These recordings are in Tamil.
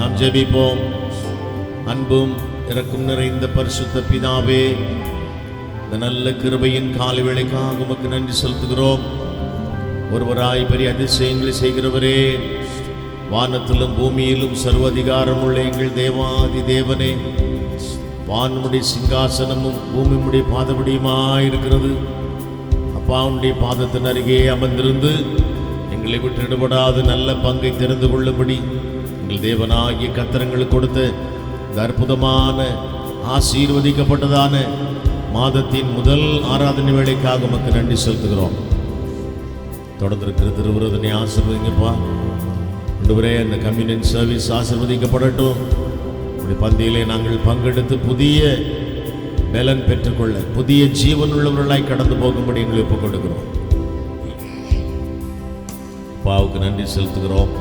நாம் ஜெபிப்போம். அன்பும் இரக்கம் நிறைந்த பரிசுத்த பிதாவே, இந்த நல்ல கிருபையின் காலை வேளைக்காக உமக்கு நன்றி செலுத்துகிறோம். ஒருவராய் பெரிய அதிசயங்களை செய்கிறவரே, வானத்திலும் பூமியிலும் சர்வதிகாரம் உள்ள எங்கள் தேவாதி தேவனே, வானுடைய சிங்காசனமும் பூமியுடைய பாதபடியுமாயிருக்கிறது. அப்பாவுடைய பாதத்தின் அருகே அமர்ந்திருந்து எங்களை விட்டுவிடப்படாத நல்ல பங்கை தெரிந்து கொள்ளும்படி எங்கள் தேவனாகிய கர்த்தருக்கு கொடுத்த இந்த அற்புதமான ஆசீர்வதிக்கப்பட்டதான மாதத்தின் முதல் ஆராதனை வேளைக்காக உமக்கு நன்றி செலுத்துகிறோம். தொடர்ந்து இருக்கிற திருவிருதனை ஆசீர்வதிங்கப்பா. ஆண்டவரே, இந்த கம்யூனியன் சர்வீஸ் ஆசீர்வதிக்கப்படட்டும். இப்படி பந்தியிலே நாங்கள் பங்கெடுத்து புதிய பலன் பெற்றுக்கொள்ள, புதிய ஜீவன் உள்ளவர்களாய் கடந்து போகும்படி எங்களை ஒப்புக் கொடுக்கிறோம். அப்பாவுக்கு நன்றி செலுத்துகிறோம்.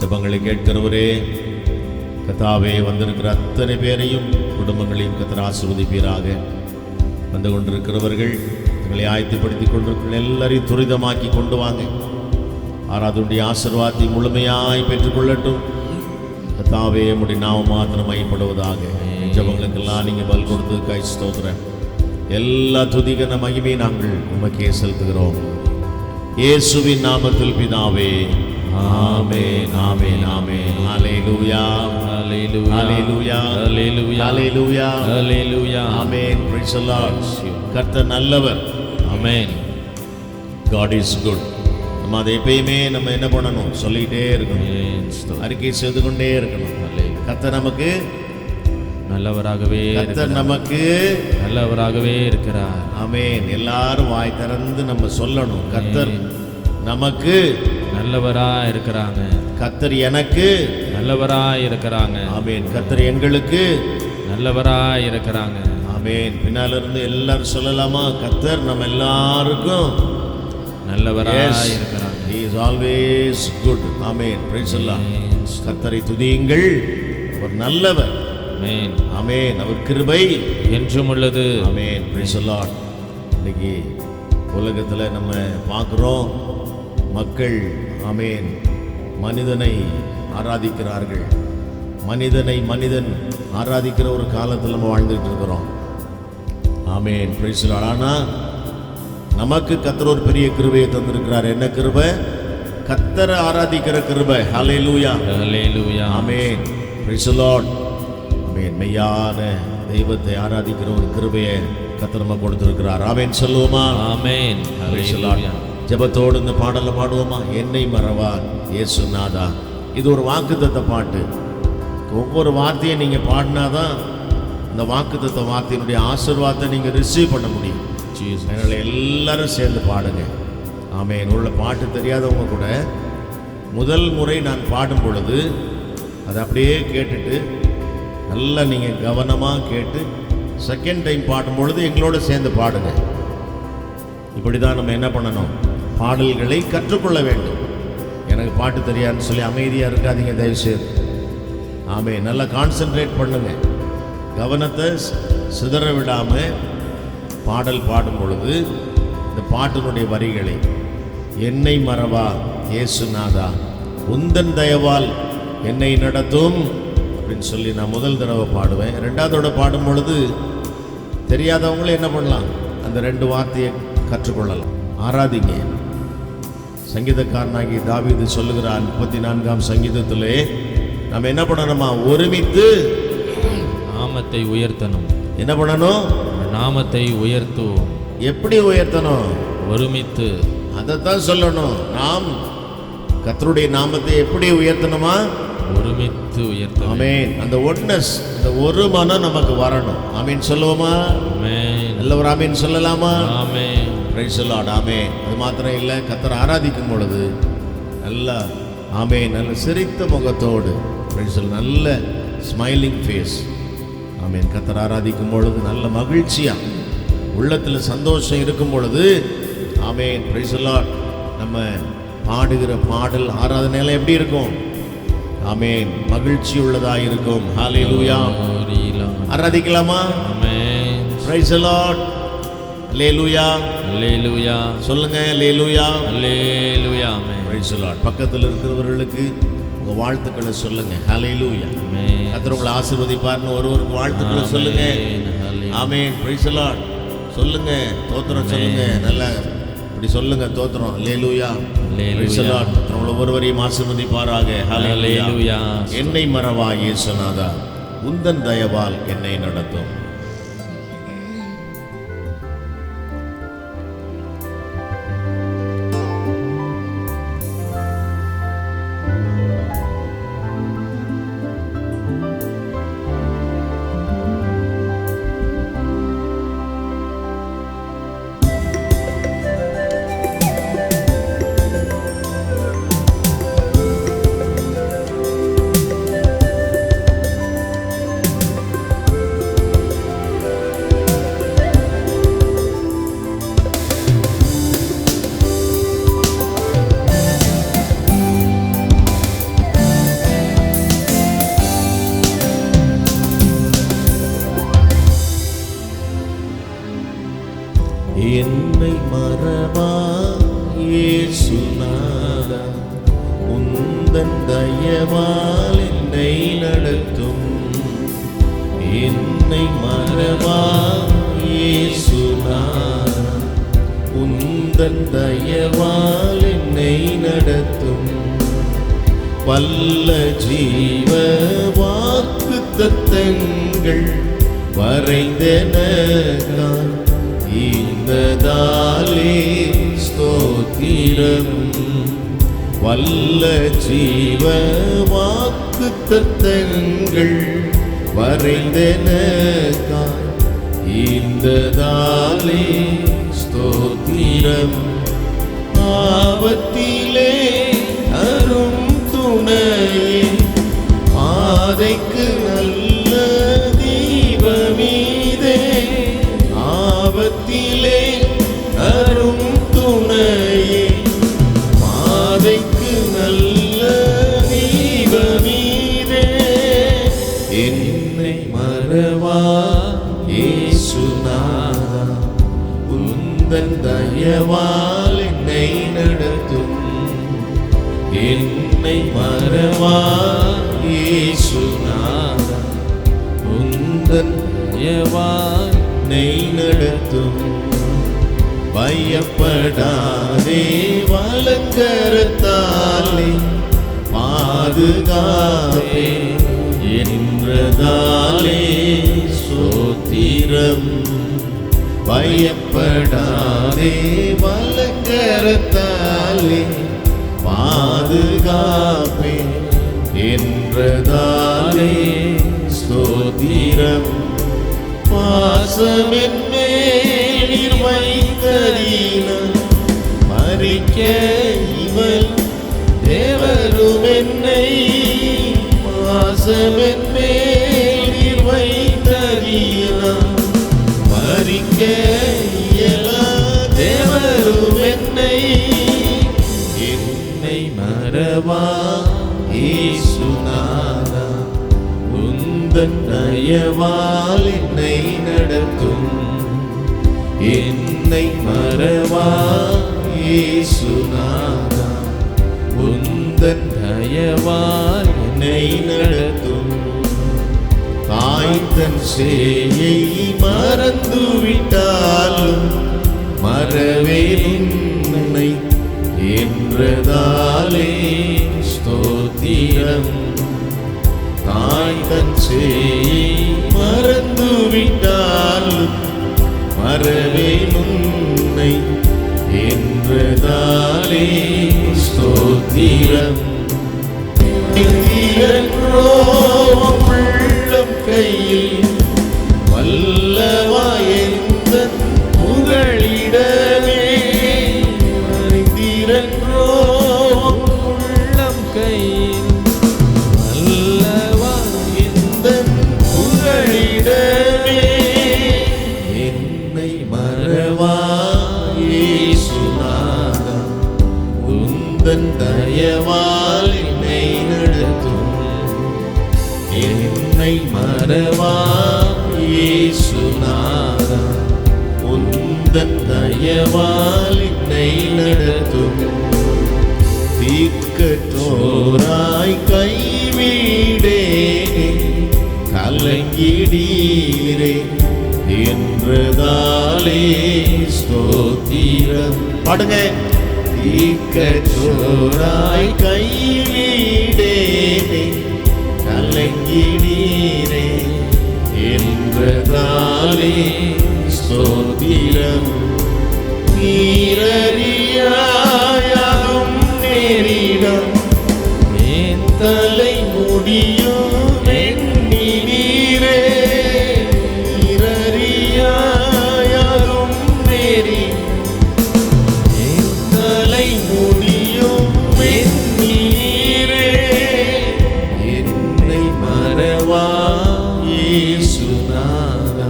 ஜெபங்களை கேட்கிறவரே, கர்த்தாவே, வந்திருக்கிற அத்தனை பேரையும் குடும்பங்களையும் கர்த்தர் ஆசீர்வதிப்பீராக. வந்து கொண்டிருக்கிறவர்கள் தங்களை ஆயத்தப்படுத்திக் கொண்டிருக்கிற எல்லாரையும் துரிதமாக்கி கொண்டு வாங்க. ஆராதனுடைய ஆசீர்வாதத்தை முழுமையாய் பெற்றுக்கொள்ளட்டும். கர்த்தாவே, உம்முடைய நாமம் மாத்திரம் மையப்படுவதாக. ஜெபங்களுக்கெல்லாம் நீங்கள் பல் கொடுத்து கை ஸ்தோத்திரம். எல்லா துதிகன மகிமையை நாங்கள் உமக்கே செலுத்துகிறோம். இயேசுவின் நாமத்தில் பிதாவே, ஆமென், ஆமென், ஆமென். ஹல்லேலூயா, ஹல்லேலூயா, ஹல்லேலூயா, ஹல்லேலூயா, ஹல்லேலூயா, ஆமென். Praise the Lord. கர்த்தர் நல்லவர். ஆமென். God is good. நம்ம அதை எப்பயுமே நம்ம என்ன பண்ணணும்? சொல்லிட்டே இருக்கணும், அறிக்கை செய்து கொண்டே இருக்கணும். கர்த்தர் நமக்கு நல்லவராகவே, கர்த்தர் நமக்கு நல்லவராகவே இருக்கிறார். ஆமென். எல்லாரும் வாய் திறந்து நம்ம சொல்லணும், கர்த்தர் நமக்கு நல்லவரா இருக்கிறாங்க. கர்த்தர் எனக்கு நல்லவரா இருக்கிறாங்க. ஆமென். கர்த்தர் எங்களுக்கு நல்லவரா இருக்கிறாங்க. ஆமென். பின்னால இருந்து எல்லாரும் சொல்லலாமா? கர்த்தர் நம்ம எல்லாருக்கும் நல்லவரா இருக்கிறாங்க. He is always good. Amen. praise the Lord. கர்த்தரை துதியுங்கள், அவர் நல்லவர். ஆமென், ஆமென். அவர் கிருபை என்றும் உள்ளது. ஆமென். praise the Lord. இன்னைக்கு உலகத்தில் நம்ம பார்க்குறோம், மக்கள் ஆமென் மனிதனை ஆராதிக்கிறார்கள். மனிதன் ஆராதிக்கிற ஒரு காலத்தில் நம்ம வாழ்ந்துட்டு இருக்கிறோம். ஆமென். praise the Lord. ஆனால் நமக்கு கர்த்தர் ஒரு பெரிய கிருபையை தந்திருக்கிறார். என்ன கிருபை? கர்த்தரை ஆராதிக்கிற கிருபை. ஹல்லேலூயா, ஹல்லேலூயா, ஆமென். praise the Lord. ஆமென். மெய்யான தெய்வத்தை ஆராதிக்கிற ஒரு கிருபையை கர்த்தர் நமக்கு கொடுத்திருக்கிறார். ஆமென் சொல்லுவோமா? ஆமென். praise the Lord. ஜெபத்தோடு இந்த பாடலை பாடுவோமா? என்னை மறவார் இயேசுநாதா. இது ஒரு வாக்குத்தத்த பாட்டு. ஒவ்வொரு வார்த்தையை நீங்கள் பாடினாதான் இந்த வாக்குத்தத்த வார்த்தையினுடைய ஆசீர்வாதத்தை நீங்கள் ரிசீவ் பண்ண முடியும். அதனால் எல்லாரும் சேர்ந்து பாடுங்க. ஆமென். உள்ள பாட்டு தெரியாதவங்க கூட முதல் முறை நான் பாடும் பொழுது அதை அப்படியே கேட்டுட்டு நல்லா நீங்கள் கவனமாக கேட்டு செகண்ட் டைம் பாடும் பொழுது எங்களோட சேர்ந்து பாடுங்க. இப்படி தான் நம்ம என்ன பண்ணணும்? பாடல்களை கற்றுக்கொள்ள வேண்டும். எனக்கு பாட்டு தெரியாதுன்னு சொல்லி அமைதியாக இருக்காதீங்க தயவுசெய்து. ஆமென். நல்லா கான்சென்ட்ரேட் பண்ணுங்க. கவனத்தை சிதற விடாமல் பாடல் பாடும் பொழுது இந்த பாட்டினுடைய வரிகளை, என்னை மறவா இயேசுநாதா, உந்தன் தயவால் என்னை நடத்தும் அப்படின்னு சொல்லி நான் முதல் தடவை பாடுவேன். ரெண்டாவதோட பாடும் பொழுது தெரியாதவங்களே என்ன பண்ணலாம்? அந்த ரெண்டு வார்த்தையை கற்றுக்கொள்ளலாம். ஆராதிங்க. சங்கீதக்காரனாகி தாவீது சொல்லுகிறான் 34ஆம் சங்கீதத்திலே, நம்ம என்ன பண்ணணுமா? ஒருமித்து நாமத்தை உயர்த்தணும். என்ன பண்ணணும்? நாமத்தை உயர்த்துவோம். எப்படி உயர்த்தணும்? ஒருமித்து. அதைத்தான் சொல்லணும். நாம் கர்த்தருடைய நாமத்தை எப்படி உயர்த்தணுமா? ஒருமித்து உயர்த்தணும். ஆமென். அந்த ஒன்னஸ், அந்த ஒரு மனம் நமக்கு வரணும். ஆமென் சொல்லுவோமா? ஆமென். எல்லாரும் ஆமென் சொல்லலாமா? ஆமென். Praise the Lord. ஆமென். அது மாத்திரம் இல்லை, கர்த்தரை ஆராதிக்கும் பொழுது நல்லா ஆமென், நல்ல சிரித்த முகத்தோடு, பிரைஸ் தி லார்ட், நல்ல ஸ்மைலிங் ஃபேஸ். ஆமென். கர்த்தரை ஆராதிக்கும் பொழுது நல்ல மகிழ்ச்சியா, உள்ளத்தில் சந்தோஷம் இருக்கும் பொழுது ஆமென், பிரைஸ் தி லார்ட், நம்ம பாடுகிற பாடல் ஆராதனையில எப்படி இருக்கும்? ஆமென், மகிழ்ச்சி உள்ளதாக இருக்கும். ஹல்லேலூயா. ஆராதிக்கலாமா? ஆமென். Praise the Lord. ஹல்லேலூயா, ஹல்லேலூயா. சொல்லுங்க, ஹல்லேலூயா, ஹல்லேலூயா. ஆமென். Praise the Lord. பக்கத்தில் இருக்கிறவர்களுக்கு உங்க வாழ்த்துக்களை சொல்லுங்க. ஹல்லேலூயா. கர்த்தர் உங்களை ஆசீர்வதிப்பார்னு ஒருவருக்கு வாழ்த்துக்களை சொல்லுங்க. ஆமென். Praise the Lord. சொல்லுங்க, தோத்திரம் சொல்லுங்க. நல்லா இப்படி சொல்லுங்க, தோத்திரம். ஹல்லேலூயா. Praise the Lord. கர்த்தர் ஒவ்வொருவரையும் ஆசீர்வதிப்பாராக. ஹல்லேலூயா. என்னை மறவா இயேசுநாதா, உந்தன் தயவால் என்னை நடத்தும். என்னை மறவா இயேசுநாதா, உந்தன் தயவால் என்னை நடத்தும். என்னை மறவா இயேசுநாதா, உந்தன் தயவால் என்னை நடத்தும். வல்ல ஜீவ வாக்குத்தத்தங்கள் வரைந்தனகாய் ஈந்ததாலே ஸ்தோத்திரம். வல்ல ஜீவ வாக்குத்தத்தங்கள் வரைந்தனகாய் ஈந்ததாலே ஸ்தோத்திரம். ஆபத்திலே அரும் துணையே, பாதைக்கு நல்ல தீபமீதே. ஆபத்திலே அரும் துணையே, பாதைக்கு நல்ல தீபமீதே. என்னை மறவா இயேசுநாதா, உந்தன் தயவால் என்னை நடத்தும். என்னை மறவா இயேசுநாதா, உந்தன் தயவால் என்னை நடத்தும். பயப்படாதே, வலங்கரத்தாலே பாதுகாப்பே என்றதாலே ஸ்தோத்திரம். பயப்படாதே, வலங்கரத்தாலே பாதுகாப்பே என்றதாலே ஸ்தோத்திரம். பாசமென் மேல் வைத்ததீனம் மறிக்க இவள் தேவரும் என்னை. பாசமென் மேல் வைத்ததீனம் மறிக்க இயலா தேவரும் என்னை. என்னை மறவா இயேசுநாதா, உந்தன் தயவால் என்னை நடத்தும். என்னை மறவா இயேசுநாதா, உந்தன் தயவால் என்னை நடத்தும். தாய்தன் சேயை மறந்துவிட்டாலும் மறவேன் உன்னை என்றதாலே ஸ்தோத்திரம். தாய்தன் சேயை மறந்துவிட்டாலும் மறவேன் உன்னை என்றதாலே ஸ்தோத்திரம். உள்ளம் கையில் வல்லவாயந்தன் புகழிடமே. அறிந்திரன்றோ உள்ளம் கையில் வல்லவாயந்தன் புகழிடமே. என்னை மறவா இயேசுநாதா, உந்தன் தயவால் என்னை நடத்தும். என்னை மறவா இயேசுநாதா, உந்தன் தயவால் என்னை நடத்தும். தீர்க்கற்றோராய் கை என்றதாலே ஸ்தோத்திரம். பாடுங்க. தீக்கற்றோராய் கைவிடேனே கலங்கினீரே என்றதாலே ஸ்தோத்திரம். நீரறியாயும் நேரிடம் என் தலை முடியும் எண்ணினீரே. நீரறியாயும் நேரி என் தலை முடியும் எண்ணினீரே. என்னை மறவா இயேசுநாதா,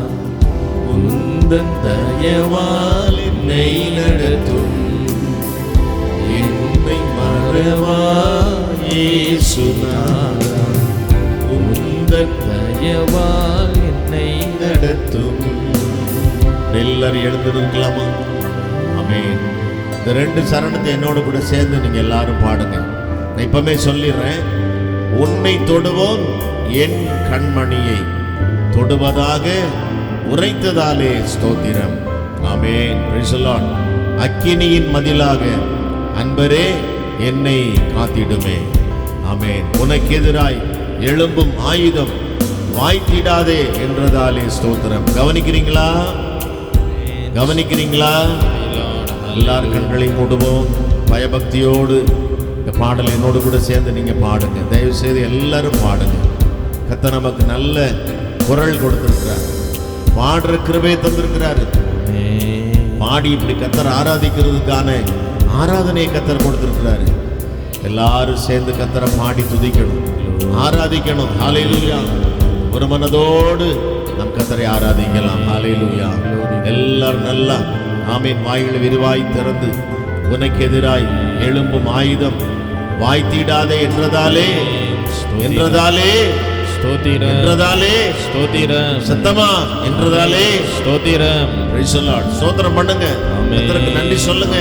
உந்தன் தயவால் என்னை நடத்தும். என்னை மறவா இயேசுநாதா, உந்தன் தயவால் என்னை நடத்தும். எல்லாரும் எழுந்திருக்கலாமா? ஆமென். இந்த 2 சரணத்தை என்னோட கூட சேர்ந்து நீங்க எல்லாரும் பாடுங்க. நான் இப்பமே சொல்லிடுறேன். உன்னை தொடுவோம் என் கண்மணியை தொடுவதாக உரைத்ததாலே ஸ்தோத்திரம். ஆமென். Praise the Lord. அக்கினியின் மதிலாக அன்பரே என்னை காத்திடுமே. ஆமென். உனக்கு எதிராய் எழும்பும் ஆயுதம் வாய்த்திடாதே என்றதாலே ஸ்தோத்திரம். கவனிக்கிறீங்களா? கவனிக்கிறீங்களா? எல்லார் கண்களையும் மூடுவோம். பயபக்தியோடு இந்த பாடலை என்னோடு கூட சேர்ந்து நீங்க பாடுங்க. தயவு செய்து எல்லாரும் பாடுங்க. கர்த்தர் நமக்கு நல்ல குரல் கொடுத்திருக்கிறார். பாடுற கிருபையை தந்திருக்கிறாரு. பாடி இப்படி கர்த்தர் ஆராதிக்கிறதுக்கான ஆராதனையை கர்த்தர் கொடுத்திருக்கிறாரு. எல்லாரும் சேர்ந்து கர்த்தரை பாடி துதிக்கணும், ஆராதிக்கணும். ஹல்லேலூயா. ஒரு மனதோடு நம் கர்த்தரை ஆராதிக்கலாம். ஹல்லேலூயா. எல்லாரும் நல்லா ஆமென் வாய்களை விரிவாய் திறந்து, உனக்கு எதிராய் எழும்பும் ஆயுதம் வாய்த்திடாதே என்றதாலே என்றதாலே ஸ்தோத்திரம். என்றதாலே ஸ்தோத்திரம். சத்தமா என்றதாலே ஸ்தோத்திரம். Price the Lord. ஸ்தோத்திரம் பண்ணுங்க. கர்த்தருக்கு நன்றி சொல்லுங்க.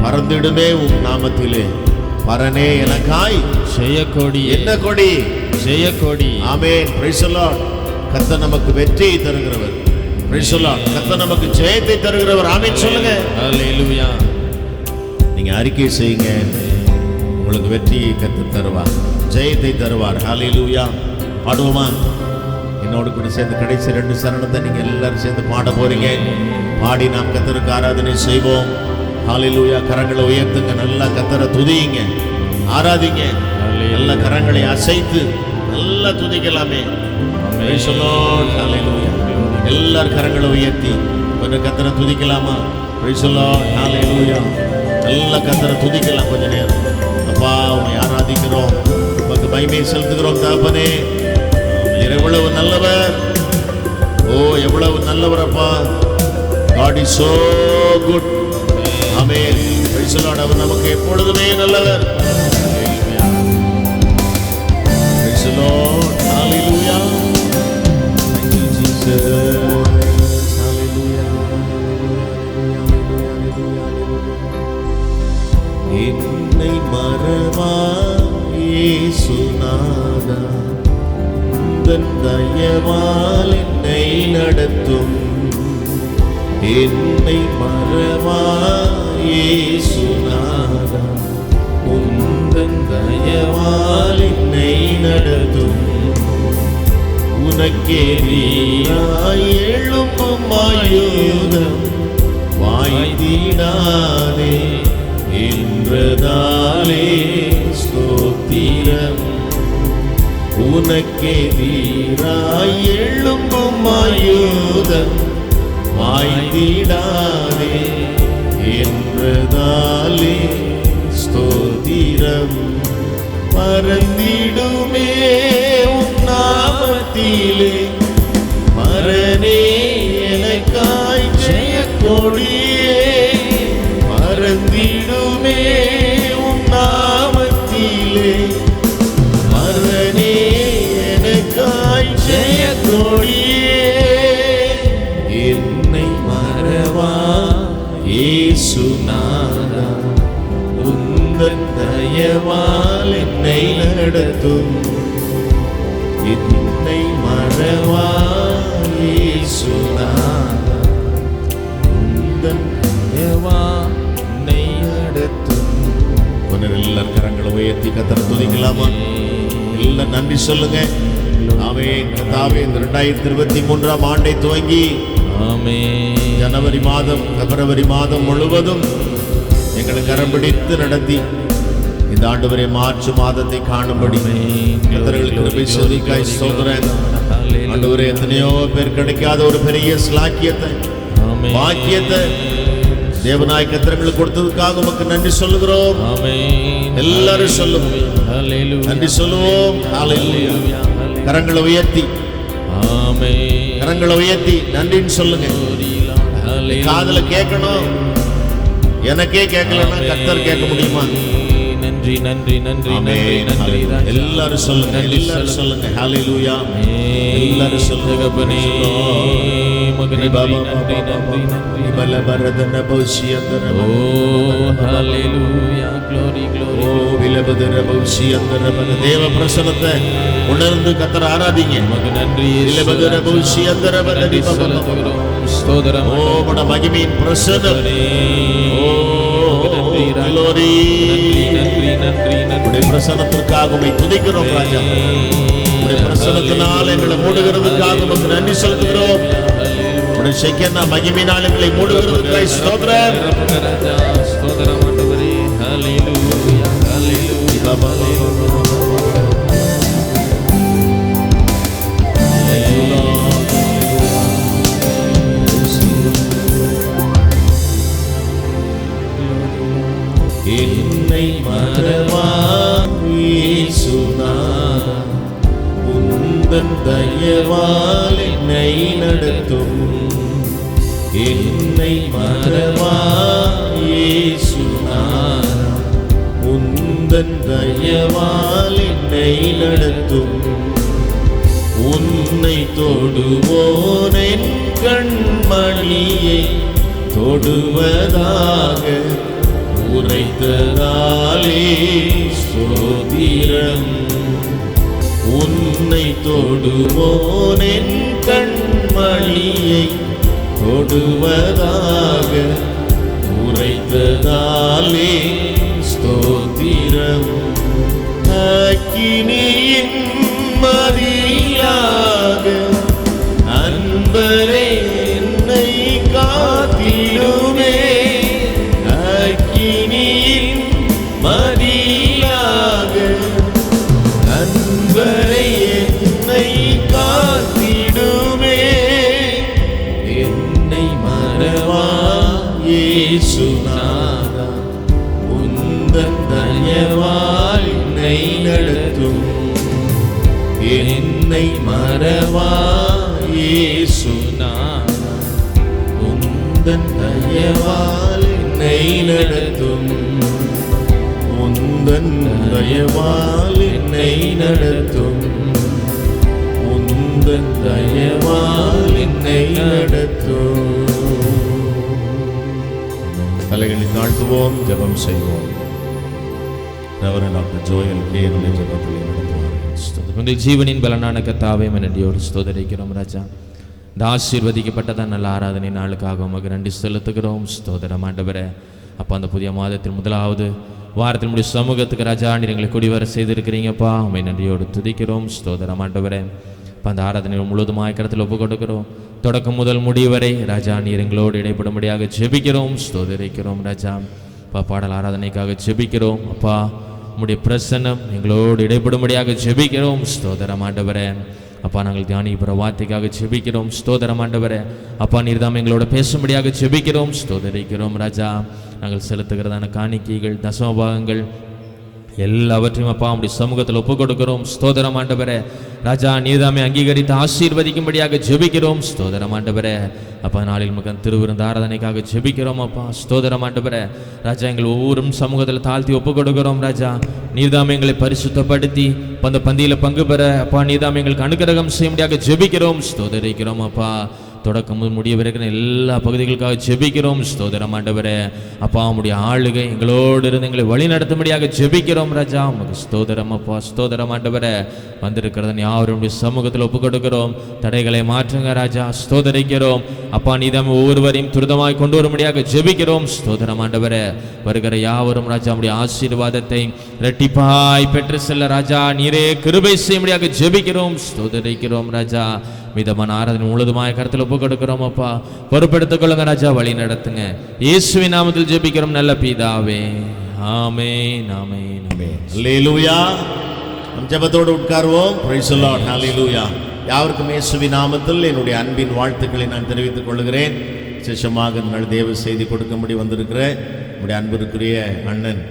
பறந்திடுமே உம் நாமத்திலே பரனே எனக்காய் ஜெயக்கொடி. என்ன கொடி? ஜெயக்கொடி. ஆமென். Praise the Lord. கர்த்தர் நமக்கு வெற்றியை தருகிறவர். Price the Lord. கர்த்தர் நமக்கு ஜெயத்தை தருகிறவர். ஆமென் சொல்லுங்க. ஹல்லேலூயா. நீங்க அறிக்கை செய்யுங்க. உங்களுக்கு வெற்றியை கர்த்தர் தருவார், ஜெயத்தை தருவார். ஹல்லேலூயா. பாடுவோமா? என்னோடு கூட சேர்ந்து கடைசி 2 சரணத்தை நீங்க எல்லாரும் சேர்ந்து பாட போறீங்க. பாடி நாம் கர்த்தருக்கு ஆராதனை செய்வோம். ஹல்லேலூயா. கரங்களை உயர்த்துங்க. நல்லா கர்த்தரை துதியுங்க, ஆராதிங்க. நல்ல கரங்களை அசைத்து நல்லா துதிக்கலாமே. Price the Lord. ஹல்லேலூயா. எல்லாரும் கரங்களை உயர்த்தி கொஞ்சம் கர்த்தரை துதிக்கலாமா? Price the Lord. ஹல்லேலூயா. நல்ல கர்த்தரை துதிக்கலாம் கொஞ்ச நேரம். அப்பா உம்மை ஆராதிக்கிறோம், உமக்கு மகிமை செலுத்துகிறோம். தகப்பனே எவ்வளவு நல்லவர். ஓ எவ்வளவு நல்லவர் அப்பா. God is so good. ஆமென். Praise the Lord. அவர் நமக்கு எப்பொழுதுமே நல்லவர். Praise the Lord. ஹல்லேலூயா. Thank you Jesus. ஹல்லேலூயா. என்னை மறவா இயேசுநாதா, உந்தன் தயவால் என்னை நடத்தும். என்னை மறவா இயேசுநாதா, உந்தன் தயவால் என்னை நடத்தும். உனக்கெதிராய் எழும்பும் ஆயுதம் வாய்த்திடாதே என்றதாலே ஸ்தோத்திரம். உனக்கெதிராய் எழும்பும் ஆயுதம் வாய்த்திடாதே என்றதாலே ஸ்தோத்திரம். பறந்திடுமே உம் நாமத்திலே பரனே எனக்காய் ஜெயக்கொடியே. பறந்திடுமே உம் நாமத்திலே பரனே எனக்காய் ஜெயக்கொடியே. என்னை மறவா இயேசுநாதா, உந்தன் தயவால் என்னை நடத்தும். என்னை மறவா இயேசுநாதா, எல்லாரும் கரங்களை உயர்த்தி கர்த்தரை துதிக்கலாமா? எல்லாம் நன்றி சொல்லுங்க. ஆமென். கர்த்தாவே, இந்த 2023ஆம் ஆண்டை துவங்கி ஜனவரி மாதம் பிப்ரவரி மாதம் முழுவதும் எங்களை கரம் பிடித்து நடத்தி இந்த ஆண்டு வரை மார்ச் மாதத்தை காணும்படி ஸ்தோத்திரம். ஆண்டவரே, எத்தனையோ பேர் கிடைக்காத ஒரு பெரிய ஸ்லாக்கியத்தை பாக்கியத்தை தேவனாய் கர்த்தர்களுக்கு கொடுத்ததுக்காக உமக்கு நன்றி சொல்லுகிறோம். எல்லாரும் சொல்லுவோம், நன்றி சொல்லுவோம். கரங்களை உயர்த்தி கரங்களை உயர்த்தி நன்றின்னு சொல்லுங்க. காதுல கேட்கணும். எனக்கே கேட்கலன்னா கர்த்தர் கேட்க முடியுமா? நன்றி நன்றி நன்றி நன்றி. எல்லாரும் சொல்லுங்க, எல்லாரும் சொல்லுங்க. ஹல்லேலூயா. எல்லாரும் சொல்லுங்க. தேவ பிரசன்னத்தை உணர்ந்து கர்த்தரை ஆராதிங்க. மகிமையின் பிரசன்னம், பிரசனத்திற்காக உம்மை துதிக்கிறோம் ராஜா. பிரசனத்தினால் எங்களை மூடுகிறதுக்காக உமக்கு நன்றி செலுத்துகிறோம். செகண்ட் மகிமையினால் எங்களை மூடுகிறதுக்காக ஸ்தோத்திரம். என்னை மறவா இயேசுநாதா, உந்தன் தயவால் என்னை நடத்தும். என்னை மறவா இயேசுநாதா, உந்தன் தயவால் என்னை நடத்தும். உன்னை தொடுவோன் என் கண்மணியை தொடுவதாக உரைத்ததாலே ஸ்தோத்திரம். உன்னை தொடுவோன் என் கண்மணியை தொடுவதாக உரைத்ததாலே ஸ்தோத்திரம். அக்கினியின் மதியாக அன்பரே என்னை காத்திடுமே. அக்கினியின் மதியாக அன்பரே என்னை காத்திடுமே. என்னை மறவா இயேசுநாதா, உந்தன் தயவால் என்னை நடத்தும். என்னை மறவா இயேசுநாதா, உந்தன் தயவால் என்னை நடத்தும். உந்தன் தயவால் என்னை நடத்தும். உந்தன் தயவால் என்னை நடத்தும். தலைகளை தாழ்த்துவோம், ஜெபம் செய்வோம். ரெவரண்ட் டாக்டர் ஜோயல் கே ஜெபத்தில் நடத்துவார்கள். உங்கள் ஜீவனின் பலனான கர்த்தாவே நன்றியோடு ஸ்தோதரிக்கிறோம் ராஜா. இந்த ஆசீர்வதிக்கப்பட்டதான் நல்ல ஆராதனை நாளுக்காக உமக்கு நன்றி செலுத்துகிறோம். ஸ்தோத்திரம் ஆண்டவரே. அப்போ அந்த புதிய மாதத்தில் முதலாவது வாரத்தில் முடிய சமூகத்துக்கு ராஜா நீர் எங்களை குடிவர செய்திருக்கிறீங்கப்பா. உண்மை நன்றியோடு துதிக்கிறோம். ஸ்தோத்திரம் ஆண்டவரே. அப்போ அந்த ஆராதனை முழுவதுமாய் கருத்தில் ஒப்பு கொடுக்கிறோம். தொடக்கம் முதல் முடிவரை ராஜா நீர் எங்களோடு இடைப்படும்படியாக ஜெபிக்கிறோம். ஸ்தோதரிக்கிறோம் ராஜா. அப்பா பாடல் ஆராதனைக்காக ஜெபிக்கிறோம். அப்பா உம்முடைய பிரசன்னம் எங்களோடு இடைப்படும்படியாக ஜெபிக்கிறோம். ஸ்தோத்திரம் ஆண்டவரே. அப்பா நாங்கள் தியானிக்கிற வார்த்தைக்காக ஜெபிக்கிறோம். ஸ்தோத்திரம் ஆண்டவரே. அப்பா நீர் தாம் எங்களோட பேசும்படியாக ஜெபிக்கிறோம். ஸ்தோதரிக்கிறோம் ராஜா. நாங்கள் செலுத்துகிறதான காணிக்கைகள் தசமபாகங்கள் எல்லாவற்றையும் அப்பா உம்முடைய சமூகத்தில் ஒப்புக் கொடுக்கிறோம். ஸ்தோத்திரம் ஆண்டவரே. ராஜா நீதாமே அங்கீகரித்து ஆசீர்வதிக்கும்படியாக ஜெபிக்கிறோம். ஸ்தோத்திரம் ஆண்டவரே. அப்பா நாளில் மகன் திருவிருந்த ஆராதனைக்காக ஜெபிக்கிறோம். அப்பா ஸ்தோத்திரம் ஆண்டவரே. ராஜா எங்கள் ஒவ்வொரு சமூகத்தில் தாழ்த்தி ஒப்புக் கொடுக்கிறோம். ராஜா நீதாமே எங்களை பரிசுத்தப்படுத்தி அந்த பந்தியில் பங்கு பெற அப்பா நீதாமே எங்களுக்கு அனுகிரகம் செய்யும்படியாக ஜெபிக்கிறோம். ஸ்தோதரிக்கிறோம் அப்பா. தொடக்கம் முதல் முடிய வரைக்கும் எல்லா பகுதிகளுக்காக ஜெபிக்கிறோம். ஸ்தோத்திரம் ஆண்டவரே. அப்பா உம்முடைய ஆளுகை எங்களோடு இருந்து எங்களை வழி நடத்தும்படியாக ஜெபிக்கிறோம் ராஜா. உமக்கு ஸ்தோத்திரம் அப்பா. ஸ்தோத்திரம் ஆண்டவரே. வந்திருக்கிறத யாருடைய சமூகத்தில் ஒப்பு கொடுக்கிறோம். தடைகளை மாற்றுங்க ராஜா. ஸ்தோதரிக்கிறோம் அப்பா. நீதாம் ஒவ்வொருவரையும் துரிதமாய் கொண்டு வரும்படியாக ஜெபிக்கிறோம். ஸ்தோத்திரம் ஆண்டவரே. வருகிற யாவரும் ராஜா உம்முடைய ஆசீர்வாதத்தை இரட்டிப்பாய் பெற்று செல்ல ராஜா நீரே கிருபை செய்யும்படியாக ஜெபிக்கிறோம். ஸ்தோதரிக்கிறோம் ராஜா. மிதமான ஆராதனை முழுதுமாய் கருத்தில் ஒப்பு கொடுக்கிறோம் அப்பா. பொறுப்பெடுத்துக் கொள்ளுங்க ராஜா. வழி நடத்துங்க. இயேசுவின் நாமத்தில் ஜெபிக்கிறோம் நல்ல பிதாவே. ஆமென் ஆமென் ஆமென். அல்லேலூயா. நம் ஜெபத்தோடு உட்கார்வோம். Price the Lord. ஹalleluya. யாவருக்கும் இயேசுவின் நாமத்தில் என்னுடைய அன்பின் வாழ்த்துக்களை நான் தெரிவித்துக் கொள்கிறேன். விசேஷமாக நாள் தேவ செய்தி கொடுக்கும்படி வந்திருக்கிற நம்முடைய அன்பிற்குரிய அண்ணன்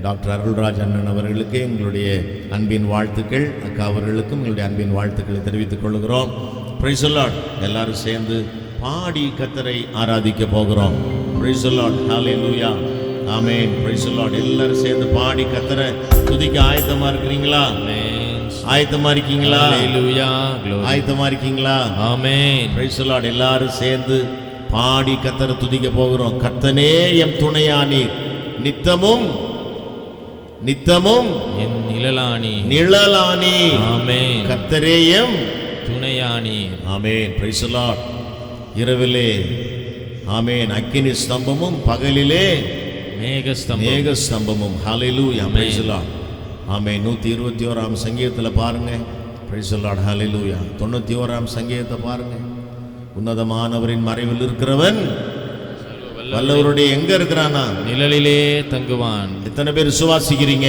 டாக்டர் அருள்ராஜ் அண்ணன் அவர்களுக்கு எங்களுடைய அன்பின் வாழ்த்துக்கள். அக்கா அவர்களுக்கும் எங்களுடைய அன்பின் வாழ்த்துக்களை தெரிவித்துக் கொள்கிறோம். Price the Lord. எல்லாரும் சேர்ந்து பாடி கர்த்தரை ஆராதிக்க போகிறோம். Praise the Lord. Hallelujah. Amen. Praise the Lord. எல்லாரும் சேர்ந்து பாடி கர்த்தரை துதிக்க ஆயத்தமா இருக்கிறீங்களா? ஆயத்தமா இருக்கீங்களா? ஹalleluya. ஆயத்தமா இருக்கீங்களா? ஆமென். Praise the Lord. எல்லாரும் சேர்ந்து பாடி கர்த்தரை துதிக்க போகிறோம். கர்த்தனே எம் துணையானீர், நித்தமும் நித்தமும் என் நிழலானி நிழலானி. ஆமென். கர்த்தரே எம் துணையானி. ஆமென். Praise the Lord. இரவிலே ஆமென் அக்கினி ஸ்தம்பமும், பகலிலே மேக ஸ்தம்பமும். ஹalleluya. Price the Lord. ஆமென். 121ஆம் சங்கீதத்தில் பாருங்க. Price the Lord. ஹalleluya. 91ஆம் சங்கீதத்தை பாருங்க. உன்னதமானவரின் மறைவில் இருக்கிறவன் வல்லவருடைய எங்க இருக்கிறானா? நிழலிலே தங்குவான். எத்தனை பேர் சுவாசிக்கிறீங்க?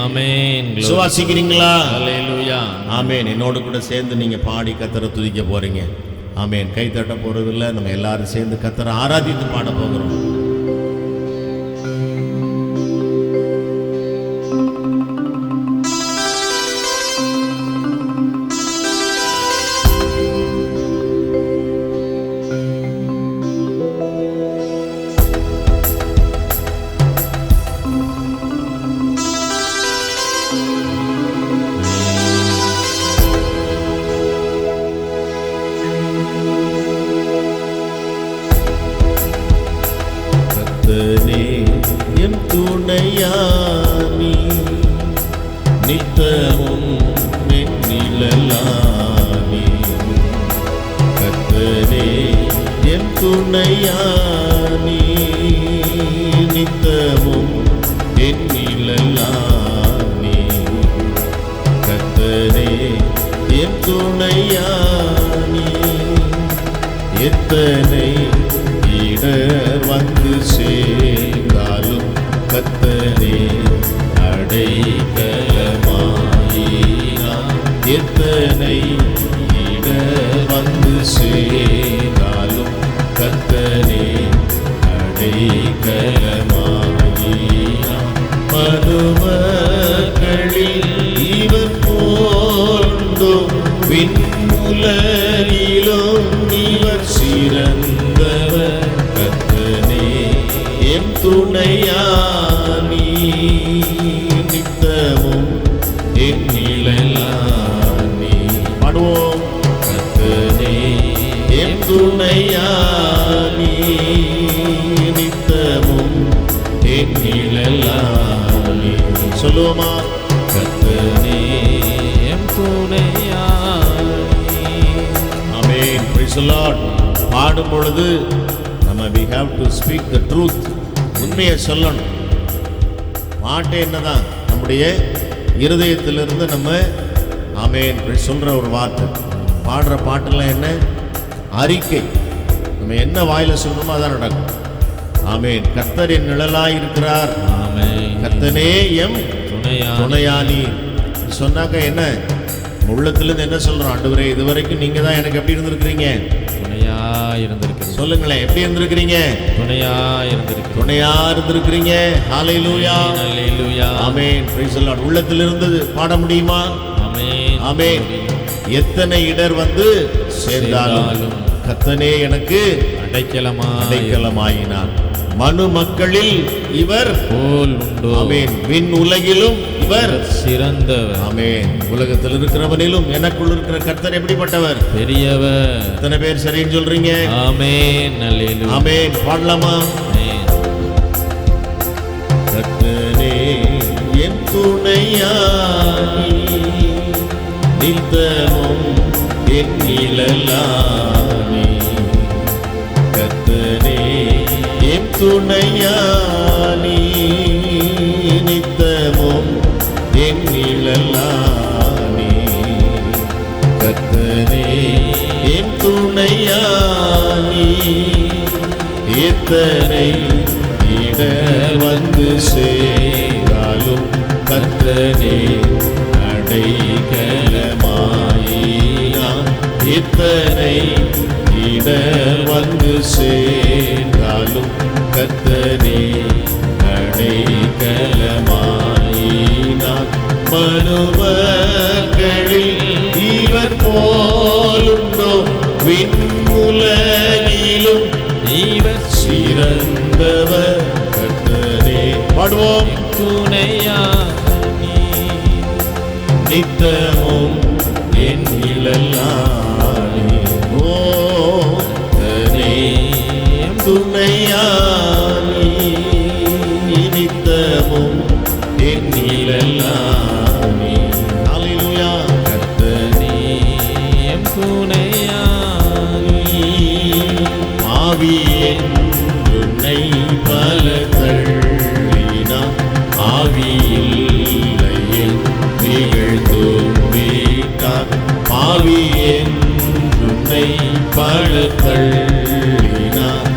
ஆமென். சுவாசிக்கிறீங்களா? ஹalleluya. ஆமென். என்னோடு கூட சேர்ந்து நீங்க பாடி கர்த்தரை துதிக்க போறீங்க. ஆமென். கை தட்ட போறதில்லை. நம்ம எல்லாரும் சேர்ந்து கர்த்தரை ஆராதித்து பாட போகிறோம். என் துணையானி, நித்தமும் என் நிழலானி. கர்த்தரே என் துணையானி, நித்தமும் என் நிழலானி. கர்த்தரே என் துணையானி. எத்தனை இடர் வந்து சேர்ந்தாலும் கர்த்தரே அடைக்கலமாயினார். எத்தனை இடர் வந்து சேர்ந்தாலும் கர்த்தரே அடைக்கலமாயினார். மனுமக்களில் இவர் போன்றும் விண்ணுலகிலும் இவர் சிறந்தவர். கர்த்தனே என் துணையானி, நித்தமும் என் நிழலானி. பாடுவோம். கர்த்தனே என் துணையானி, நித்தமும் என் நிழலானி. சொல்லுவோமா? கர்த்தனே என் துணையானி. ஆமென். Praise the Lord. பாடும் பொழுது நம்ம we have to speak the truth. உண்மையை சொல்லணும். பாட்டு என்னதான்? நம்முடைய இருதயத்திலிருந்து நம்ம ஆமென் சொல்ற ஒரு வார்த்தை. பாடுற பாட்டெல்லாம் என்ன? அறிக்கை. நம்ம என்ன வாயில சொல்றோமோ அதான் நடக்கும். ஆமென். கர்த்தர் என் நிழலாய் இருக்கிறார். ஆமென். கர்த்தனே எம் துணையானி சொன்னாக்க என்ன? உள்ளத்திலிருந்து என்ன சொல்றோம்? ஆண்டவரே, இதுவரைக்கும் நீங்க தான் எனக்கு எப்படி இருந்திருக்கிறீங்க? துணையா இருந்திருக்கிறீங்க. சொல்லுங்களேன், எப்படி இருந்திருக்கிறீங்க? துணையா இருந்திருக்கிறீங்க. துணையா இருந்திருக்கிறீங்க. ஹalleluya. ஹalleluya. ஆமென். Praise the Lord. உள்ளத்திலிருந்து பாட முடியுமா? ஆமென். ஆமென். எத்தனை இடர் வந்து சேர்ந்தாலும் கர்த்தனே எனக்கு அடைக்கலமாயினார். மனு மக்களில் இவர் போல் உண்டோ? ஆமென். விண் உலகிலும் இவர் சிறந்தவர். ஆமென். உலகத்தில் இருக்கிறவனிலும் எனக்குள் இருக்கிற கர்த்தர் எப்படிப்பட்டவர்? பெரியவர். எத்தனை பேர் சரின்னு சொல்றீங்க? ஆமென். அல்லேலூயா. ஆமென். பாடலாமா? ஆமென். கர்த்தரே என் துணையாய் நித்தமும் என் நிழலாய். கர்த்தரே என் துணையாய் நித்தமும் என் நிழலாய். கர்த்தரே என் துணையாய் எத்தனை இடர் வந்து சேராலும் கர்த்தரே அடைக்கலமாயினார். எத்தனை இடர் வந்து சேராலும் கர்த்தரே அடைக்கலமாயினார். மனுமக்களில் இவர் போலுண்டோ? விண்ணுலகிலும் இவர் சிறந்தவர். கர்த்தரே பாடுவோம். துணையானி நித்தமும் என் நிழலாய். ஓ கர்த்தரே துணையாய் நித்தமும் என் நிழலாய். ஹல்லேலூயா. கர்த்தரே துணையானி ஆவியின் உன்னை பல தள்ளினான். ஆவியில்லையில் நிகழ்த்தும் வீட்டார். ஆவியின் உன்னை பல தள்ளினான்.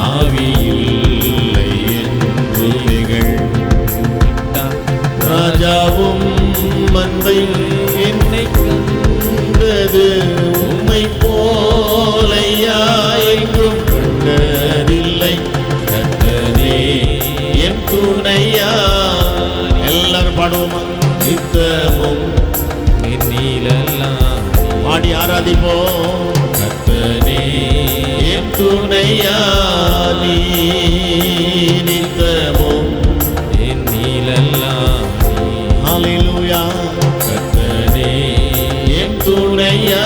ஆவியில்லை என்று நிகழ்த்தார். ராஜாவும் மந்தை என்னை கண்டது உம்மை போலையா எங்கும் கண்டதில்லை. கர்த்தரே என் துணையா. எல்லாரும் பாடுவோமா? நித்தமும் நிழலாய் பாடி ஆராதிப்போம். கர்த்தரே என் துணையா நித்தமும். நிழலாய். ஹல்லேலூயா. கர்த்தரே என் துணையா.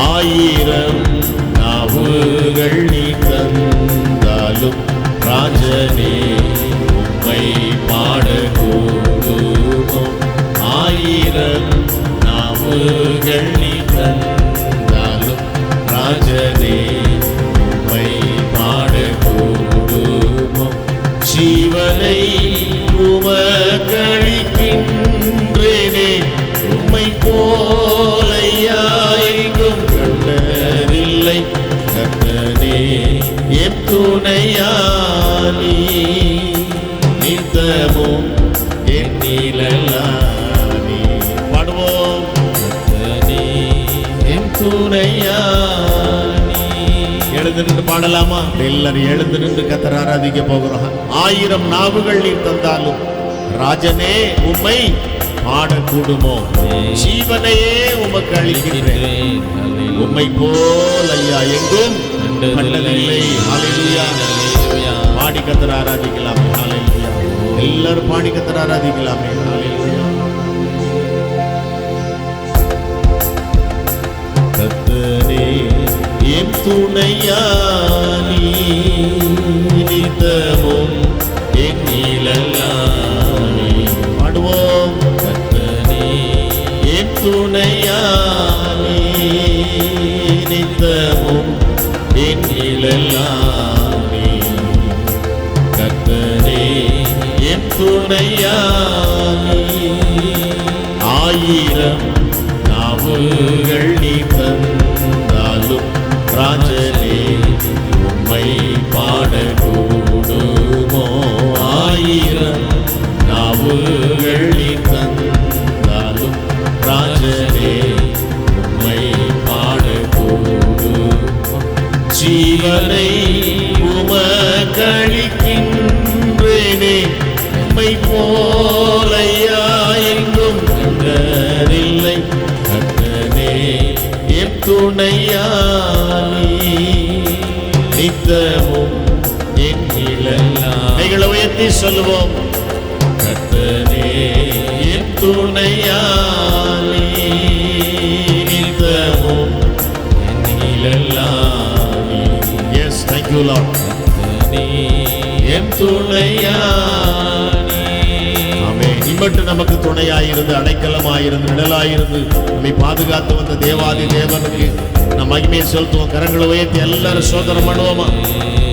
ஆயிரம் நாவுகள் நீ தந்தாலும் ராஜனே உம்மை பாடக்கூடுமோ? ஆயிரம் நாவுகள் நீ தந்தாலும் ராஜனே உம்மை பாடக்கூடுமோ? ஜீவனை உமக்களிக்கின்றேனே உம்மை போலையா எங்கும் கண்டதில்லை. கர்த்தரே என் துணையாய் நித்தமும் என் நிழலாய். பாடுவோம். கர்த்தரே என் துணையாய். எழுந்து நின்று பாடலாமா? எல்லாரும் எழுந்து நின்று கர்த்தரை ஆராதிக்க போகிறோம். ஆயிரம் நாவுகள் நீ தந்தாலும் ராஜனே உம்மை பாடக்கூடுமோ? ஜீவனையே உமக்கு அளிக்கின்றேன். உம்மை போல் ஐயா எங்கும் கண்டதில்லை. ஹல்லேலூயா. பாடி கர்த்தரை ஆராதிக்கலாமே. ஹல்லேலூயா. எல்லாரும் பாடி கர்த்தரை ஆராதிக்கலாமே. ஹல்லேலூயா. கர்த்தரே என் துணையாய் நித்தமும் என் நிழலாய். பாடுவோம். கர்த்தரே என் துணையாய் நித்தமும் என் நிழலாய். கர்த்தரே என் துணையாய். ஆயிரம் நாவுகள் நீ தந்தாலும் ராஜனே உம்மை பாடக்கூடுமோ? ஆயிரம் நாவுகள் நீ தந்தாலும் ராஜனே உம்மை பாடக்கூடுமோ? ஜீவனை உமக்களிக்கின்றேனே உம்மை போலையா எங்கும் கண்டதில்லை. கர்த்தரே என் துணையாய் நித்தமும் என் நிழலாய். கைகளை உயர்த்தி சொல்லுவோம். கர்த்தரே என் துணையாளி, நித்தமும் என் நிழலாய். Yes, thank you Lord. என் துணையாளி. ஆமென். இம்மட்டு நமக்கு துணையாயிருந்து, அடைக்கலமாயிருந்து, நிழலாயிருந்து நம்மை பாதுகாத்து வந்த தேவாதி தேவனுக்கு நம் மகிமையை செலுத்துவோம். கரங்களை உயர்த்தி எல்லாரும் சோதனம் பண்ணுவோமா?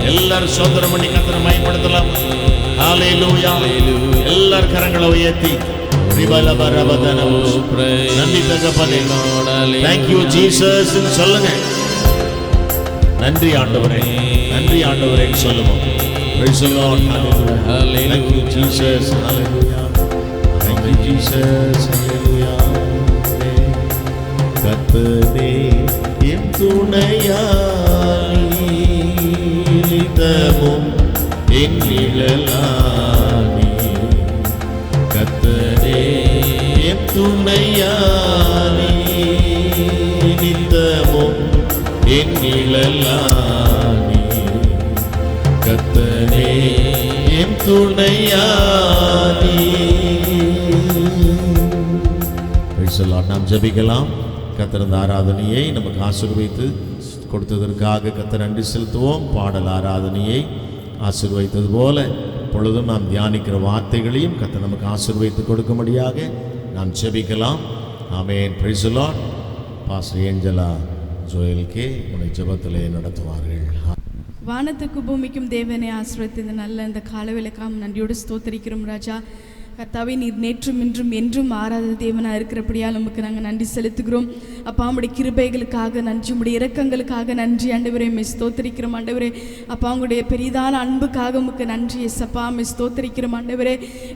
எல்லாரும் சோதனம் பண்ணி கர்த்தரை மகிமைப்படுத்தலாம். ஹalleluya. எல்லாரும் கரங்களை உயர்த்தி நன்றி தகப்பனே, thank you Jesus ன்னு சொல்லுங்க. நன்றி ஆண்டவரே, நன்றி ஆண்டவரே சொல்லுவோம். Praise the Lord. Hallelujah. Thank you Jesus. Hallelujah. Thank you Jesus. Hallelujah. கர்த்தரே என் துணையாளி, நித்தமும் என் நிழலாய். கர்த்தரே என் துணையாளி, நித்தமும் என் நிழலாய். கர்த்தரே என் துணையாளி. நாம் ஜெபிக்கலாம். கர்த்தர் இந்த ஆராதனையை நமக்கு ஆசீர்வதித்து கொடுத்ததற்காக கர்த்தர் நன்றி செலுத்துவோம். பாடல் ஆராதனையை ஆசீர்வதித்தது போல பொழுதும் நாம் தியானிக்கிற வார்த்தைகளையும் கர்த்தர் நமக்கு ஆசீர்வதித்து கொடுக்கும்படியாக நாம் ஜெபிக்கலாம். ஆமென். Praise the Lord. Pastor Angela Joel கே உன்னை ஜெபத்திலே நடத்துவார்கள். வானத்துக்கு பூமிக்கும் தேவனை ஆசிரியத்து இந்த நல்ல இந்த காலவேளைக்காம் நன்றியோடு ஸ்தோத்தரிக்கிறோம் ராஜா. கர்த்தாவே, நீர் நேற்றும் இன்றும் என்றும் மாறாத தேவனாக இருக்கிறபடியால் நமக்கு நாங்கள் நன்றி செலுத்துகிறோம். அப்பா, உம்முடைய கிருபைகளுக்காக நன்றி, உம்முடைய இரக்கங்களுக்காக நன்றி ஆண்டவரே. மெய் ஸ்தோத்தரிக்கிறோம் ஆண்டவரே. அப்பா, உங்களுடைய பெரிதான அன்புக்காக உமக்கு நன்றி எஸ்அப்பா. மெய் ஸ்தோத்தரிக்கிறோம் ஆண்டவரே.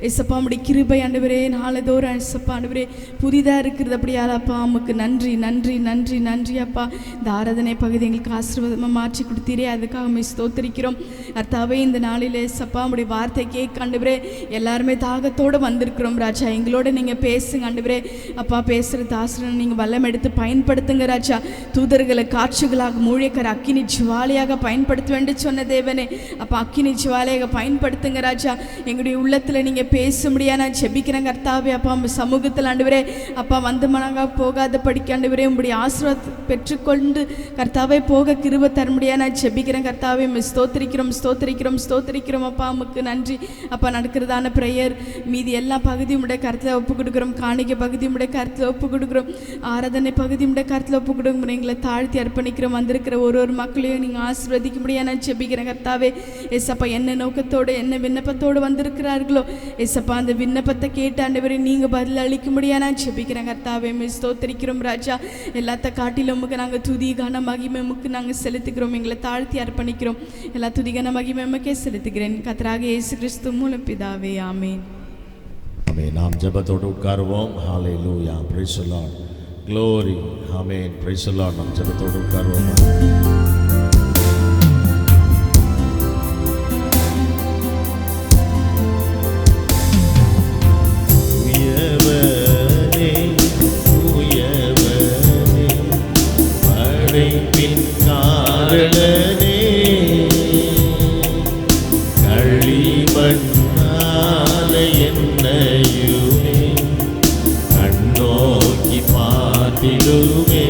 எஸ்அப்பா, உம்முடைய கிருபை ஆண்டவரே நாளதோறும் எஸ்அப்பா ஆண்டவரே புதிதாக இருக்கிறது அப்படியால் அப்பா உமக்கு நன்றி நன்றி நன்றி நன்றி அப்பா. இந்த ஆராதனை பகுதி எங்களுக்கு ஆசீர்வாதமாக மாற்றி கொடுத்தீரே, அதுக்காக மெய் ஸ்தோத்தரிக்கிறோம். கர்த்தாவே, இந்த நாளில் எஸ்அப்பா உம்முடைய வார்த்தை கேட்க ஆண்டவரே எல்லாருமே தாகத்தோடு வந்திருக்கிறோம் ராஜா. எங்களோட நீங்கள் பேசுங்க ஆண்டவரே. அப்பா, பேசுகிற தாசரனை நீங்கள் வல்லம் எடுத்து பயன்படுத்துங்க ராஜா. தூதர்களை காட்சிகளாக மூழியக்கர அக்கினி ஜுவாலையாக பயன்படுத்த வேண்டும் சொன்ன தேவனே. அப்பா, அக்கினி ஜுவாலையாக பயன்படுத்துங்க ராஜா. எங்களுடைய உள்ளத்தில் நீங்கள் பேச முடியாது நான் செபிக்கிறேன் கர்த்தாவே. அப்பா, உங்கள் சமூகத்தில் ஆண்டவரே அப்பா வந்து மனங்க போகாத படிக்க ஆண்டவரே உங்களுடைய ஆசீர்வாதத்தை பெற்றுக்கொண்டு கர்த்தாவே போக கிருபை தர முடியாது நான் செபிக்கிறேன் கர்த்தாவே. ஸ்தோத்திரிக்கிறோம் ஸ்தோத்திரிக்கிறோம் ஸ்தோத்திரிக்கிறோம் அப்பா. உமக்கு நன்றி அப்பா. நடக்கிறதான ப்ரேயர் மீதி எல்லா பகுதியும் உடைய கருத்தில் ஒப்பு கொடுக்குறோம். காணிக்கை பகுதியும் உடைய கருத்தில் ஒப்பு கொடுக்குறோம். ஆராதனை பகுதியும் உடைய கருத்தில் ஒப்பு கொடுக்குறோம். எங்களை தாழ்த்தி அர்ப்பணிக்கிறோம். வந்திருக்கிற ஒரு மக்களையும் நீங்கள் ஆசீர்வதிக்க முடியாது நான் செபிக்கிறேன் கர்த்தாவே. எஸ்அப்பா, என்ன நோக்கத்தோடு என்ன விண்ணப்பத்தோடு வந்திருக்கிறார்களோ எஸ்அப்பா அந்த விண்ணப்பத்தை கேட்டு ஆண்டவரே நீங்கள் பதில் அளிக்க முடியாது நான் செபிக்கிறேன் கர்த்தாவே. ஸ்தோத்திரிக்கிறோம் ராஜா. எல்லாத்த காட்டிலும் உமக்கு நாங்கள் துதி கன மகிமை உமக்கு நாங்கள் செலுத்துகிறோம். எங்களை தாழ்த்தி அர்ப்பணிக்கிறோம். எல்லா துதி கன மகிமை உமக்கே செலுத்துகிறேன் கர்த்தராக இயேசு கிறிஸ்து மூலம் பிதாவே. ஆமென். நாம் ஜெபத்தோடு உட்காருவோம். ஹalleluya. praise the Lord. glory. Amen. praise the Lord. நாம் ஜெபத்தோடு உட்காருவோம். உயர்வனே உயர்வனே படைப்பின் காரணனே களிமண்ணான என்னையுமே கண்ணோக்கி பார்த்திடுமே.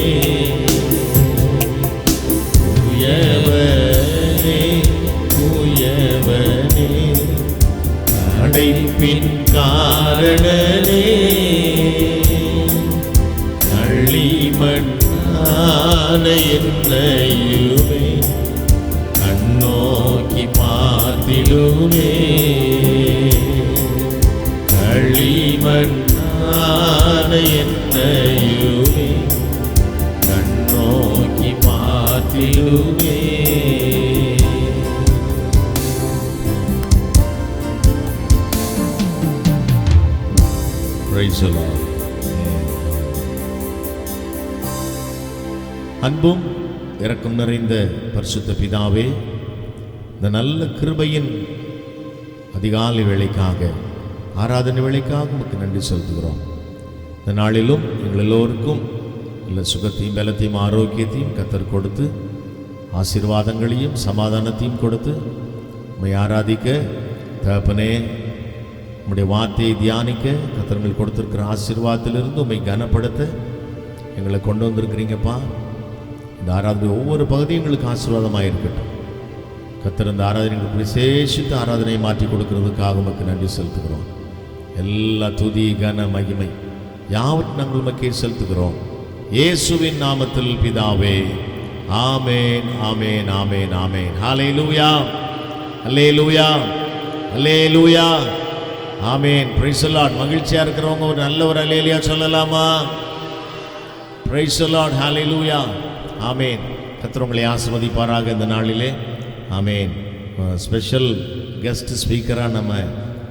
உயர்வனே உயர்வனே படைப்பின் காரணனே களிமண்ணான என்னையுமே கண்ணோக்கி பார்த்திடுமே. களிமண்ணான என்னையுமே கண்ணோக்கி பார்த்திடுமே. Praise the Lord. அன்பும் இரக்கம் நிறைந்த பரிசுத்த பிதாவே, இந்த நல்ல கிருபையின் அதிகாலை வேளைக்காக ஆராதனை வேளைக்காக உமக்கு நன்றி செலுத்துகிறோம். இந்த நாளிலும் எங்கள் எல்லோருக்கும் நல்ல சுகத்தையும் பலத்தையும் ஆரோக்கியத்தையும் கர்த்தர் கொடுத்து ஆசீர்வாதங்களையும் சமாதானத்தையும் கொடுத்து உம்மை ஆராதிக்க தகப்பனே, உம்முடைய வார்த்தையை தியானிக்க கர்த்தர்கள் கொடுத்திருக்கிற ஆசீர்வாதத்திலிருந்து உம்மை கனப்படுத்த எங்களை கொண்டு வந்திருக்கிறீங்கப்பா. இந்த ஆராதனை ஒவ்வொரு பகுதியும் எங்களுக்கு ஆசீர்வாதமாக இருக்கட்டும். கர்த்தர் இந்த ஆராதனைகளுக்கு விசேஷித்த ஆராதனையை மாற்றி கொடுக்கிறதுக்காக உமக்கு நன்றி செலுத்துகிறோம். எல்லா துதி கன மகிமை யாவற்றையும் நாங்கள் உமக்கே செலுத்துகிறோம். இயேசுவின் நாமத்தில் பிதாவே, ஆமேன், ஆமேன், ஆமேன், ஆமேன். ஹல்லேலூயா, ஹல்லேலூயா, ஹல்லேலூயா, ஆமேன். Praise the Lord. மகிழ்ச்சியா இருக்கிறவங்க ஒரு நல்ல ஒரு ஹல்லேலூயா சொல்லலாமா? பிரைஸ் தி லார்ட், ஹல்லேலூயா, ஆமேன். கர்த்தர் உங்களை ஆசீர்வதிப்பாராக இந்த நாளிலே. ஆமேன். ஸ்பெஷல் கெஸ்ட் ஸ்பீக்கராக நம்ம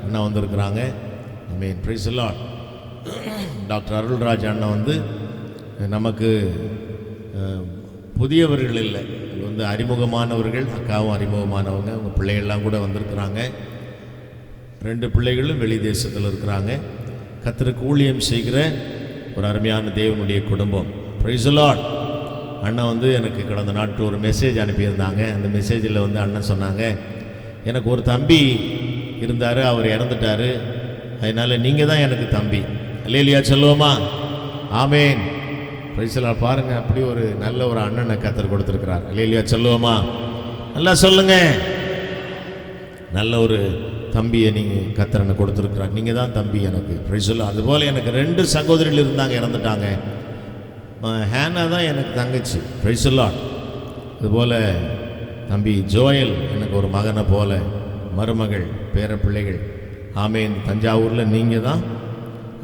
அண்ணா வந்திருக்கிறாங்க. ஆமேன். Praise the Lord. Doctor Arulraj அண்ணா வந்து நமக்கு புதியவர்கள் இல்லை, வந்து அறிமுகமானவர்கள். அக்காவும் அறிமுகமானவங்க. அவங்க பிள்ளைகள்லாம் கூட வந்திருக்கிறாங்க. 2 பிள்ளைகளும் வெளி தேசத்தில் இருக்கிறாங்க. கர்த்தருக்கு ஊழியம் செய்கிற ஒரு அருமையான தேவனுடைய குடும்பம். Price the Lord. அண்ணா வந்து எனக்கு கடந்த நாட்டில் ஒரு மெசேஜ் அனுப்பியிருந்தாங்க. அந்த மெசேஜில் வந்து அண்ணன் சொன்னாங்க, எனக்கு ஒரு தம்பி இருந்தார், அவர் இறந்துட்டார், அதனால் நீங்கள் தான் எனக்கு தம்பி. அல்லேலூயா சொல்லுவோமா? ஆமேன். Praise the Lord. பாருங்க, அப்படி ஒரு நல்ல ஒரு அண்ணனை கர்த்தர் கொடுத்துருக்கிறார். அல்லேலூயா சொல்லுவோமா? நல்லா சொல்லுங்க. நல்ல ஒரு தம்பியை நீங்கள் கர்த்தரனை கொடுத்துருக்கிறார். நீங்கள் தான் தம்பி எனக்கு. Price the Lord. அதுபோல் எனக்கு 2 சகோதரிகள் இருந்தாங்க, இறந்துட்டாங்க. ஹேனா தான் எனக்கு தங்கச்சி. Price the Lord. அதுபோல் தம்பி ஜோயல் எனக்கு ஒரு மகனை போல, மருமகள், பேர பிள்ளைகள். ஆமேன். தஞ்சாவூரில் நீங்கள் தான்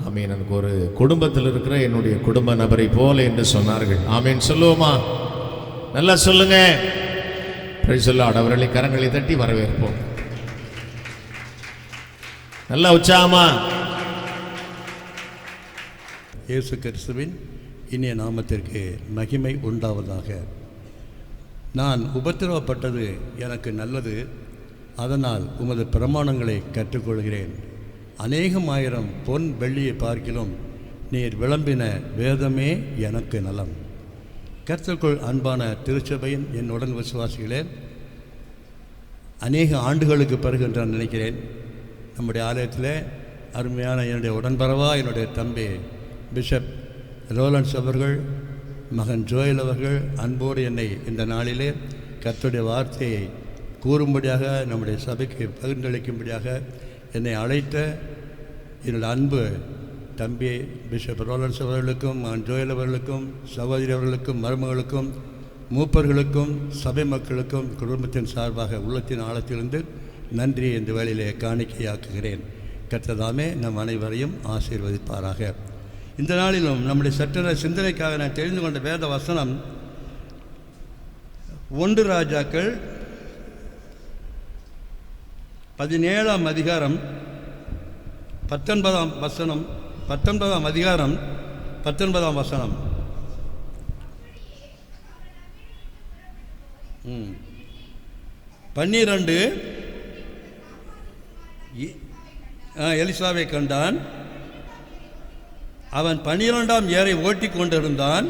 ஆமேன் எனக்கு ஒரு குடும்பத்தில் இருக்கிற என்னுடைய குடும்ப நபரை போல என்று சொன்னார்கள். ஆமேன் சொல்லுவோமா? நல்லா சொல்லுங்க. Price the Lord. அவர்களை கரங்களை தட்டி வரவேற்போம். நல்லா உற்சாகமா. இயேசு கிறிஸ்துவின் இனிய நாமத்திற்கு மகிமை உண்டாவதாக. நான் உபத்திரவப்பட்டது எனக்கு நல்லது, அதனால் உமது பிரமாணங்களை கற்றுக்கொள்கிறேன். அநேகமாயிரம் பொன் வெள்ளியை பார்க்கிலும் நீர் விளம்பின வேதமே எனக்கு நலம். கர்த்தருக்குள் அன்பான திருச்சபையின் என் உடன் விசுவாசிகளே, அநேக ஆண்டுகளுக்கு பிறகு என்று நான் நினைக்கிறேன், நம்முடைய ஆலயத்தில் அருமையான என்னுடைய உடன்பரவா என்னுடைய தம்பி பிஷப் ரோலன்ஸ் அவர்கள், மகன் ஜோயல் அவர்கள் அன்போடு என்னை இந்த நாளிலே கர்த்தருடைய வார்த்தையை கூறும்படியாக, நம்முடைய சபைக்கு பகிர்ந்தளிக்கும்படியாக என்னை அழைத்த என்னுடைய அன்பு தம்பி பிஷப் ரோலன்ஸ் அவர்களுக்கும், மகன் ஜோயல் அவர்களுக்கும், சகோதரி அவர்களுக்கும், மருமகளுக்கும், மூப்பர்களுக்கும், சபை மக்களுக்கும் குடும்பத்தின் சார்பாக உள்ளத்தின் ஆழத்திலிருந்து நன்றி இந்த வேளையிலே காணிக்கையாக்குகிறேன். கர்த்ததாமே நம் அனைவரையும் ஆசீர்வதிப்பாராக. இந்த நாளிலும் நம்முடைய சற்ற சிந்தனைக்காக நான் தெரிந்து கொண்ட வேத வசனம் 1 ராஜாக்கள் 17ஆம் அதிகாரம் 19ஆம் வசனம். 19ஆம் அதிகாரம் 19ஆம் வசனம். 12 எலிசாவை கண்டான். அவன் 12ஆம் ஏரை ஓட்டி கொண்டிருந்தான்.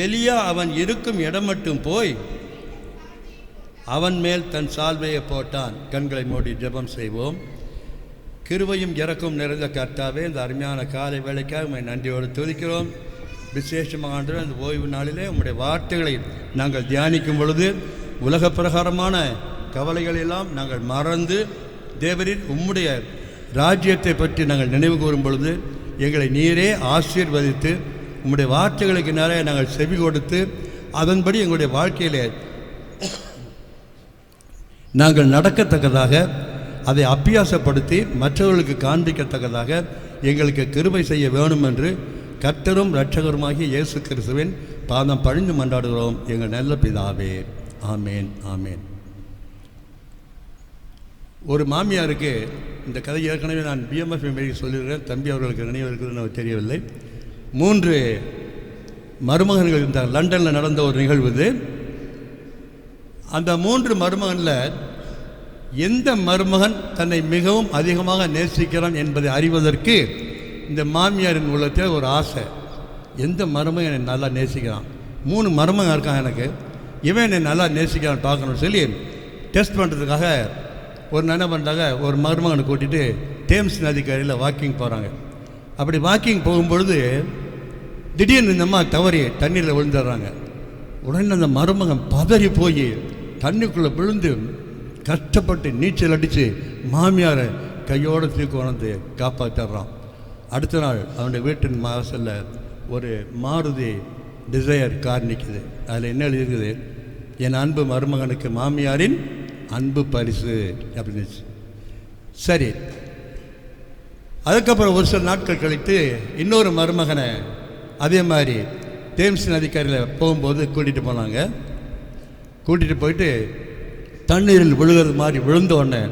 எலியா அவன் இருக்கும் இடம் மட்டும் போய் அவன் மேல் தன் சால்வையை போட்டான். கண்களை மூடி ஜெபம் செய்வோம். கிருபையும் இரக்கம் நிறைந்த கர்த்தாவே, இந்த அருமையான காலை வேளைக்காக உம்மை நன்றியோடு துதிக்கிறோம். விசேஷமாக இந்த ஓய்வு நாளிலே உம்முடைய வார்த்தைகளை நாங்கள் தியானிக்கும் பொழுது உலக பிரகாரமான கவலைகளெல்லாம் நாங்கள் மறந்து தேவரின் உம்முடைய ராஜ்யத்தை பற்றி நாங்கள் நினைவு கூறும் பொழுது எங்களை நீரே ஆசீர்வதித்து உம்முடைய வார்த்தைகளுக்கு நிறைய நாங்கள் செவி கொடுத்து அதன்படி எங்களுடைய வாழ்க்கையிலே நாங்கள் நடக்கத்தக்கதாக, அதை அபியாசப்படுத்தி மற்றவர்களுக்கு காண்பிக்கத்தக்கதாக எங்களுக்கு கிருபை செய்ய வேணும் என்று கர்த்தரும் இரட்சகருமாகிய இயேசு கிறிஸ்துவின் பாதம் பணிந்து மன்றாடுகிறோம் எங்கள் நல்ல பிதாவே. ஆமேன், ஆமேன். ஒரு மாமியாருக்கு இந்த கதை ஏற்கனவே நான் பிஎம்எஃப் சொல்லியிருக்கிறேன். தம்பி அவர்களுக்கு நினைவு இருக்குதுன்னு தெரியவில்லை. 3 மருமகன்கள் இருந்தார். லண்டனில் நடந்த ஒரு நிகழ்வு இது. அந்த 3 மருமகனில் எந்த மருமகன் தன்னை மிகவும் அதிகமாக நேசிக்கிறான் என்பதை அறிவதற்கு இந்த மாமியாரின் உள்ளத்தில் ஒரு ஆசை. எந்த மருமகன் என்னை நல்லா நேசிக்கிறான், 3 மருமகன் இருக்கான் எனக்கு, இவன் என்னை நல்லா நேசிக்கான்னு பார்க்கணும்னு சொல்லி டெஸ்ட் பண்ணுறதுக்காக ஒரு என்ன பண்ணுறாங்க, ஒரு மருமகனை கூட்டிகிட்டு தேம்ஸ் நதிக்கரையில் வாக்கிங் போகிறாங்க. அப்படி வாக்கிங் போகும்பொழுது திடீர்னு இந்த அம்மா தவறி தண்ணீரில் விழுந்துடுறாங்க. உடனே அந்த மருமகன் பதறி போய் தண்ணிக்குள்ளே விழுந்து கஷ்டப்பட்டு நீச்சல் அடித்து மாமியாரை கையோடு தூக்கி உணர்ந்து காப்பாற்றிடுறான். அடுத்த நாள் அவனுடைய வீட்டின் வாசலில் ஒரு மாருதி டிசையர் கார் நிற்குது. அதில் என்ன எழுதியிருக்குது, என் அன்பு மருமகனுக்கு மாமியாரின் அன்பு பரிசு அப்படின்னு. சரி, அதுக்கப்புறம் ஒரு சில நாட்கள் கழித்து இன்னொரு மருமகனை அதே மாதிரி தேம்ஸ் நதிக்கரையில் போகும்போது கூட்டிகிட்டு போனாங்க. கூட்டிகிட்டு போயிட்டு தண்ணீரில் விழுகிறது மாதிரி விழுந்த உடனே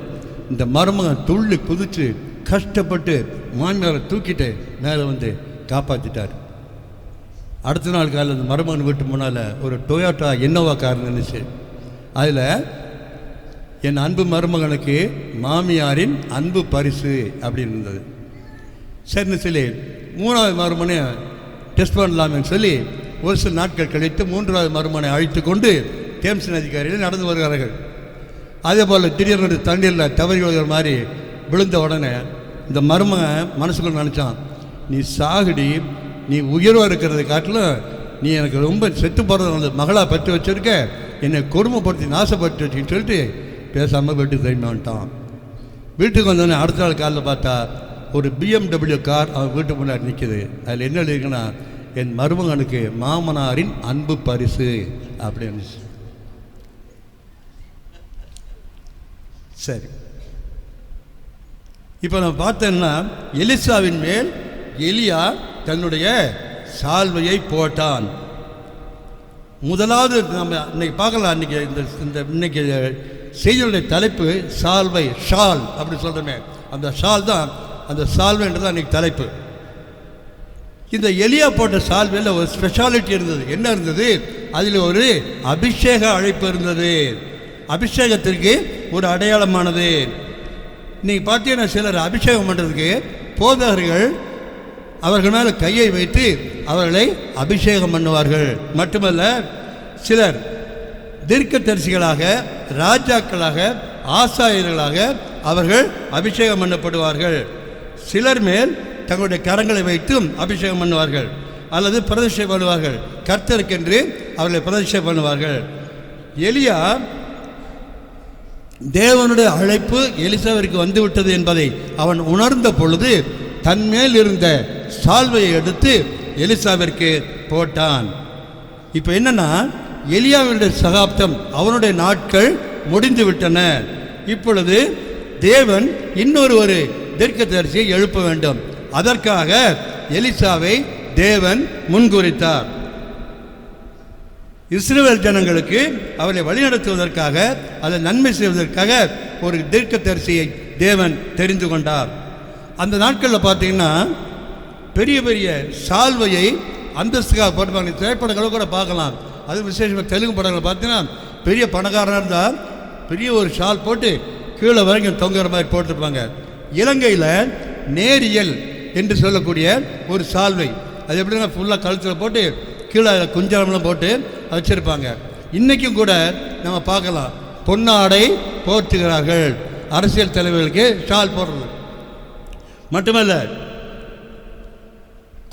இந்த மருமகன் துள்ளி குதித்து கஷ்டப்பட்டு மாமியாரை தூக்கிட்டு மேலே வந்து காப்பாற்றிட்டார். அடுத்த நாள் காலையில் அந்த மருமகன் வீட்டு முன்னால் ஒரு டொயோட்டா இன்னோவா கார் நின்றுச்சு. அதில் என் அன்பு மருமகனுக்கு மாமியாரின் அன்பு பரிசு அப்படின்னு இருந்தது. சரின்னு சொல்லி 3வது மருமகனை டெஸ்ட் பண்ணலாம்னு சொல்லி ஒரு சில நாட்கள் கழித்து 3வது மருமகனை அழைத்து கொண்டு தேம்ஸ் நதிக்கரையில் நடந்து வருகிறார்கள். அதே போல் திடீர்னு தண்ணீரில் தவறி விழுகிற மாதிரி விழுந்த உடனே இந்த மருமகன் மனசுக்குள்ள நினச்சான், நீ சாகுடி, நீ உயர்வாக இருக்கிறத காட்டிலும் நீ எனக்கு ரொம்ப செத்து போகிறது மகளாக பற்றி வச்சுருக்க, என்னை கொடுமைப்படுத்தி நாசப்படுத்தி வச்சுன்னு சொல்லிட்டு பேசாமல் வீட்டுக்கு திரும்பி வந்துட்டான். வீட்டுக்கு வந்தோடனே அடுத்த நாள் காலையில் பார்த்தா ஒரு BMW கார் அவன் வீட்டு முன்னாடி நிற்கிது. அதில் என்ன எழுதிருக்குன்னா, என் மருமகனுக்கு மாமனாரின் அன்பு பரிசு அப்படின்னு. சரி, இப்போ நம்ம பார்த்தோன்னா எலிசாவின் மேல் எலியா தன்னுடைய சால்வையை போட்டான். முதலாவது நம்ம இன்னைக்கு பார்க்கலாம். இன்னைக்கு செய்தியுடைய தலைப்பு சால்வை, ஷால் அப்படி சொல்கிறோமே, அந்த ஷால் தான், அந்த சால்வைன்றது அன்றைக்கி தலைப்பு. இந்த எலியா போட்ட சால்வையில் ஒரு ஸ்பெஷாலிட்டி இருந்தது. என்ன இருந்தது? அதில் ஒரு அபிஷேக அழைப்பு இருந்தது. அபிஷேகத்திற்கு ஒரு அடையாளமானது. இன்றைக்கி பார்த்தீங்கன்னா சிலர் அபிஷேகம் பண்ணுறதுக்கு போதகர்கள் அவர்கள் மேலே கையை வைத்து அவர்களை அபிஷேகம் பண்ணுவார்கள். மட்டுமல்ல, சிலர் தீர்க்கதரிசிகளாக, ராஜாக்களாக, ஆசாரியர்களாக அவர்கள் அபிஷேகம் பண்ணப்படுவார்கள். சிலர் மேல் தங்களுடைய கரங்களை வைத்தும் அபிஷேகம் பண்ணுவார்கள், அல்லது பிரதிஷ்டை பண்ணுவார்கள். கர்த்தருக்கென்று அவர்களை பிரதிஷ்டை பண்ணுவார்கள். எலியா தேவனுடைய அழைப்பு எலிசாவிற்கு வந்துவிட்டது என்பதை அவன் உணர்ந்த பொழுது தன்மேல் இருந்த சால்வையை எடுத்து எலிசாவிற்கு போட்டான். இப்போ என்னன்னா, எலியாவினுடைய சகாப்தம், அவனுடைய நாட்கள் முடிந்து விட்டன. இப்பொழுது தேவன் இன்னொரு தீர்க்கதரிசியை எழுப்ப வேண்டும். அதற்காக எலிசாவை தேவன் முன்குறித்தார். இஸ்ரவேல் ஜனங்களுக்கு அவரை வழிநடத்துவதற்காக, அதை நன்மை செய்வதற்காக ஒரு தீர்க்கதரிசியை தேவன் தெரிந்து கொண்டார். அந்த நாட்களில் பார்த்தீங்கன்னா பெரிய பெரிய சால்வையை அந்தஸ்துக்காக போட்டுப்பாங்க. திரைப்படங்களை கூட பார்க்கலாம். அது விசேஷமாக தெலுங்கு படங்களை பார்த்தீங்கன்னா பெரிய பணக்காரனாக இருந்தால் பெரிய ஒரு ஷால் போட்டு கீழே வரைக்கும் தொங்குற மாதிரி போட்டுருப்பாங்க. இலங்கையில் நேரியல் என்று சொல்லக்கூடிய ஒரு சால்வை, அது எப்படின்னா ஃபுல்லாக கழுத்தில் போட்டு கீழே குஞ்சலம்லாம் போட்டு வச்சுருப்பாங்க. இன்றைக்கும் கூட நம்ம பார்க்கலாம், பொன்னாடை போற்றுகிறார்கள். அரசியல் தலைவர்களுக்கு ஷால் போடுறது மட்டுமல்ல,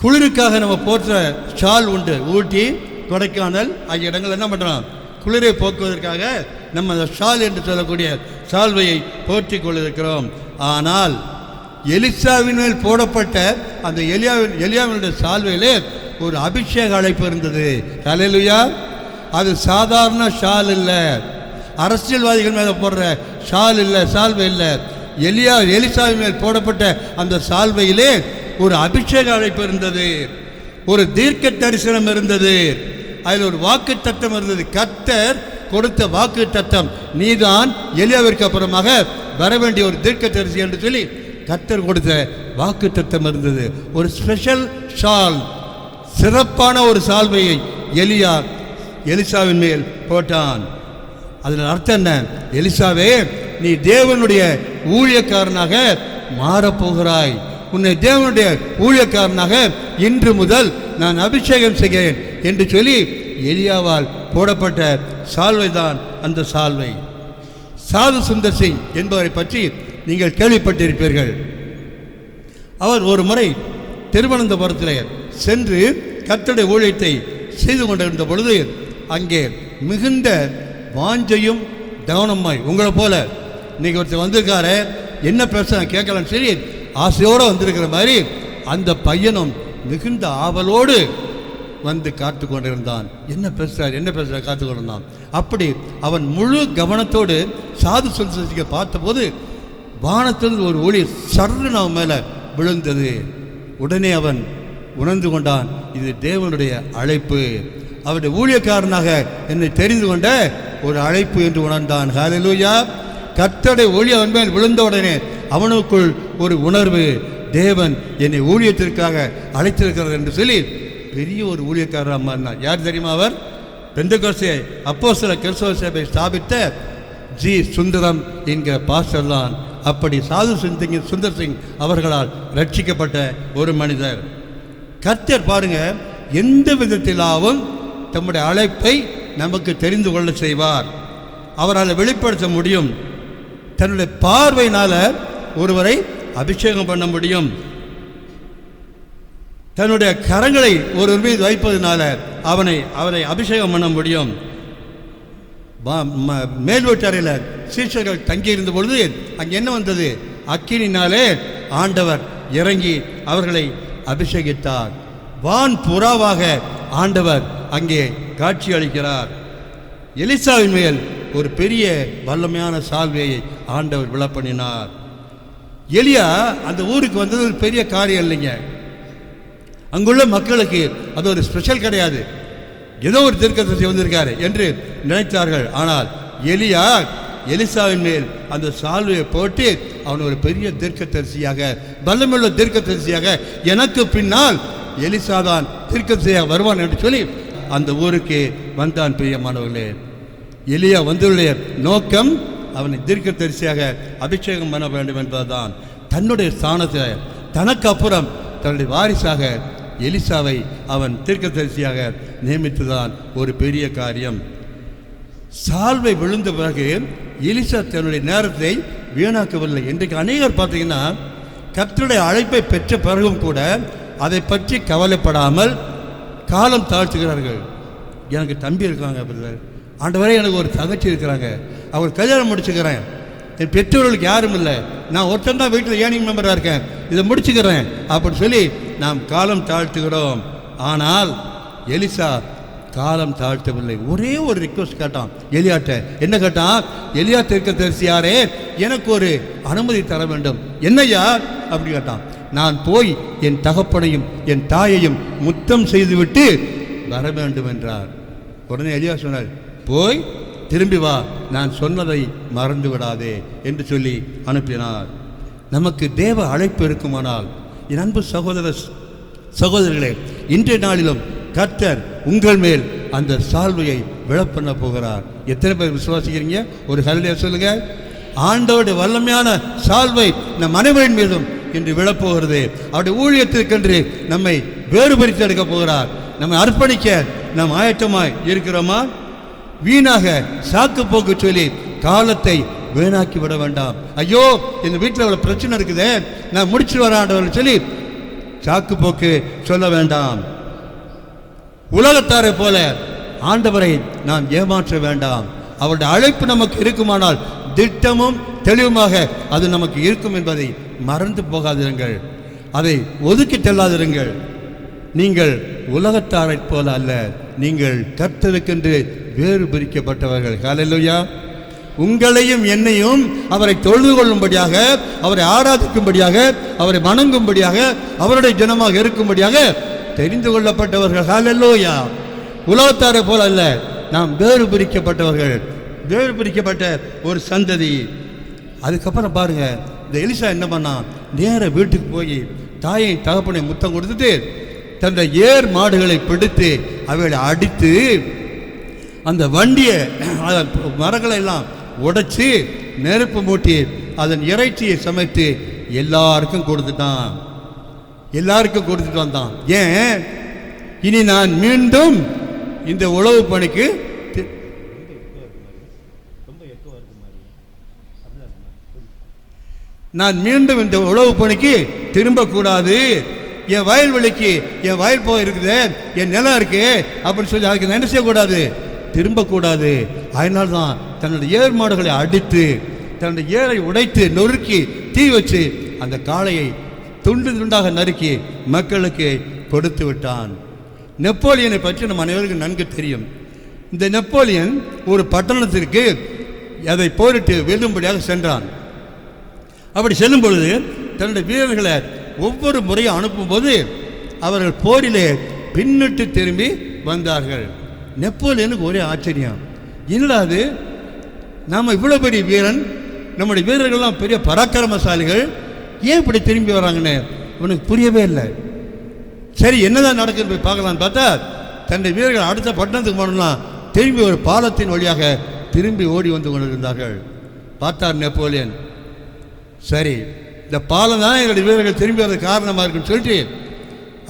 குளிருக்காக நம்ம போற்ற ஷால் உண்டு. ஊட்டி, கொடைக்கானல் ஆகிய இடங்கள் என்ன பண்ணுறோம், குளிரை போக்குவதற்காக நம்ம அந்த ஷால் என்று சொல்லக்கூடிய சால்வையை போற்றிக் கொண்டிருக்கிறோம். ஆனால் எலிசாவின் மேல் போடப்பட்ட அந்த எலியாவினுடைய சால்வையிலே ஒரு அபிஷேக அழைப்பு இருந்தது. ஹல்லேலூயா! அது சாதாரண ஷால் இல்லை, அரசியல்வாதிகள் மேலே போடுற ஷால் இல்லை, சால்வை இல்லை. எலிசாவின் மேல் போடப்பட்ட அந்த சால்வையிலே ஒரு அபிஷேக அழைப்பு இருந்தது, ஒரு தீர்க்க தரிசனம் இருந்தது, அதில் ஒரு வாக்கு தத்தம் இருந்தது. கர்த்தர் கொடுத்த வாக்கு தத்தம், நீதான் எலியாவிற்கு அப்புறமாக வர வேண்டிய ஒரு தீர்க்க தரிசி என்று சொல்லி கர்த்தர் கொடுத்த வாக்கு தத்தம் இருந்தது. ஒரு ஸ்பெஷல் ஷால், சிறப்பான ஒரு சால்வையை எலிசாவின் மேல் போட்டான். அதில் அர்த்தம் என்ன? எலிசாவே, நீ தேவனுடைய ஊழியக்காரனாக மாறப்போகிறாய். உன்னை தேவனுடைய ஊழியக்காரனாக இன்று முதல் நான் அபிஷேகம் செய்கிறேன் என்று சொல்லி எலியாவால் போடப்பட்ட சால்வை தான் அந்த சால்வை. சாது சுந்தர் சிங் என்பவரை பற்றி நீங்கள் கேள்விப்பட்டிருப்பீர்கள். அவர் ஒரு முறை திருவனந்தபுரத்தில் சென்று கர்த்தருடைய ஊழியத்தை செய்து கொண்டிருந்த பொழுது அங்கே மிகுந்த வாஞ்சையும் கவனமாய், உங்களை போல இன்னைக்கு ஒருத்தர் வந்திருக்காரு, என்ன பேச கேட்கலான்னு சரி ஆசையோடு வந்திருக்கிற மாதிரி அந்த பையனும் மிகுந்த ஆவலோடு வந்து காத்து கொண்டிருந்தான். என்ன பேசுகிறார் காத்து கொண்டிருந்தான். அப்படி அவன் முழு கவனத்தோடு சாது சுந்தரசிங்கை பார்த்தபோது வானத்தில் ஒரு ஒளி சர்ன்னு அவன் மேலே விழுந்தது. உடனே அவன் உணர்ந்து கொண்டான், இது தேவனுடைய அழைப்பு, அவருடைய ஊழியக்காரனாக என்னை தெரிந்து கொண்ட ஒரு அழைப்பு என்று உணர்ந்தான். ஹல்லேலூயா. கர்த்தருடைய ஒளி அவன் மேல் விழுந்த உடனே அவனுக்குள் ஒரு உணர்வு, தேவன் என்னை ஊழியத்திற்காக அழைத்திருக்கிறார் என்று சொல்லி பெரிய ஒரு ஊழியக்காரராக மாறினார். யார் தெரியுமா அவர்? பெந்தெகோஸ்தே அப்போஸ்தல கிறிஸ்தவ சபை ஸ்தாபித்த ஜி சுந்தரம் என்கிற பாஸ்டர் தான். அப்படி சாது சுந்தர் சிங் அவர்களால் ரட்சிக்கப்பட்ட ஒரு மனிதர். கர்த்தர் பாருங்க, எந்த விதத்திலாவும் தம்முடைய அழைப்பை நமக்கு தெரிந்து கொள்ள செய்வார். அவரால் வெளிப்படுத்த முடியும். தன்னுடைய பார்வையினால ஒருவரை அபிஷேகம் பண்ண முடியும். தன்னுடைய கரங்களை ஒருவர் மீது வைப்பதனால அவனை அபிஷேகம் பண்ண முடியும். மேல் வீட்டறையில் சீஷர்கள் தங்கியிருந்த பொழுது அங்கே என்ன வந்தது? அக்கினினாலே ஆண்டவர் இறங்கி அவர்களை அபிஷேகித்தார். வான் புறாவாக ஆண்டவர் அங்கே காட்சி அளிக்கிறார். எலிசாவின் மேல் ஒரு பெரிய வல்லமையான சால்வையை ஆண்டவர் விழப்பண்ணினார். எலியா அந்த ஊருக்கு வந்தது ஒரு பெரிய காரியம் இல்லைங்க. அங்குள்ள மக்களுக்கு அது ஒரு ஸ்பெஷல் கிடையாது. ஏதோ ஒரு தீர்க்கதரிசி வந்திருக்காரு என்று நினைத்தார்கள். ஆனால் எலியா எலிசாவின் மேல் அந்த சால்வையை போட்டு அவன் ஒரு பெரிய தீர்க்கதரிசியாக, பலமுள்ள தீர்க்கதரிசியாக, எனக்கு பின்னால் எலிசாதான் தீர்க்கதரிசியாக வருவான் என்று சொல்லி அந்த ஊருக்கு வந்தான். பிரியமானவர்களே, எலியா வந்துள்ள நோக்கம் அவனை தீர்க்கதரிசியாக அபிஷேகம் பண்ண வேண்டும் என்பதுதான். தன்னுடைய ஸ்தானத்தை தனக்கு அப்புறம் தன்னுடைய வாரிசாக எலிசாவை அவன் தீர்க்கதரிசியாக நியமித்துதான் ஒரு பெரிய காரியம். சால்வை விழுந்த பிறகு எலிசா தன்னுடைய நேரத்தை வீணாக்கவில்லை. இன்றைக்கு அநேகர் பார்த்தீங்கன்னா கர்த்தருடைய அழைப்பை பெற்ற பிறகும் கூட அதை பற்றி கவலைப்படாமல் காலம் தாழ்த்துகிறார்கள். எனக்கு தம்பி இருக்காங்க, ஆண்டவரே எனக்கு ஒரு தங்கச்சி இருக்கிறாங்க, அவர் கல்யாணம் முடிச்சுக்கிறேன், என் பெற்றோர்களுக்கு யாரும் இல்லை, நான் ஒருத்தன் தான் வீட்டில் ஏர்னிங் மெம்பராக இருக்கேன், இதை முடிச்சுக்கிறேன் அப்படின்னு சொல்லி நாம் காலம் தாழ்த்துகிறோம். ஆனால் எலிசா காலம் தாழ்த்தவில்லை. ஒரே ஒரு ரிக்வஸ்ட் கேட்டான் எலியாட்ட. என்ன கேட்டான்? எலியா தீர்க்கதரிசியாரே, எனக்கு ஒரு அனுமதி தர வேண்டும். என்னையா அப்படி கேட்டான். நான் போய் என் தகப்பனையும் என் தாயையும் முத்தம் செய்துவிட்டு வர வேண்டும் என்றார். உடனே எலியா சொன்னார், போய் திரும்பி வா, நான் சொன்னதை மறந்து விடாதே என்று சொல்லி அனுப்பினார். நமக்கு தேவ அழைப்பு இருக்குமானால் என் அன்பு சகோதரர்களே, இன்றைய நாளிலும் கர்த்தர் உங்கள் மேல் அந்த சால்வையை விழப்பண்ண போகிறார். எத்தனை பேர் விசுவாசிக்கிறீங்க? ஒரு ஹல்லேலூயா சொல்லுங்க. ஆண்டவருடைய வல்லமையான சால்வை நம் அனைவரின் மீதும் இன்று விழப்போகிறது. அவருடைய ஊழியத்திற்கென்று நம்மை வேறுபடுத்தி எடுக்க போகிறார். நம்மை அர்ப்பணிக்க நாம் ஆயத்தமாய் இருக்கிறோமா? வீணாக சாக்கு போக்கு சொல்லி காலத்தை வீணாக்கி விட வேண்டாம். ஐயோ, எங்கள் வீட்டில் அவ்வளோ பிரச்சனை இருக்குது, நான் முடிச்சுட்டு வராண்டவர்கள் சொல்லி சாக்கு போக்கு சொல்ல வேண்டாம். உலகத்தாரை போல ஆண்டவரை நாம் ஏமாற்ற வேண்டாம். அவருடைய அழைப்பு நமக்கு இருக்குமானால் திட்டமும் தெளிவுமாக அது நமக்கு இருக்கும் என்பதை மறந்து போகாதிருங்கள். அதை ஒதுக்கி செல்லாதிருங்கள். நீங்கள் உலகத்தாரை போல அல்ல, நீங்கள் கர்த்தருக்கென்று வேறு பிரிக்கப்பட்டவர்கள். ஹல்லேலூயா. உங்களையும் என்னையும் அவரை தொழுது கொள்ளும்படியாக, அவரை ஆராதிக்கும்படியாக, அவரை வணங்கும்படியாக, அவருடைய ஜனமாக இருக்கும்படியாக தெரிந்து கொள்ளப்பட்டவர்கள். ஹல்லேலூயா. உலகத்தாரை போல அல்ல, நாம் வேறு பிரிக்கப்பட்டவர்கள், வேறு பிரிக்கப்பட்ட ஒரு சந்ததி. அதுக்கப்புறம் பாருங்க, இந்த எலிசா என்ன பண்ணான்? நேர வீட்டுக்கு போய் தாயை தகப்பனை முத்தம் கொடுத்துட்டு தன்னுடைய ஏர் மாடுகளை பிடித்து அவைகளை அடித்து அந்த வண்டியை மரங்களை எல்லாம் உடைச்சி நெருப்பு மூட்டி அதன் இறைச்சியை சமைத்து எல்லாருக்கும் கொடுத்துட்டான். எல்லாருக்கும் கொடுத்துட்டு வந்தான். ஏன்? இனி நான் மீண்டும் இந்த உழவு பணிக்கு நான் மீண்டும் இந்த உழவு பணிக்கு திரும்பக்கூடாது, என் வயல்வெளிக்கு என் வயல் போய் இருக்குது, என் நிலம் இருக்கு அப்படின்னு சொல்லி அதுக்கு என்ன செய்யக்கூடாது, திரும்பக்கூடாது. அதனால தான் தன்னுடைய ஏர் மாடுகளை அடித்து தன்னுடைய ஏரை உடைத்து நொறுக்கி தீ வச்சு அந்த காளையை துண்டு துண்டாக நறுக்கி மக்களுக்கு கொடுத்து விட்டான். நெப்போலியனை பற்றி நம்ம அனைவருக்கும் நன்கு தெரியும். இந்த நெப்போலியன் ஒரு பட்டணத்திற்கு அதை போரிட்டு வெல்லும்படியாக சென்றான். அப்படி செல்லும் பொழுது தன்னுடைய வீரர்களை ஒவ்வொரு முறையும் அனுப்பும்போது அவர்கள் போரிலே பின்னிட்டு திரும்பி வந்தார்கள். நெப்போலியனுக்கு ஒரே ஆச்சரியம், என்னடா அது, நாம் இவ்வளோ பெரிய வீரன், நம்முடைய வீரர்கள்லாம் பெரிய பராக்கிரமசாலிகள், ஏன் இப்படி திரும்பி வராங்கன்னு உனக்கு புரியவே இல்லை. சரி என்னதான் நடக்குது போய் பார்க்கலான்னு பார்த்தா தன்னுடைய வீரர்கள் அடுத்த பட்டணத்துக்கு போனோம்னா திரும்பி ஒரு பாலத்தின் வழியாக திரும்பி ஓடி வந்து கொண்டிருந்தார்கள். பார்த்தார் நெப்போலியன், சரி இந்த பாலம் தான் எங்களுடைய வீரர்கள் திரும்பி வர காரணமாக இருக்குன்னு சொல்லிட்டு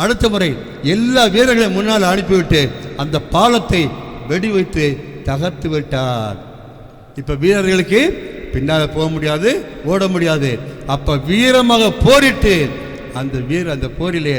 அடுத்த முறை எல்லா வீரர்களையும் முன்னால் அனுப்பிவிட்டு அந்த பாலத்தை வெடி வைத்து தகர்த்து விட்டார். இப்போ வீரர்களுக்கு பின்னால் போக முடியாது, ஓட முடியாது. அப்போ வீரமாக போரிட்டு அந்த போரிலே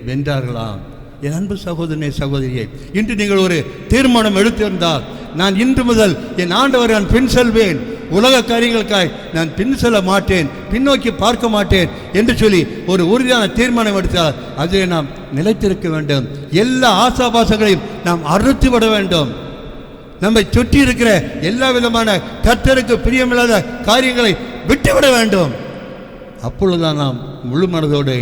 வென்றார்களாம். என் அன்பு சகோதரனே சகோதரியே, இன்று நீங்கள் ஒரு தீர்மானம் எடுத்திருந்தால், நான் இன்று முதல் என் ஆண்டவரை நான் பின் செல்வேன், உலக காரியங்களுக்காய் நான் பின் செல்ல மாட்டேன், பின்னோக்கி பார்க்க மாட்டேன் என்று சொல்லி ஒரு உறுதியான தீர்மானம் எடுத்தால் அதை நாம் நிலைத்திருக்க வேண்டும். எல்லா ஆசாபாசங்களையும் நாம் அறுத்து விட வேண்டும். நம்மை சுற்றி இருக்கிற எல்லா விதமான கர்த்தருக்கு பிரியமில்லாத காரியங்களை விட்டுவிட வேண்டும். அப்பொழுதுதான் நாம் முழு மனதோடு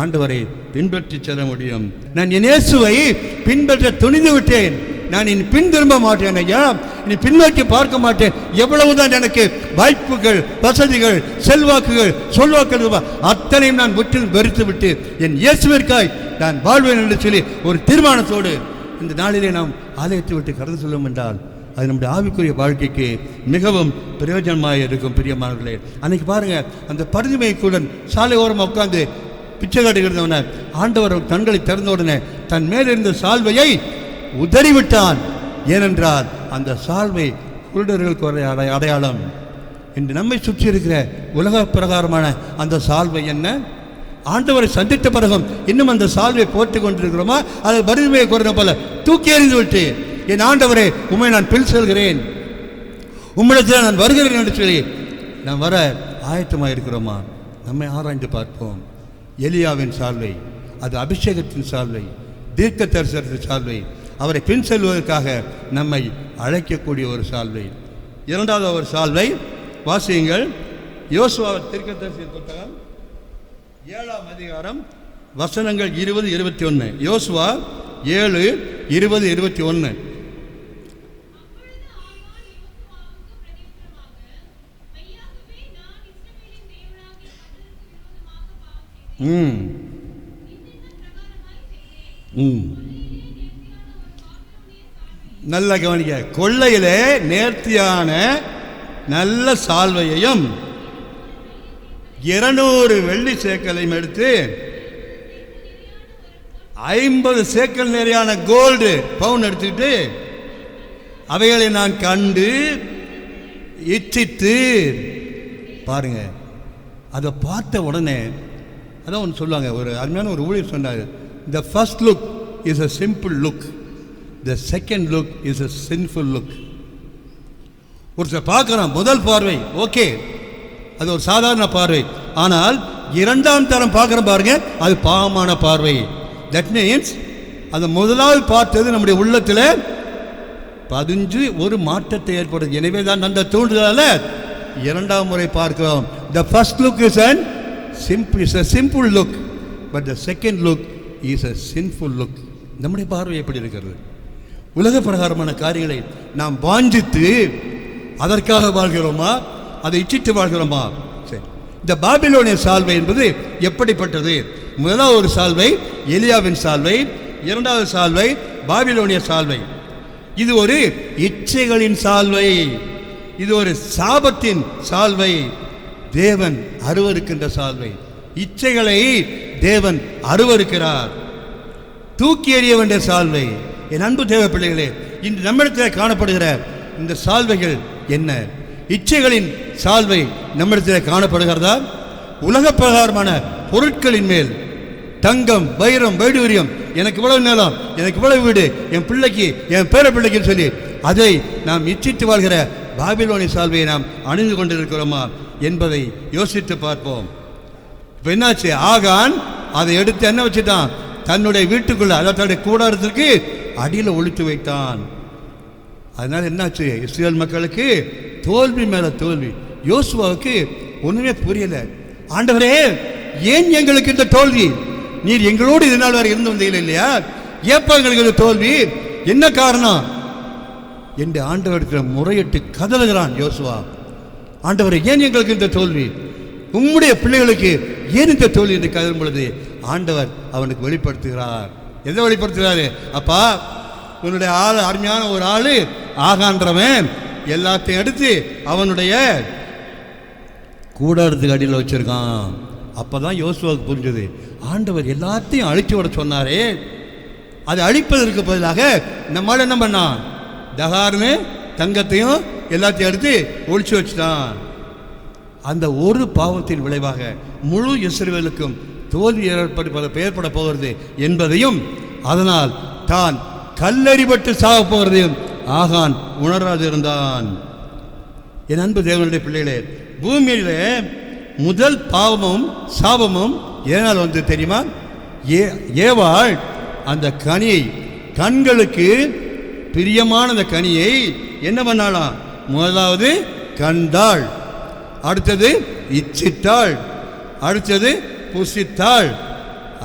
ஆண்டவரை பின்பற்றி செல்ல முடியும். நான் என் இயேசுவை பின்பற்ற துணிந்து விட்டேன், நான் இனி பின் திரும்ப மாட்டேன் ஐயா, இனி பின்னோக்கி பார்க்க மாட்டேன். எவ்வளவுதான் எனக்கு வாய்ப்புகள், வசதிகள், செல்வாக்குகள், சொல்வாக்கள் அத்தனையும் நான் முற்றிலும் வெறுத்து விட்டு என் இயேசுவிற்காய் நான் வாழ்வேன் என்று சொல்லி ஒரு தீர்மானத்தோடு இந்த நாளிலே நாம் ஆலயத்தை விட்டு கடந்து சொல்லும் என்றால் அது நம்முடைய ஆவிக்குரிய வாழ்க்கைக்கு மிகவும் பிரயோஜனமாக இருக்கும். பிரியமானவர்களே, அன்னைக்கு பாருங்க, அந்த பரிதுமைக்குடன் சாலை ஓரமாக உட்கார்ந்து பிச்சை காட்டுகிறவன ஆண்டவர் கண்களை திறந்த உடனே தன் மேலிருந்த சால்வையை உதறிவிட்டான். ஏனென்றால் அந்த சால்வை குருடர்களுக்கு ஒரு அடையாளம். இன்று நம்மை சுற்றி இருக்கிற உலக பிரகாரமான அந்த சால்வை என்ன? ஆண்டவரை சந்தித்த பிறகும் இன்னும் அந்த சால்வை போட்டு கொண்டிருக்கிறோமா? அதை வறுமையை குறைந்த போல தூக்கி எறிந்து விட்டு, என் ஆண்டவரே உண்மை நான் பின் செல்கிறேன், உம்மிடத்தில் நான் வருகிறேன் என்று சொல்லி நாம் வர ஆயத்தமாக இருக்கிறோமா? நம்மை ஆராய்ந்து பார்ப்போம். எலியாவின் சால்வை அது அபிஷேகத்தின் சால்வை, தீர்க்க தரிசனத்தின் சால்வை, அவரை பின் செல்வதற்காக நம்மை அழைக்கக்கூடிய ஒரு சால்வை. இரண்டாவது ஒரு சால்வை வாசியுங்கள். யோசுவா தீர்க்க தரிசன புத்தகம் 7ஆம் அதிகாரம் வசனங்கள் 20-21. யோசுவா 7:20-21. நல்ல கவனிக்க, கொள்ளையிலே நேர்த்தியான நல்ல சால்வையையும் 200 வெள்ளி சேக்கலையும் எடுத்து 50 சேக்கல் நிறையான கோல்டு பவுன் எடுத்துக்கிட்டு அவைகளை நான் கண்டு இச்சித்து பாருங்க. அதை பார்த்த உடனே அதான் ஒன்று சொல்லுவாங்க, ஒரு அருமையான ஒரு ஊழியர் சொன்னார், the first look is a simple look, the second look is a sinful look. ஒருத்தர் பார்க்குறான், முதல் பார்வை ஓகே, அது ஒரு சாதாரண பார்வை. ஆனால் இரண்டாம் தரம் பார்க்குற பாருங்க, அது பாவமான பார்வை. தட் மீன்ஸ் அந்த முதலாவது பார்த்தது நம்முடைய உள்ளத்தில் பதிஞ்சு ஒரு மாற்றத்தை ஏற்படுது. எனவே தான் அந்த தூண்டுதலால் இரண்டாம் முறை பார்க்கிறோம். The first look is a simple look, but the second look is a sinful look. நம்முடைய பார்வை எப்படி இருக்கிறது? உலக பிரகாரமான காரியங்களை நாம் வாஞ்சித்து அதற்காக வாழ்கிறோமா, அதை இச்சித்து வாழ்கிறோமா? சரி, இந்த பாபிலோனிய சால்வை என்பது எப்படிப்பட்டது? முதலாவது ஒரு சால்வை எலியாவின் சால்வை, இரண்டாவது சால்வை பாபிலோனிய சால்வை. இது ஒரு இச்சைகளின் சால்வை, இது ஒரு சாபத்தின் சால்வை, தேவன் அருவருக்கின்ற சால்வை. இச்சைகளை தேவன் அருவருக்கிறார். தூக்கி எறிய வேண்டிய சால்வை. என் அன்பு தேவ பிள்ளைகளே, இன்று நம்மிடத்தில் காணப்படுகிற இந்த சால்வைகள் என்ன? இச்சைகளின் சால்வை நம்மிடத்தில் காணப்படுகிறதா? உலக பிரகாரமான பொருட்களின் மேல் தங்கம், வைரம், வைடூரியம், எனக்கு இவ்வளவு நிலம், எனக்கு இவ்வளவு வீடு, என் பிள்ளைக்கு, என் பேர பிள்ளைக்குன்னு சொல்லி அதை நாம் இச்சித்து வாழ்கிற பாபிலோனி சால்வையை நாம் அணிந்து கொண்டிருக்கிறோமா என்பதை யோசித்து பார்ப்போம். இப்போ என்னாச்சு? ஆகான் அதை எடுத்து என்ன வச்சுட்டான்? தன்னுடைய வீட்டுக்குள்ள, அதாவது தன்னுடைய கூடாரத்திற்கு அடியில் ஒழித்து வைத்தான். அதனால என்னாச்சு? இஸ்ரேல் மக்களுக்கு தோல்வி மேல தோல்வி. யோசுவாவுக்கு ஒண்ணுமே புரியல. ஆண்டவரே, ஏன் எங்களுக்கு இந்த தோல்வி? நீர் எங்களோடு இது நாள் வரை இருந்து வந்தீங்க இல்லையா? ஏப்பா எங்களுக்கு இந்த தோல்வி? என்ன காரணம் என்று ஆண்டவரிடத்தில் முறையிட்டு கதறுகிறான் யோசுவா. ஆண்டவரே, ஏன் எங்களுக்கு இந்த தோல்வி? உம்முடைய பிள்ளைகளுக்கு ஏன் இந்த தோல்வி என்று கதறும் பொழுது ஆண்டவர் அவனுக்கு வெளிப்படுத்துகிறார். எதை வெளிப்படுத்துகிறாரு? அப்பா, உன்னுடைய ஆள் அருமையான ஒரு ஆளு ஆகான்றவன் எல்லாத்தையும் எடுத்து அவனுடைய கூடாரத்துக்கு அடியில் வச்சிருக்கான். அப்பதான் யோசுவாவுக்கு புரிஞ்சது, ஆண்டவர் எல்லாத்தையும் அழிச்சு விட சொன்னாரே, அதை அழிப்பதற்கு பதிலாக நம்மளால என்ன பண்ணான்? தகார்னு தங்கத்தையும் எல்லாத்தையும் எடுத்து ஒழிச்சு வச்சுட்டான். அந்த ஒரு பாவத்தின் விளைவாக முழு இஸ்ரவேலுக்கும் தோல்வி ஏற்பட போகிறது என்பதையும், அதனால் தான் கல்லறிபட்டு சாக போகிறதையும் ஆகான் உணராது இருந்தான். என் அன்பு தேவனுடைய பிள்ளைகளே, பூமியிலே முதல் பாவமும் சாபமும் ஏனால் வந்து தெரியுமா? ஏவாள் அந்த கனியை, கண்களுக்கு பிரியமான அந்த கனியை என்ன பண்ணாளாம்? முதலாவது கண்டாள், அடுத்தது இச்சித்தாள், அடுத்தது புசித்தாள்,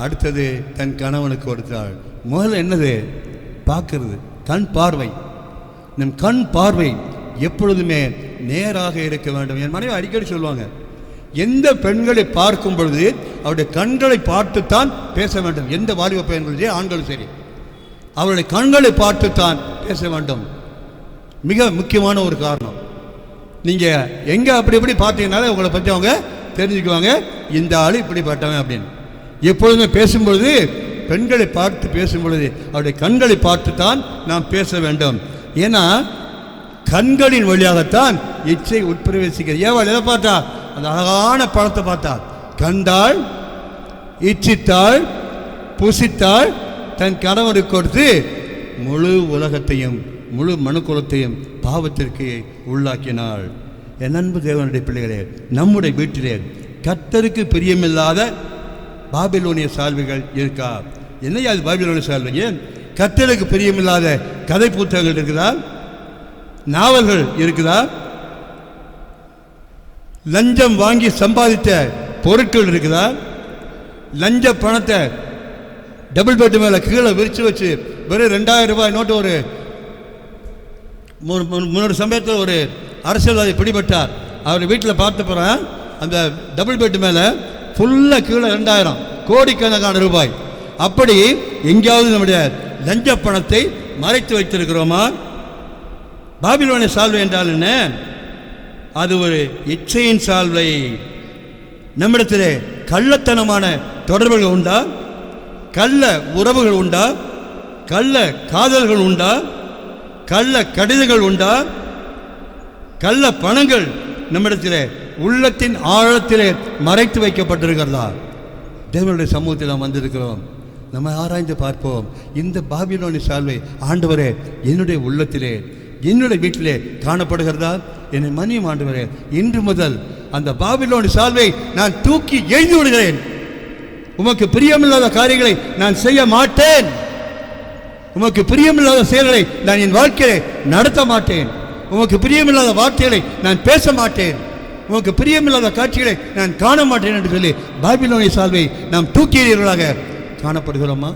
அடுத்தது தன் கணவனுக்கு கொடுத்தாள். முதல்ல என்னது? பார்க்கிறது, கண் பார்வை. நம் கண் பார்வை எப்பொழுதுமே நேராக இருக்க வேண்டும். என் மனைவி அடிக்கடி சொல்லுவாங்க, எந்த பெண்களை பார்க்கும் பொழுது அவருடைய கண்களை பார்த்துத்தான் பேச வேண்டும். எந்த வாலிப பெண்களும் சரி, ஆண்களும் சரி, அவருடைய கண்களை பார்த்துத்தான் பேச வேண்டும். மிக முக்கியமான ஒரு காரணம். நீங்கள் எங்கே அப்படி எப்படி பார்த்தீங்கன்னாலே உங்களை பற்றி அவங்க தெரிஞ்சுக்குவாங்க, இந்த ஆள் இப்படிப்பட்டவன் அப்படின்னு. எப்பொழுதுமே பேசும்பொழுது, பெண்களை பார்த்து பேசும் பொழுது அவருடைய கண்களை பார்த்துத்தான் நாம் பேச வேண்டும். ஏன்னா கண்களின் வழியாகத்தான் இச்சை உட்பிரவேசிக்கிறது. ஏவாள் எதை பார்த்தா? அந்த அழகான பழத்தை பார்த்தா, கண்டாள், இச்சித்தாள், புசித்தாள், தன் கணவனுக்கு கொடுத்து முழு உலகத்தையும் முழு மனுக்குலத்தையும் பாவத்திற்கு உள்ளாக்கினாள். என் அன்பு தேவனுடைய பிள்ளைகளே, நம்முடைய வீட்டிலே கர்த்தருக்கு பிரியமில்லாத பாபிலோனிய சால்வைகள் இருக்கா? என்னையா அது பாபிலோனிய சால்வைங்க? கர்த்தருக்கு பிரியமில்லாத கதை புத்தகங்கள் இருக்குதா? நாவல்கள் இருக்குதா? லஞ்சம் வாங்கி சம்பாதித்த பொருட்கள் இருக்குதா? லஞ்ச பணத்தை டபுள் பெட் மேலே கீழே விரிச்சு வச்சு வெறும் 2000 ரூபாய் நோட்டு. ஒரு முன்னொரு சமயத்தில் ஒரு அரசியல்வாதி பிடிபட்டார். அவர் வீட்டில் பார்த்த போகிறேன், அந்த டபுள் பெட் மேலே ஃபுல்லாக கீழே 2000 கோடிக்கணக்கான ரூபாய். அப்படி எங்கேயாவது நம்முடைய லஞ்ச பணத்தை மறைத்து வைத்திருக்கிறோமா? பாபிலோனிய சால்வை என்றால் என்ன? அது ஒரு இச்சையின் சால்வை. நம்மிடத்திலே கள்ளத்தனமான தொடர்புகள் உண்டா? கள்ள உறவுகள் உண்டா? கள்ள காதல்கள் உண்டா? கள்ள கடிதங்கள் உண்டா? கள்ள பணங்கள் நம்மிடத்திலே உள்ளத்தின் ஆழத்திலே மறைத்து வைக்கப்பட்டிருக்கிறதா? தேவனுடைய சமூகத்தில் நாம் வந்திருக்கிறோம். நம்ம ஆராய்ந்து பார்ப்போம். இந்த பாபிலோனி சால்வை ஆண்டவரே என்னுடைய உள்ளத்திலே, என்னுடைய வீட்டிலே காணப்படுகிறதா? என்னை மன்னியும் ஆண்டவரே, இன்று முதல் அந்த பாபிலோனி சால்வை நான் தூக்கி எறிந்து விடுகிறேன். உமக்கு பிரியமில்லாத காரியங்களை நான் செய்ய மாட்டேன். உமக்கு பிரியமில்லாத செயல்களை நான் என் வாழ்க்கையை நடத்த மாட்டேன். உமக்கு பிரியமில்லாத வார்த்தைகளை நான் பேச மாட்டேன். உமக்கு பிரியமில்லாத காட்சிகளை நான் காண மாட்டேன் என்று சொல்லி பாபிலோனிய சால்வை நாம் தூக்கி எறியவர்களாக காணப்படுகிறோமா?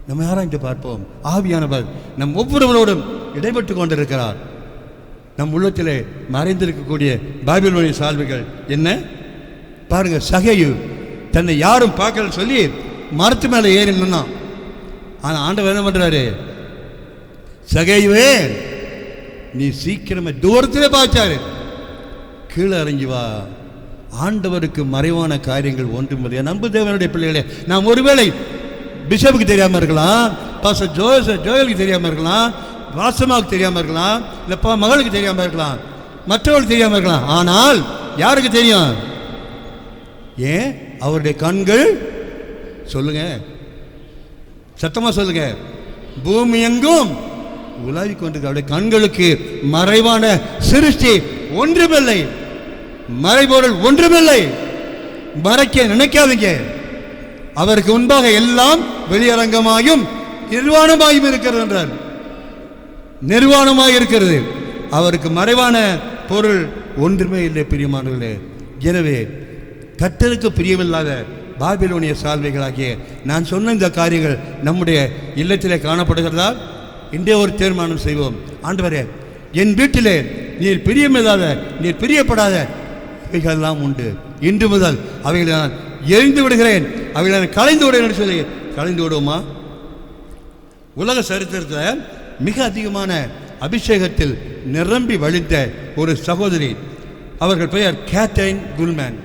நம்ம ஆராய்ந்து பார்ப்போம். ஆவியானவர் நம் ஒவ்வொருவரோடும் இடைப்பட்டு கொண்டிருக்கிறார். நம் உள்ளத்திலே மறைந்திருக்கக்கூடிய பாபிலோனிய சால்வைகள் என்ன பாருங்க. சகேயு தன்னை யாரும் பார்க்கலன்னு சொல்லி மரத்து மேலே ஏறி நின்னான். ஆனால் ஆண்டவர் என்ன பண்றாரு? சகேயுவே, நீ சீக்கிரமே தூரத்திலே பார்த்தாரு, கீழே இறங்கி வா. ஆண்டவருக்கு மறைவான காரியங்கள் ஒன்றும் இல்லை. நம்பு தேவனுடைய பிள்ளைகளே, நாம் ஒருவேளை பிஷப்புக்கு தெரியாமல் இருக்கலாம், பாஸ்டர் ஜோயலுக்கு தெரியாமல் இருக்கலாம், வாசமாவுக்கு தெரியாமல் இருக்கலாம், இல்லைப்பா மகளுக்கு தெரியாமல் இருக்கலாம், மற்றவர்களுக்கு தெரியாமல் இருக்கலாம். ஆனால் யாருக்கு தெரியும்? ஏன்? அவருடைய கண்கள், சொல்லுங்க, சத்தமா சொல்லுங்க, பூமி எங்கும் உலாவிக் கொண்டிருக்க அவருடைய கண்களுக்கு மறைவான சிருஷ்டி ஒன்றுமில்லை, மறைபொருள் ஒன்றுமில்லை. மறைக்க நினைக்காதீங்க. அவருக்கு முன்பாக எல்லாம் வெளியரங்கமாயும் நிர்வாணமாயும் இருக்கிறது என்றார். நிர்வாணமாய் இருக்கிறது. அவருக்கு மறைவான பொருள் ஒன்றுமே இல்லை பிரியமானவர்களே. எனவே கர்த்தருக்கு பிரியமில்லாத பாபிலோனிய சால்வைகளாகிய நான் சொன்ன இந்த காரியங்கள் நம்முடைய இல்லத்திலே காணப்படுகிறதா? இன்றே ஒரு தீர்மானம் செய்வோம். ஆண்டவரே, என் வீட்டிலே நீர் பிரியமில்லாத, நீர் பிரியப்படாத இவைகளெல்லாம் உண்டு. இன்று முதல் அவைகளை நான் எரிந்து விடுகிறேன், அவைகளை நான் கலைந்து விடுகிறேன் என்று சொல்லி கலைந்து விடுவோமா? உலக சரித்திரத்தில் மிக அதிகமான அபிஷேகத்தில் நிரம்பி வழிந்த ஒரு சகோதரி, அவர்கள் பெயர் கேத்தரின் குல்மேன்.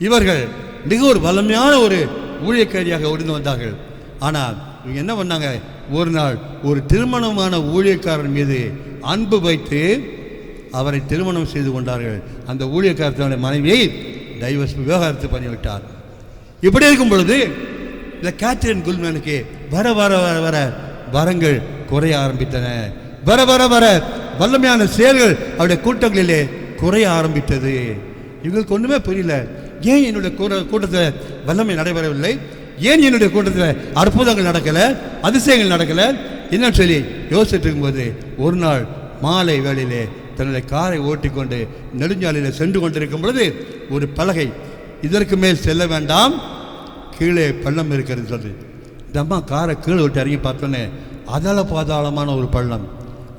இவர்கள் மிக ஒரு வலிமையான ஒரு ஊழியக்காரியாக இருந்து வந்தார்கள். ஆனால் இவங்க என்ன பண்ணாங்க? ஒரு நாள் ஒரு திருமணமான ஊழியக்காரன் மீது அன்பு வைத்து அவரை திருமணம் செய்து கொண்டார்கள். அந்த ஊழியக்காரத்தினுடைய மனைவியை டைவர்ஸ், விவாகரத்து பண்ணிவிட்டார். இப்படி இருக்கும் பொழுது இந்த கேத்தரின் குல்மேனுக்கு வர வர வர வர வரங்கள் குறைய ஆரம்பித்தன. வர வர வர வல்லமையான செயல்கள் அவருடைய கூட்டங்களிலே குறைய ஆரம்பித்தது. இவங்களுக்கு ஒன்றுமே புரியல. ஏன் என்னுடைய கூட்டத்தில் வல்லமை நடைபெறவில்லை? ஏன் என்னுடைய கூட்டத்தில் அற்புதங்கள் நடக்கலை, அதிசயங்கள் நடக்கலை என்னன்னு சொல்லி யோசிச்சுட்டு இருக்கும்போது ஒரு நாள் மாலை வேளையிலே தன்னுடைய காரை ஓட்டிக்கொண்டு நெடுஞ்சாலையில் சென்று கொண்டிருக்கும் பொழுது ஒரு பலகை, இதற்கு மேல் செல்ல வேண்டாம், கீழே பள்ளம் இருக்கிறது சொல்லி இந்த அம்மா காரை கீழே விட்டு இறங்கி பார்த்தோன்னே அதள பாதாளமான ஒரு பள்ளம்.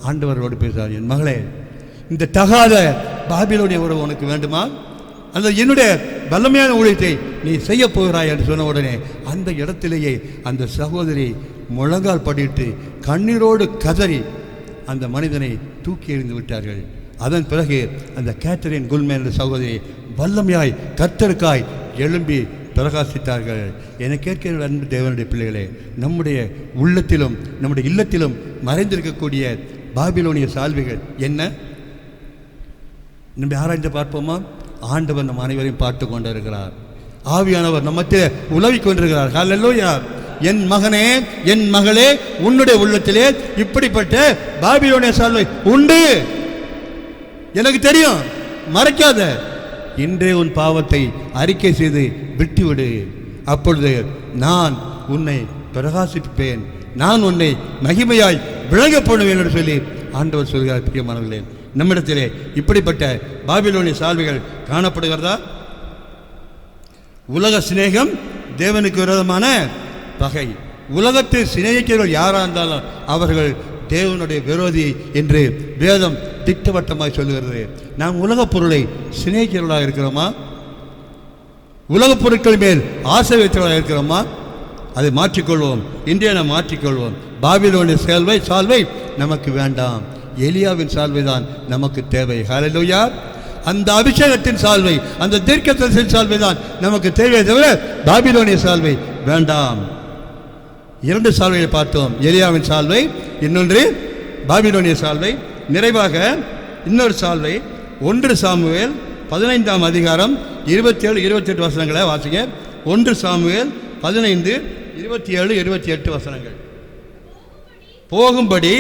ஆண்டவரோடு பேசுகிறார், என் மகளே, இந்த தகாத பாபிலோனிய உறவு உனக்கு வேண்டுமா? அந்த என்னுடைய வல்லமையான ஊழியத்தை நீ செய்ய போகிறாய் என்று சொன்ன உடனே அந்த இடத்திலேயே அந்த சகோதரி முழங்கால் படிட்டு கண்ணீரோடு கதறி அந்த மனிதனை தூக்கி எறிந்து விட்டார்கள். அதன் பிறகு அந்த கேத்தரின் குல்மேன் என்ற சகோதரி வல்லமையாய் கர்த்தருக்காய் எழும்பி பிரகாசித்தார்கள். என கேட்கிற அன்பு தேவனுடைய பிள்ளைகளே, நம்முடைய உள்ளத்திலும் நம்முடைய இல்லத்திலும் மறைந்திருக்கக்கூடிய பாபிலோனிய சால்வைகள் என்ன? நம்ம ஆராய்ந்து பார்ப்போமா? ஆண்டவர் நம் அனைவரையும் பார்த்து கொண்டிருக்கிறார். ஆவியானவர் நம்மத்தை உலவிக் கொண்டிருக்கிறார். ஹல்லேலூயா. என் மகனே, என் மகளே, உன்னுடைய உள்ளத்திலே இப்படிப்பட்ட பாபிலோனிய சால்வை உண்டு, எனக்கு தெரியும், மறைக்காத. இன்றே உன் பாவத்தை அறிக்கை செய்து விட்டுவிடு, அப்பொழுது நான் உன்னை பிரகாசிப்பேன், நான் உன்னை மகிமையாய் விளங்க போடுவேன் என்று சொல்லி ஆண்டவர் சொல்கிறார். பிரியமானவர்களே, நம்மிடத்திலே இப்படிப்பட்ட பாபிலோனிய சால்வைகள் காணப்படுகிறதா? உலக சிநேகம் தேவனுக்கு விரோதமான பகை. உலகத்தில் சிநேகிக்கிறவர்கள் யாராக இருந்தாலும் அவர்கள் தேவனுடைய விரோதி என்று வேதம் திட்டவட்டமாய் சொல்லுகிறது. நாம் உலகப் பொருளை சிநேகிக்கிறவர்களாக இருக்கிறோமா? உலகப் பொருட்கள் மேல் ஆசை வைத்தவர்களாக இருக்கிறோமா? அதை மாற்றிக்கொள்வோம். இன்றைய நாம் மாற்றிக்கொள்வோம். பாபிலோனிய சால்வை நமக்கு வேண்டாம். எலியாவின் சால்வை தான் நமக்கு தேவை. ஹல்லேலூயா. அந்த அபிஷேகத்தின் சால்வை, அந்த தீர்க்கதரிசியின் சால்வை தான் நமக்கு தேவை, தவிர பாபிலோனிய சால்வை வேண்டாம். இரண்டு சால்வையை பார்த்தோம், எலியாவின் சால்வை, இன்னொன்று பாபிலோனிய சால்வை. நிறைவாக இன்னொரு சால்வை 1 சாமுவேல் 15ஆம் அதிகாரம் 27-28 வசனங்களை வாசிங்க. 1 சாமுவேல் 15, 27, 28 வசனங்கள். போகும்படி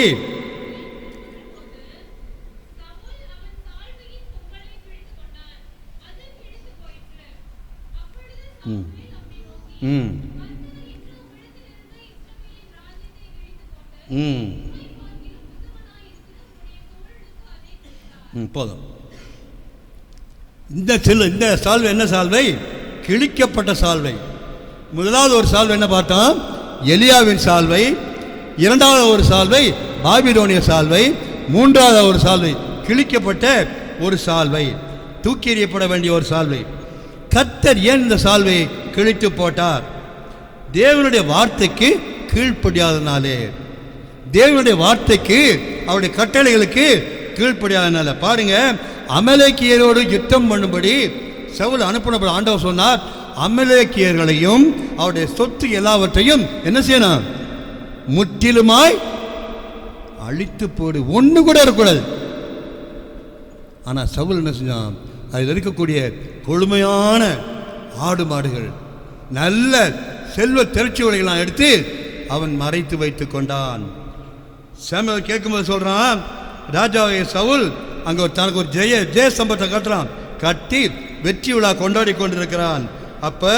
போதும். இந்த சால்வை என்ன சால்வை? கிழிக்கப்பட்ட சால்வை. முதலாவது ஒரு சால்வை என்ன பார்த்தோம்? எலியாவின் சால்வை. இரண்டாவது ஒரு சால்வை பாபிலோனிய சால்வை. மூன்றாவது ஒரு சால்வை கிழிக்கப்பட்ட ஒரு சால்வை, தூக்கி எறியப்பட வேண்டிய ஒரு சால்வை. கர்த்தர் ஏன் இந்த சால்வையை கிழித்து போட்டார்? தேவனுடைய வார்த்தைக்கு கீழ்ப்படியாதனாலே, தேவனுடைய வார்த்தைக்கு, அவருடைய கட்டளைகளுக்கு கீழ்ப்படியாதனால. பாருங்க, அமலேக்கியரோடு யுத்தம் பண்ணும்படி சவுல் அனுப்பினபடி ஆண்டவர் சொன்னார், அமலேக்கியர்களையும் அவருடைய சொத்து எல்லாவற்றையும் என்ன செய்யணும்? முற்றிலுமாய் அழித்து போடு, ஒன்று கூட இருக்கக்கூடாது. ஆனால் சவுல் என்ன செஞ்சான்? அதில் இருக்கக்கூடிய கொழுமையான ஆடு மாடுகள், நல்ல செல்வ திரட்சிகளையெல்லாம் எடுத்து அவன் மறைத்து வைத்து கொண்டான். சாமுவேல் கேட்கும்போது சொல்றான், ராஜாவே சவுல் அங்கே தனக்கு ஒரு ஜெய சம்பத்தை கட்டுறான், கட்டி வெற்றி விழா கொண்டாடி கொண்டிருக்கிறான். அப்ப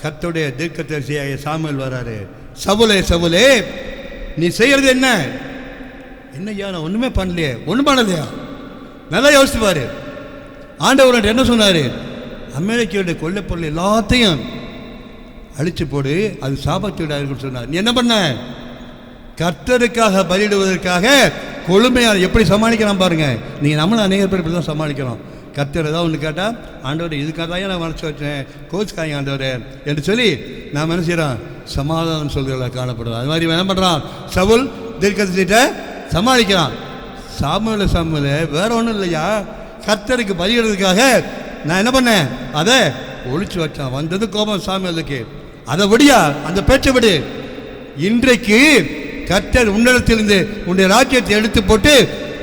கர்த்தருடைய தீர்க்கதரிசியாகிய சாமுவேல் வராரு. சவுலே சவுலே, நீ செய்யறது என்ன? என்னய்யா, நான் ஒண்ணுமே பண்ணலையே. ஒன்றும் பண்ணலையா? நல்லா யோசிச்சு பாரு. ஆண்டவர் என்ன சொன்னாரு? அமெரிக்காவுடைய கொள்ளைப்பொருள் எல்லாத்தையும் அழிச்சு போடு, அது சாபத்தீடார்கள் சொன்னார். நீ என்ன பண்ண? கர்த்தருக்காக பலியிடுவதற்காக கொழுமையாக எப்படி சமாளிக்கலாம் பாருங்க. நீங்கள் நம்மளும் அநேக பேர் இப்படி தான் சமாளிக்கிறோம். கர்த்தர் ஏதாவது ஒன்று கேட்டால், ஆண்டவர் இதுக்காக தான் நான் மனசு வச்சேன், கோச்சுக்காங்க ஆண்டவர் என்று சொல்லி நாம் என்ன செய்கிறோம்? சமாதானம் சொல்கிறதா காணப்படுறோம். அது மாதிரி என்ன பண்ணுறான்? சவுல் தீர்க்கதரிசிட்ட சமாளிக்கிறான். சாமுவேல் வேற ஒன்றும் இல்லையா, கர்த்தருக்கு பலியிடுறதுக்காக நான் என்ன பண்ணேன்? அதை ஒழிச்சு வச்சான். வந்தது கோபம் சாமுவேலுக்கு. அதை விடியா, அந்த பேச்சை விடு. இன்றைக்கு கர்த்தர் உன்னிடத்திலிருந்து உன்னுடைய ராஜ்யத்தை எடுத்து போட்டு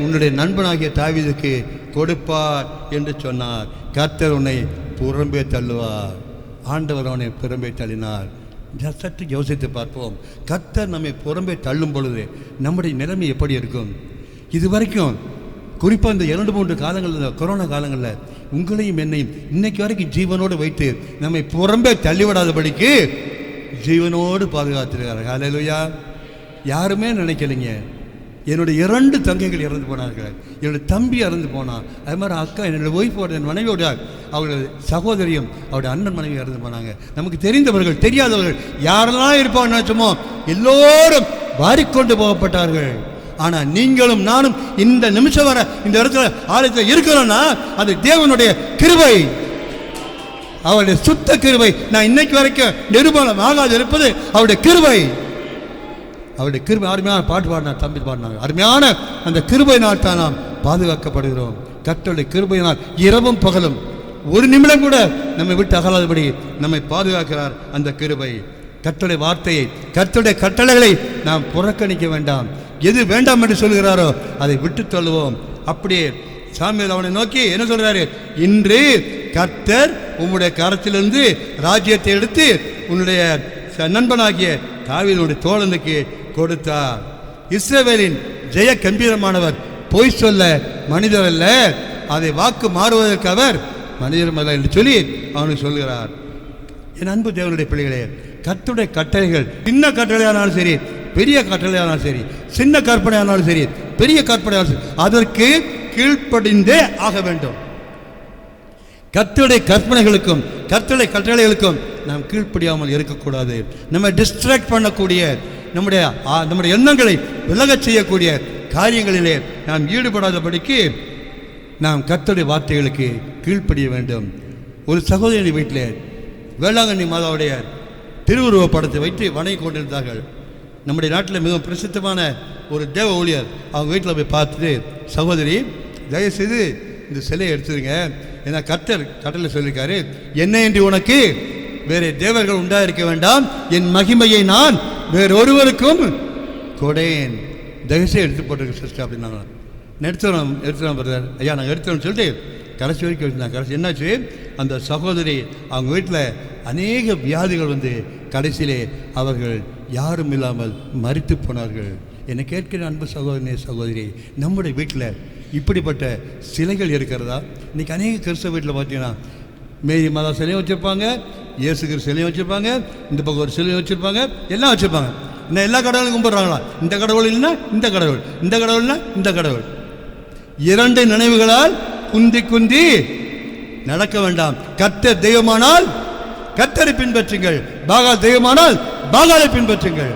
உன்னுடைய நண்பனாகிய தாவீதுக்கு கொடுப்பார் என்று சொன்னார். கர்த்தர் உன்னை புறம்பே தள்ளுவார். ஆண்டவர் அவனை புறம்பே தள்ளினார். சற்று யோசித்து பார்ப்போம். கர்த்தர் நம்மை புறம்பே தள்ளும் பொழுது நம்முடைய நிலைமை எப்படி இருக்கும்? இதுவரைக்கும் குறிப்பாக இந்த 2-3 காலங்களில், கொரோனா காலங்களில் உங்களையும் என்னையும் இன்னைக்கு வரைக்கும் ஜீவனோடு வைத்து நம்மை புறம்பே தள்ளிவிடாதபடிக்கு ஜீவனோடு பாதுகாத்திருக்கிறார். ஹல்லேலூயா. யாருமே நினைக்கலைங்க. என்னுடைய 2 தங்கைகள் இறந்து போனார்கள். என்னுடைய தம்பி இறந்து போனான். அது மாதிரி அக்கா, என்னுடைய ஒய்ஃபோட, என் மனைவியோட அவருடைய சகோதரியும் அவருடைய அண்ணன் மனைவி இறந்து போனாங்க. நமக்கு தெரிந்தவர்கள் தெரியாதவர்கள் யாரெல்லாம் இருப்பான்னு நினைச்சோமோ எல்லோரும் வாரிக்கொண்டு போகப்பட்டார்கள். ஆனால் நீங்களும் நானும் இந்த நிமிஷம் வர இந்த இடத்துல ஆலயத்தில் இருக்கிறோன்னா அது தேவனுடைய கிருபை, அவருடைய சுத்த கிருபை. நான் இன்னைக்கு வரைக்கும் நிரூபணம் ஆகாது இருப்பது அவருடைய கிருபை. அவருடைய கிருபை. அருமையான பாட்டு பாடினார், தம்பி பாடினாங்க. அருமையான அந்த கிருபையினால் தான் நாம் பாதுகாக்கப்படுகிறோம். கர்த்தருடைய கிருபையினால் இரவும் பகலும் ஒரு நிமிடம் கூட நம்மை விட்டு அகலாதபடி நம்மை பாதுகாக்கிறார் அந்த கிருபை. கர்த்தருடைய வார்த்தையை, கர்த்தருடைய கட்டளைகளை நாம் புறக்கணிக்க வேண்டாம். எது வேண்டாம் என்று சொல்கிறாரோ அதை விட்டு தள்ளுவோம். அப்படியே சாமுவேல் அவனை நோக்கி என்ன சொல்றாரு? இன்று கர்த்தர் உம்முடைய கரத்திலிருந்து ராஜ்யத்தை எடுத்து உன்னுடைய நண்பனாகிய தாவீதுடைய தோழனுக்கு கொடுத்தார். இஸ்ரவேலின் ஜெய கம்பீரமானவர் பொய் சொல்ல மனிதர் அல்ல, அதை வாக்கு மாறுவதற்கு அவர் மனிதர் அல்ல என்று சொல்லி அவனுக்கு சொல்கிறார். என் அன்பு தேவனுடைய பிள்ளைகளே, கர்த்தருடைய கட்டளைகள் சின்ன கட்டளையானாலும் சரி, பெரிய கட்டளையானாலும் சரி, சின்ன கற்பனையானாலும் சரி, பெரிய கற்பனையானாலும் சரி, அதற்கு கீழ்ப்படிந்தே ஆக வேண்டும். கர்த்தருடைய கற்பனைகளுக்கும் கர்த்தருடைய கட்டளைகளுக்கும் நாம் கீழ்ப்படியாமல் இருக்கக்கூடாது. நம்ம டிஸ்ட்ராக்ட் பண்ணக்கூடிய, நம்முடைய எண்ணங்களை விலகச் செய்யக்கூடிய காரியங்களிலே நாம் ஈடுபடாதபடிக்கு நாம் கர்த்தருடைய வார்த்தைகளுக்கு கீழ்ப்படிய வேண்டும். ஒரு சகோதரி வீட்டில் வேளாங்கண்ணி மாதாவுடைய திருவுருவ படத்தை வைத்து வணங்கி கொண்டிருந்தார்கள். நம்முடைய நாட்டில் மிகவும் பிரசித்தமான ஒரு தேவ ஊழியர் அவங்க வீட்டில் போய் பார்த்துட்டு, சகோதரி தயவுசெய்து இந்த சிலையை எடுத்துருங்க, ஏன்னா கர்த்தர் கட்டளை சொல்லியிருக்காரு, என்ன என்று உனக்கு வேறு தேவர்கள் உண்டாயிருக்க வேண்டாம், என் மகிமையை நான் வேறொருவருக்கும் கொடேன், தயவுசெய்து எடுத்து போட்டிருக்க சிஸ்டர் அப்படின்னாங்க. எடுத்துறோம் பிரதர், ஐயா நாங்கள் எடுத்துறோம்னு சொல்லிட்டு கடைசி வரைக்கும் வச்சுருந்தாங்க. கடைசி என்னாச்சு, அந்த சகோதரி அவங்க வீட்டில் அநேக வியாதிகள் வந்து கடைசியிலே அவர்கள் யாரும் இல்லாமல் மரித்து போனார்கள். என்னை கேட்கிற அன்பு சகோதரி, நம்முடைய வீட்டில் இப்படிப்பட்ட சிலைகள் இருக்கிறதா? இன்றைக்கி அநேக கிறிஸ்தவ வீட்டில் பார்த்தீங்கன்னா மேரி மாதா சிலையும் வச்சுருப்பாங்க, இயேசுகிற சிலையும் வச்சுருப்பாங்க, இந்த பக்கம் ஒரு சிலையும் வச்சுருப்பாங்க, எல்லாம் வச்சுருப்பாங்க. இன்னும் எல்லா கடவுளையும் கும்பிட்றாங்களா? இந்த கடவுள் இல்லைன்னா இந்த கடவுள், இந்த கடவுள்னா இந்த கடவுள். 2 நினைவுகளால் குந்தி நடக்க வேண்டாம். கர்த்தர் தெய்வமானால் கர்த்தரை பின்பற்றுங்கள், பாகால் தெய்வமானால் பாகாலை பின்பற்றுங்கள்.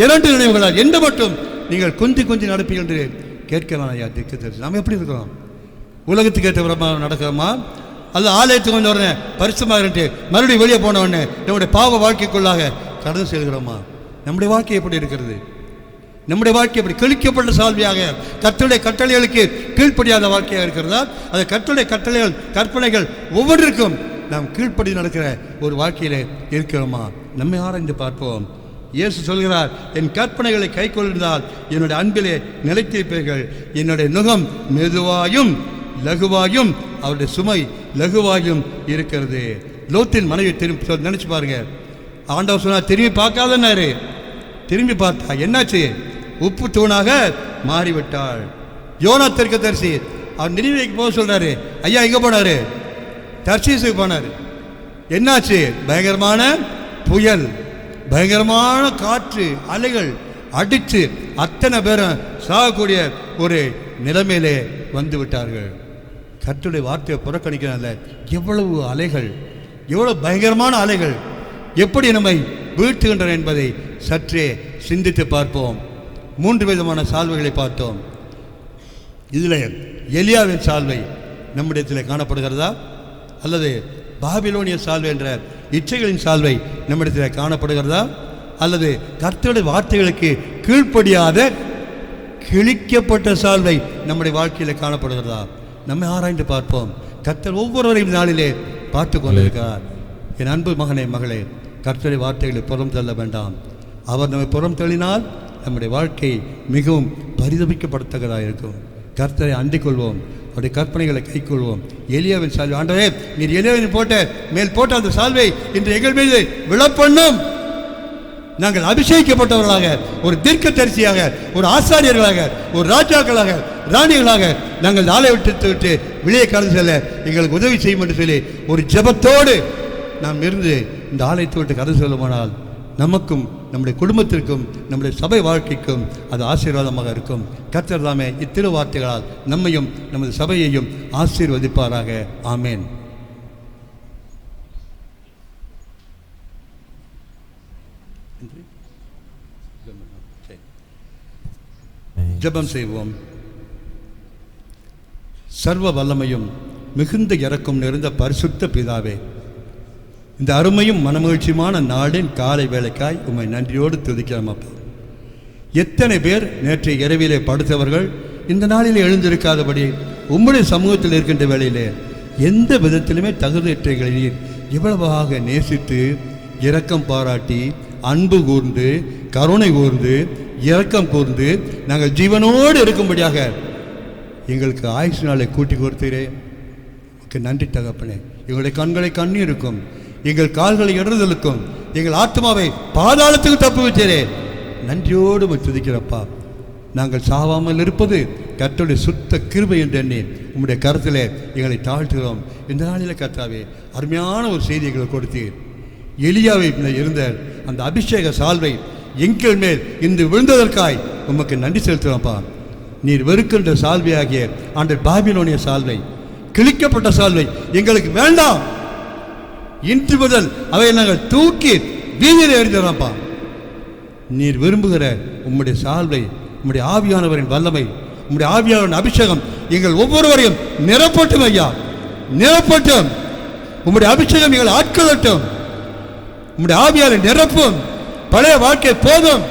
2 நினைவுகளால் எந்த மட்டும் நீங்கள் குந்தி நடப்பீர்கள் என்று கேட்கலாம். ஐயா திக்கு நாம் எப்படி இருக்கிறோம்? உலகத்துக்கு ஏற்ற விதமாக நடக்கிறோமா? அல்லது ஆலயத்துக்கு கொஞ்சம் உடனே பரிசுமாகட்டு மறுபடியும் வெளியே போன உடனே நம்முடைய பாவ வாழ்க்கைக்குள்ளாக கடந்து செல்கிறோமா? நம்முடைய வாழ்க்கை எப்படி இருக்கிறது? நம்முடைய வாழ்க்கை எப்படி கிழிக்கப்பட்ட சால்வியாக கர்த்தருடைய கட்டளைகளுக்கு கீழ்ப்படியாத வாழ்க்கையாக இருக்கிறதா? அது கர்த்தருடைய கட்டளைகள் கற்பனைகள் ஒவ்வொன்றிற்கும் நாம் கீழ்ப்படி நடக்கிற ஒரு வாழ்க்கையில் இருக்கிறோமா? நம்மை ஆராய்ந்து பார்ப்போம். இயேசு சொல்கிறார், என் கற்பனைகளை கைக்கொள்ளால் என்னுடைய அன்பிலே நிலைத்திருப்பீர்கள். என்னுடைய நுகம் மெதுவாயும் லகுவாயும் அவருடைய சுமை லகுவாயும் இருக்கிறது. லோத்தின் மனைவி திரும்பி நினைச்சு பாருங்க. ஆண்டவர் சொன்னார் திரும்பி பார்க்காதன்னாரு. திரும்பி பார்த்தா என்னாச்சு? உப்பு தூணாக மாறிவிட்டாள். யோனா தீர்க்கதரிசி அவர் நினிவேக்கு போக சொல்றாரு. ஐயா எங்க போனாரு? தர்ஷீசுக்கு போனார். என்னாச்சு? பயங்கரமான புயல், பயங்கரமான காற்று, அலைகள் அடித்து அத்தனை பேரும் சாகக்கூடிய ஒரு நிலைமையிலே வந்து விட்டார்கள். கர்த்தருடைய வார்த்தையை புறக்கணிக்கிறாங்க. எவ்வளவு அலைகள், எவ்வளவு பயங்கரமான அலைகள் எப்படி நம்மை வீழ்த்துகின்றன என்பதை சற்றே சிந்தித்து பார்ப்போம். 3 விதமான சால்வைகளை பார்த்தோம். இதில் எலியாவின் சால்வை நம்மிடத்தில் காணப்படுகிறதா, அல்லது பாபிலோனிய சால்வை என்ற இச்சைகளின் சால்வை நம்மிடத்தில் காணப்படுகிறதா, அல்லது கர்த்தருடைய வார்த்தைகளுக்கு கீழ்ப்படியாத கிழிக்கப்பட்ட சால்வை நம்முடைய வாழ்க்கையில் காணப்படுகிறதா? நம்மை ஆராய்ந்து பார்ப்போம். கர்த்தர் ஒவ்வொருவரையும் நாளிலே பார்த்து கொண்டிருக்கிறார். என் அன்பு மகனே மகளே, கர்த்தருடைய வார்த்தைகளை புறம் தள்ள வேண்டாம். அவர் நம்மை புறம் தள்ளினால் நம்முடைய வாழ்க்கை மிகவும் பரிதபிக்கப்படத்தக்கதாக இருக்கும். கர்த்தரை அண்டிக் கொள்வோம், அவருடைய கற்பனைகளை கைக்கொள்வோம். எலியாவின் சால்வை, ஆண்டவரே நீர் எலியாவின் மேல் போட்ட அந்த சால்வை இன்று எங்கள் மீது விழப்பண்ணும். நாங்கள் அபிஷேகிக்கப்பட்டவர்களாக, ஒரு தீர்க்கதரிசியாக, ஒரு ஆசாரியர்களாக, ஒரு ராஜாக்களாக, ராணிகளாக நாங்கள் நாளை விட்டு வெளியே கடந்து செல்ல எங்களுக்கு உதவி செய்யும் என்று சொல்லி ஒரு ஜெபத்தோடு நாம் இருந்து இந்த ஆலயத்தை விட்டு கடந்து செல்லுமானால் நமக்கும் நம்முடைய குடும்பத்திற்கும் நம்முடைய சபை வாழ்க்கைக்கும் அது ஆசீர்வாதமாக இருக்கும். கர்த்தர் தாமே இத்திரு வார்த்தைகளால் நம்மையும் நமது சபையையும் ஆசீர்வதிப்பாராக. ஆமேன். ஜெபம் செய்வோம். சர்வ வல்லமையும் மிகுந்த இரக்கம் நிறைந்த பரிசுத்த பிதாவே, இந்த அருமையும் மனமகிழ்ச்சியுமான நாளின் காலை வேளைக்காய் உம்மை நன்றியோடு துதிக்கிறோம் அப்பா. எத்தனை பேர் நேற்றைய இரவிலே படுத்தவர்கள் இந்த நாளிலே எழுந்திருக்காதபடி உம்முடைய சமூகத்தில் இருக்கின்ற வேளையிலே எந்த விதத்திலுமே தகுதியற்றவர்களை இவ்வளவாக நேசித்து இரக்கம் பாராட்டி அன்பு கூர்ந்து கருணை கூர்ந்து இரக்கம் கூர்ந்து நாங்கள் ஜீவனோடு இருக்கும்படியாக எங்களுக்கு ஆயுசு நாளை கூட்டி கொடுத்தீரே, நன்றி தகப்பனே. எங்களுடைய கண்களை கண்ணீருக்கும் எங்கள் கால்களை இடறுதலுக்கும் எங்கள் ஆத்மாவை பாதாளத்துக்கு தப்பு வச்சேரே, நன்றியோடு துதிக்கிறப்பா. நாங்கள் சாவாமல் இருப்பது கர்த்தருடைய சுத்த கிருபை என்று எண்ணி உம்முடைய கருத்திலே எங்களை தாழ்த்துகிறோம். இந்த நாளில் கர்த்தாவே அருமையான ஒரு செய்தி எங்களுக்கு கொடுத்தீர். எலியாவை இருந்த அந்த அபிஷேக சால்வை எங்கள் மேல் இன்று விழுந்ததற்காய் உமக்கு நன்றி செலுத்துகிறோம்ப்பா. நீர் வெறுக்கின்ற சால்வையாகிய அந்த பாபிலோனிய சால்வை, கிழிக்கப்பட்ட சால்வை எங்களுக்கு வேண்டாம். இன்று முதல் அவை நாங்கள் தூக்கி வீதியில் எறிகிறோம்ப்பா. நீர் விரும்புகிற உம்முடைய சால்வை, உம்முடைய ஆவியானவரின் வல்லமை, உம்முடைய ஆவியானவரின் அபிஷேகம் எங்கள் ஒவ்வொருவரையும் நிரப்பட்டும் ஐயா, நிரப்பட்டும். உம்முடைய அபிஷேகம் எங்கள் ஆட்கொள்ளட்டும். உம்முடைய ஆவியாரை நிரப்பும். பழைய வாழ்க்கை போதும்,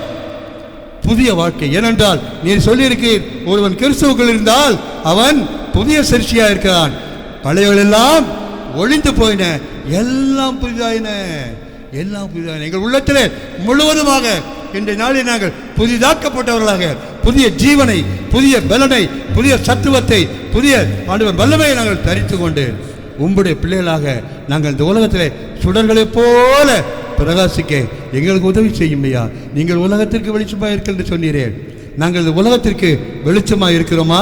புதிய வாழ்க்கை. ஏனென்றால் நீர் சொல்லியிருக்கீர், ஒருவன் கிறிஸ்துவுக்குள் இருந்தால் அவன் புதிய சிருஷ்டியாக இருக்கிறான், பழையவர்கள் எல்லாம் ஒழிந்து போயின, எல்லாம் புதிதாயின, எல்லாம் புதிதாயின. எங்கள் உள்ளத்திலே முழுவதுமாக இன்றைய நாளில் நாங்கள் புதிதாக்கப்பட்டவர்களாக புதிய ஜீவனை, புதிய பலனை, புதிய சத்துவத்தை, புதிய ஆண்டவர் வல்லமையை நாங்கள் தரித்து கொண்டு உம்முடைய பிள்ளைகளாக நாங்கள் இந்த உலகத்திலே சுடர்களைப் போல பிரகாசிக்க எங்களுக்கு உதவி செய்யும் ஐயா. நீங்கள் உலகத்திற்கு வெளிச்சமாக இருக்கிறது சொன்னீரே, நாங்கள் இந்த உலகத்திற்கு வெளிச்சமாக இருக்கிறோமா?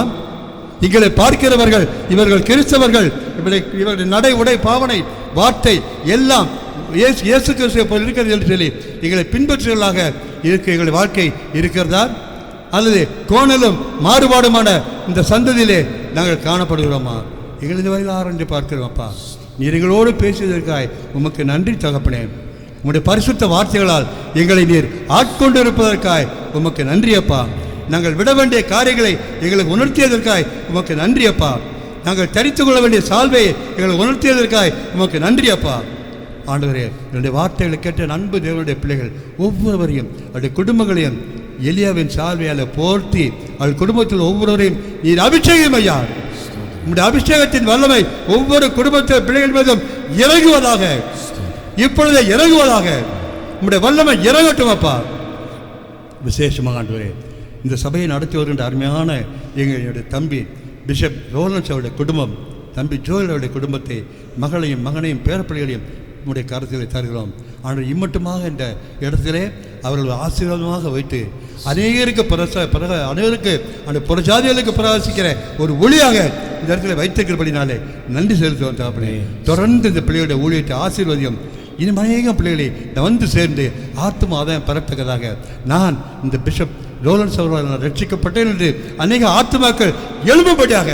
எங்களை பார்க்கிறவர்கள் இவர்கள் கிறிஸ்தவர்கள், இவர்களுடைய நடை உடை பாவனை வார்த்தை எல்லாம் இயேசு கிறிஸ்துவை போல் இருக்கிறது என்று சொல்லி எங்களை பின்பற்றுவர்களாக இருக்க எங்களுடைய வாழ்க்கை இருக்கிறதா, அல்லது கோணலும் மாறுபாடுமான இந்த சந்ததியிலே நாங்கள் காணப்படுகிறோமா? எங்களது வயதில் ஆரஞ்சு பார்க்கிறோம் அப்பா. நீர் எங்களோடு பேசியதற்காய் உமக்கு நன்றி தகப்பனே. உம்முடைய பரிசுத்த வார்த்தைகளால் எங்களை நீர் ஆட்கொண்டு இருப்பதற்காய் உமக்கு நன்றி அப்பா. நாங்கள் விட வேண்டிய காரியங்களை எங்களுக்கு உணர்த்தியதற்காய் உமக்கு நன்றி அப்பா. நாங்கள் தரித்து கொள்ள வேண்டிய சால்வையை எங்களுக்கு உணர்த்தியதற்காய் உமக்கு நன்றி அப்பா. ஆண்டவரே, என்னுடைய வார்த்தைகளை கேட்ட அன்பு தேவனுடைய பிள்ளைகள் ஒவ்வொருவரையும் அவருடைய குடும்பங்களையும் எலியாவின் சால்வையால் போர்த்தி அவள் குடும்பத்தில் ஒவ்வொருவரையும் நீர் அபிஷேகம் ஐயா. உம்முடைய அபிஷேகத்தின் வல்லமை ஒவ்வொரு குடும்பத்தில் பிள்ளைகள் மீதும் இறங்குவதாக, இப்பொழுதே இறங்குவதாக. உம்முடைய வல்லமை இறங்கட்டும் அப்பா. விசேஷமாக ஆண்டவரே, இந்த சபையை நடத்தி வருகின்ற அருமையான எங்களுடைய தம்பி பிஷப் ரோலன்ஸ் அவருடைய குடும்பம், தம்பி ஜோயல் அவருடைய குடும்பத்தை, மகளையும் மகனையும் பேரப்பிள்ளைகளையும் உங்களுடைய கருத்திலே தருகிறோம். ஆனால் இம்மட்டுமாக இந்த இடத்திலே அவர்கள் ஆசீர்வாதமாக வைத்து அநேகருக்கு அநேகருக்கு அந்த புறஜாதிகளுக்கு பிரகாசிக்கிற ஒரு ஒளியாக இந்த இடத்துல வைத்திருக்கிறபடினாலே நன்றி செலுத்துவோம் தகப்பனே. தொடர்ந்து இந்த பிள்ளைகளுடைய ஊழியத்தை ஆசீர்வதியும். இனி அநேக பிள்ளைகளை வந்து சேர்ந்து ஆத்ம ஆதாயம் பெறத்தக்கதாக நான் இந்த பிஷப் ரோலன்ஸ் அவர்களால் ரட்சிக்கப்பட்டேன் என்று அநேக ஆத்மாக்கள் எழும்பும்படியாக